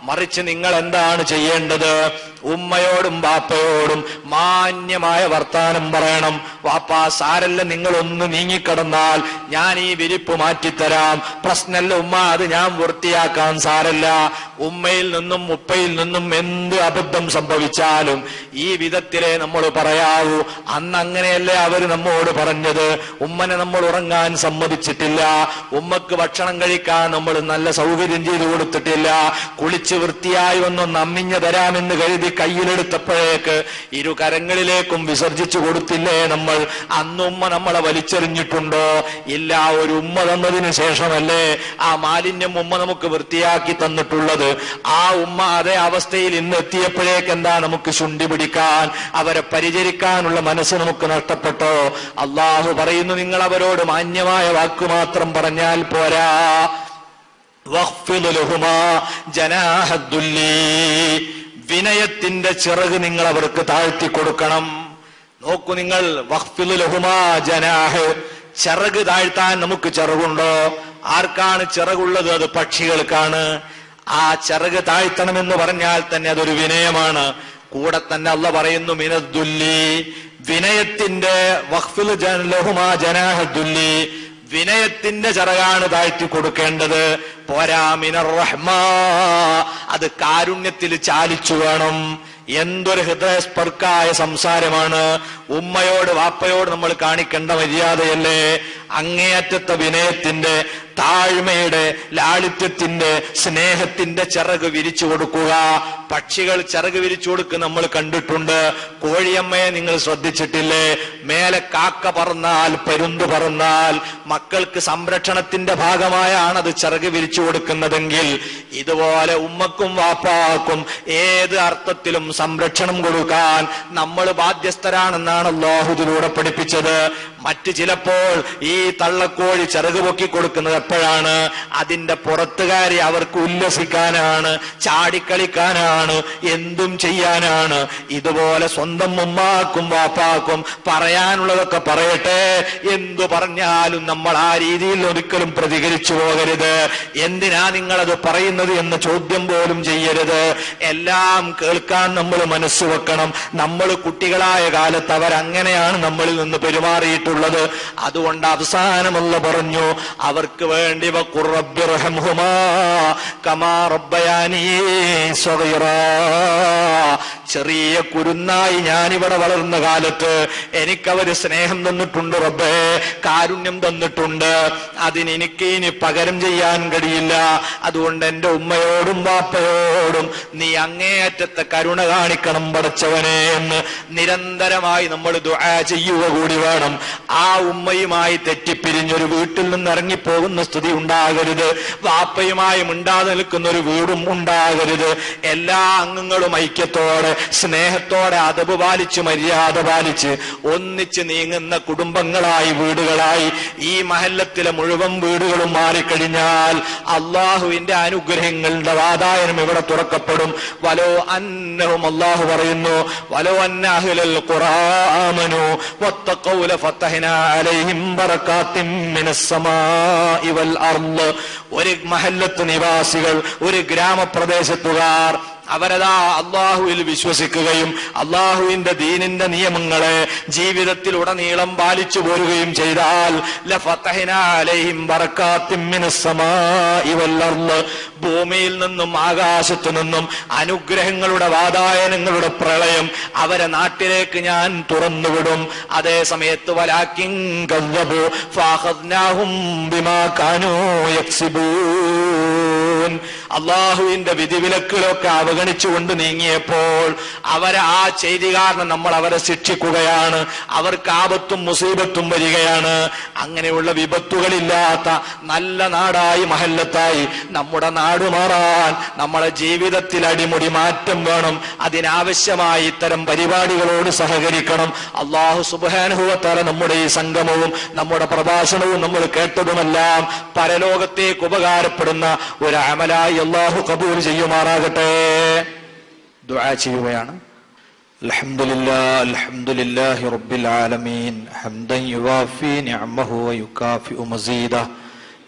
മറിച്ച് നിങ്ങൾ എന്താണ് ചെയ്യേണ്ടത്? ഉമ്മയോടും വാപ്പയോടും മാന്യമായ വർത്താനം പറയണം. വാപ്പാ സാരല്ല, നിങ്ങളൊന്ന് നീങ്ങിക്കിടന്നാൽ ഞാൻ ഈ വിരിപ്പ് മാറ്റിത്തരാം. പ്രശ്നമല്ല ഉമ്മ, അത് ഞാൻ വൃത്തിയാക്കാൻ. സാരല്ല. ഉമ്മയിൽ നിന്നും ഉപ്പയിൽ നിന്നും എന്ത് അബദ്ധം സംഭവിച്ചാലും ഈ വിധത്തിലേ നമ്മൾ പറയാവൂ. അന്ന് അങ്ങനെയല്ലേ അവര് നമ്മോട് പറഞ്ഞത്. ഉമ്മനെ നമ്മൾ ഉറങ്ങാൻ സമ്മതിച്ചിട്ടില്ല. ഉമ്മക്ക് ഭക്ഷണം കഴിക്കാൻ നമ്മൾ നല്ല സൗകര്യം ചെയ്തു കൊടുത്തിട്ടില്ല. കുളിച്ച് വൃത്തിയായി ഒന്നൊന്ന് അമ്മിഞ്ഞ തരാമെന്ന് കരുതി കയ്യിലെടുത്തപ്പോഴേക്ക് ഇരു കരങ്ങളിലേക്കും വിസർജിച്ചു കൊടുത്തില്ലേ നമ്മൾ? അന്നുമ്മ നമ്മളെ വലിച്ചെറിഞ്ഞിട്ടുണ്ടോ? ഇല്ല. ഒരു ഉമ്മ തന്നതിന് ശേഷമല്ലേ ആ മാലിന്യം ഉമ്മ നമുക്ക് വൃത്തിയാക്കി തന്നിട്ടുള്ളത്. ആ ഉമ്മ അതേ അവസ്ഥയിൽ ഇന്ന് എത്തിയപ്പോഴേക്ക് എന്താ നമുക്ക് ശുണ്ഠി പിടിക്കാൻ, അവരെ പരിചരിക്കാനുള്ള മനസ്സ് നമുക്ക് നഷ്ടപ്പെട്ടോ? അള്ളാഹു പറയുന്നു, നിങ്ങൾ അവരോട് മാന്യമായ വാക്കു മാത്രം പറഞ്ഞാൽ പോരാ. വഖ്ഫിദ് ലഹുമാ ജനാഹദ്ദുല്ലി. വിനയത്തിന്റെ ചിറക് നിങ്ങൾ അവർക്ക് താഴ്ത്തി കൊടുക്കണം. നോക്കൂ നിങ്ങൾ, വഖ്ഫിദ് ലഹുമാ ജനാഹ്, ചിറക് താഴ്ത്താൻ നമുക്ക് ചിറകുണ്ടോ? ആർക്കാണ് ചിറകുള്ളത്? അത് പക്ഷികൾക്കാണ്. ആ ചിറക് താഴ്ത്തണമെന്ന് പറഞ്ഞാൽ തന്നെ അതൊരു വിനയമാണ്. കൂടെ തന്നെ അള്ളാഹ് പറയുന്നു മിനദ്ദുല്ലി, വിനയത്തിന്റെ, വഖ്ഫിദ് ലഹുമാ ജനാഹദ്ദുല്ലി, വിനയത്തിന്റെ ചിറകാണ് താഴ്ത്തി കൊടുക്കേണ്ടത്. പോരാ മിനർ റഹ്മാ, അത് കാരുണ്യത്തിൽ ചാലിച്ചു വേണം. എന്തൊരു ഹൃദയസ്പർക്കായ സംസാരമാണ്! ഉമ്മയോട് വാപ്പയോട് നമ്മൾ കാണിക്കേണ്ട മര്യാദയല്ലേ? അങ്ങേയറ്റത്തെ വിനയത്തിന്റെ, താഴ്മയുടെ, ലാളിത്യത്തിന്റെ, സ്നേഹത്തിന്റെ ചിറക് വിരിച്ചു കൊടുക്കുക. പക്ഷികൾ ചിറക് വിരിച്ചു കൊടുക്കുക നമ്മൾ കണ്ടിട്ടുണ്ട്. കോഴിയമ്മയെ നിങ്ങൾ ശ്രദ്ധിച്ചിട്ടില്ലേ? മേലെ കാക്ക പറന്നാൽ, പരുന്ത് പറന്നാൽ മക്കൾക്ക് സംരക്ഷണത്തിന്റെ ഭാഗമായാണ് അത് ചിറക് വിരിച്ചു കൊടുക്കുന്നതെങ്കിൽ, ഇതുപോലെ ഉമ്മക്കും വാപ്പാക്കും ഏത് അർത്ഥത്തിലും സംരക്ഷണം കൊടുക്കാൻ നമ്മൾ ബാധ്യസ്ഥരാണെന്നാണ് അല്ലാഹുവിലൂടെ പഠിപ്പിച്ചത്. മറ്റ് ചിലപ്പോൾ ഈ തള്ളക്കോഴി ചിറക് പൊക്കി കൊടുക്കുന്നത് എപ്പോഴാണ്? അതിന്റെ പുറത്തുകാരി അവർക്ക് ഉല്ലസിക്കാനാണ്, ചാടിക്കളിക്കാനാണ്, എന്തും ചെയ്യാനാണ്. ഇതുപോലെ സ്വന്തം ഉമ്മാക്കും വാപ്പാക്കും പറയാനുള്ളതൊക്കെ പറയട്ടെ. എന്തു പറഞ്ഞാലും നമ്മൾ ആ രീതിയിൽ ഒരിക്കലും പ്രതികരിച്ചു പോകരുത്. എന്തിനാ നിങ്ങളത് പറയുന്നത് എന്ന ചോദ്യം പോലും ചെയ്യരുത്. എല്ലാം കേൾക്കാൻ നമ്മൾ മനസ്സ് വെക്കണം. നമ്മൾ കുട്ടികളായ കാലത്ത് അവരങ്ങനെയാണ് നമ്മളിൽ നിന്ന് പെരുമാറിയിട്ടുള്ളത്. അതുകൊണ്ട് അവസാനമല്ല പറഞ്ഞു, അവർക്ക് വേണ്ടി വഖുർ റബ്ബിർഹംഹുമാ കമാ റബ്ബയാനീ സഗീറാ, ചെറിയ കുരുന്നായി ഞാനിവിടെ വളർന്ന കാലത്ത് എനിക്കവര് സ്നേഹം തന്നിട്ടുണ്ട് റബ്ബേ, കാരുണ്യം തന്നിട്ടുണ്ട്. അതിനെനിക്ക് ഇനി പകരം ചെയ്യാൻ കഴിയില്ല. അതുകൊണ്ട് എന്റെ ഉമ്മയോടും വാപ്പയോടും നീ അങ്ങേയറ്റത്തെ കരുണ കാണിക്കണം പടച്ചവനെ എന്ന് നിരന്തരമായി നമ്മൾ ദുആ ചെയ്യുക കൂടി വേണം. ആ ഉമ്മയുമായി തെറ്റിപ്പിരിഞ്ഞൊരു വീട്ടിൽ നിന്ന് ഇറങ്ങിപ്പോകുന്ന സ്ഥിതി ഉണ്ടാകരുത്. വാപ്പയുമായി മിണ്ടാതെ നിൽക്കുന്ന ഒരു വീടും ഉണ്ടാകരുത്. എല്ലാ അംഗങ്ങളും ഐക്യത്തോടെ, സ്നേഹത്തോടെ, അദബ് പാലിച്ച്, മര്യാദ പാലിച്ച് ഒന്നിച്ച് നീങ്ങുന്ന കുടുംബങ്ങളായി, വീടുകളായി ഈ മഹല്ലത്തിലെ മുഴുവൻ വീടുകളും മാറിക്കഴിഞ്ഞാൽ അള്ളാഹുവിന്റെ അനുഗ്രഹങ്ങളുടെ വാതായനം ഇവിടെ തുറക്കപ്പെടും. വലോ അന്നഹും, അള്ളാഹു പറയുന്നു, വലോ അന്ന അഹ്ലൽ ഖുർആമനു വത്തഖൗ ലഫതഹ്നാ അലൈഹിം ബറകാത്തിൻ മിനസ് സമാഇ വൽ അർള്. ഒരു മഹല്ലത്ത് നിവാസികൾ, ഒരു ഗ്രാമപ്രദേശത്തുകാർ അവരതാ അള്ളാഹുവിൽ വിശ്വസിക്കുകയും അള്ളാഹുവിന്റെ ദീനിന്റെ നിയമങ്ങളെ ജീവിതത്തിൽ ഉടനീളം പാലിച്ചു പോരുകയും ചെയ്താൽ ലഫതഹ്നാ അലൈഹിം ബറകാത്തിൻ മിനസ് സമാഇ വൽ അർള്, ഭൂമിയിൽ നിന്നും ആകാശത്തു നിന്നും അനുഗ്രഹങ്ങളുടെ വാതായനങ്ങളുടെ പ്രളയം അവരെ നാട്ടിലേക്ക് ഞാൻ തുറന്നുവിടും. അതേ സമയത്ത് വലാകിൻ കസ്സബു ഫഅഖദ്നാഹും ബിമാ കാനൂ യക്സിബൂൻ, അള്ളാഹുവിന്റെ വിധിവിലക്കുകളൊക്കെ അവഗണിച്ചുകൊണ്ട് നീങ്ങിയപ്പോൾ അവരെ ആ ചെയ്തി കാരണം നമ്മൾ അവരെ ശിക്ഷിക്കുകയാണ്. അവർക്ക് ആപത്തും മുസീബത്തും വരികയാണ്. അങ്ങനെയുള്ള വിപത്തുകളില്ലാത്ത നല്ല നാടായി, മഹല്ലത്തായി നമ്മുടെ നാട് മാറാൻ നമ്മളെ ജീവിതത്തിൽ അടിമുടി മാറ്റം വേണം. അതിനാവശ്യമായി ഇത്തരം പരിപാടികളോട് സഹകരിക്കണം. അല്ലാഹു സുബ്ഹാനഹു വ തആല നമ്മുടെ ഈ സംഗമവും നമ്മുടെ പ്രഭാഷണവും നമ്മൾ കേട്ടതുമെല്ലാം പരലോകത്തേക്ക് ഉപകാരപ്പെടുന്ന ഒരു അമലായി അല്ലാഹു ഖബൂൽ ചെയ്യുമാറാകട്ടെ. ദുആ ചെയ്യുകയാണ്. അൽഹംദുലില്ലാഹി റബ്ബിൽ ആലമീൻ ഹംദൻ യുവാഫി നിഅമഹു വയുകാഫിഉ മസീദഹു.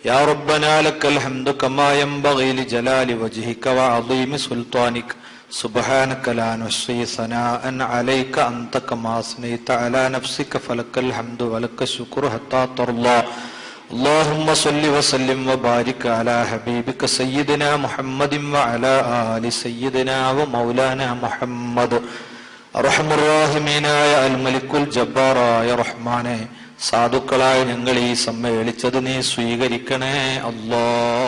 യാ റബ്ബനാ ലക്കൽ ഹംദു കമാ യൻബഗി ലിജലാലി വജ്ഹിക വഅളീമി സുൽത്താനിക. സുബ്ഹാനക ലാ നുഹ്സീ സനാഅൻ അലൈക അൻത കമാ അസ്നൈത അലാ നഫ്സിക ഫലക്കൽ ഹംദു വലക്കൽ ശുക്റു ഹത്താ തർളാ. اللهم صل وسلم وبارك على حبيبك سيدنا محمد وعلى آل سيدنا ومولانا محمد. അർഹമുർ റഹീമീനായ അൽ മലിക്കുൽ ജബ്ബാറായ റഹ്മാനെ, സാധുക്കളായ ഞങ്ങൾ ഈ സമ്മേളിച്ചത് നീ സ്വീകരിക്കണേ അല്ലാഹ്.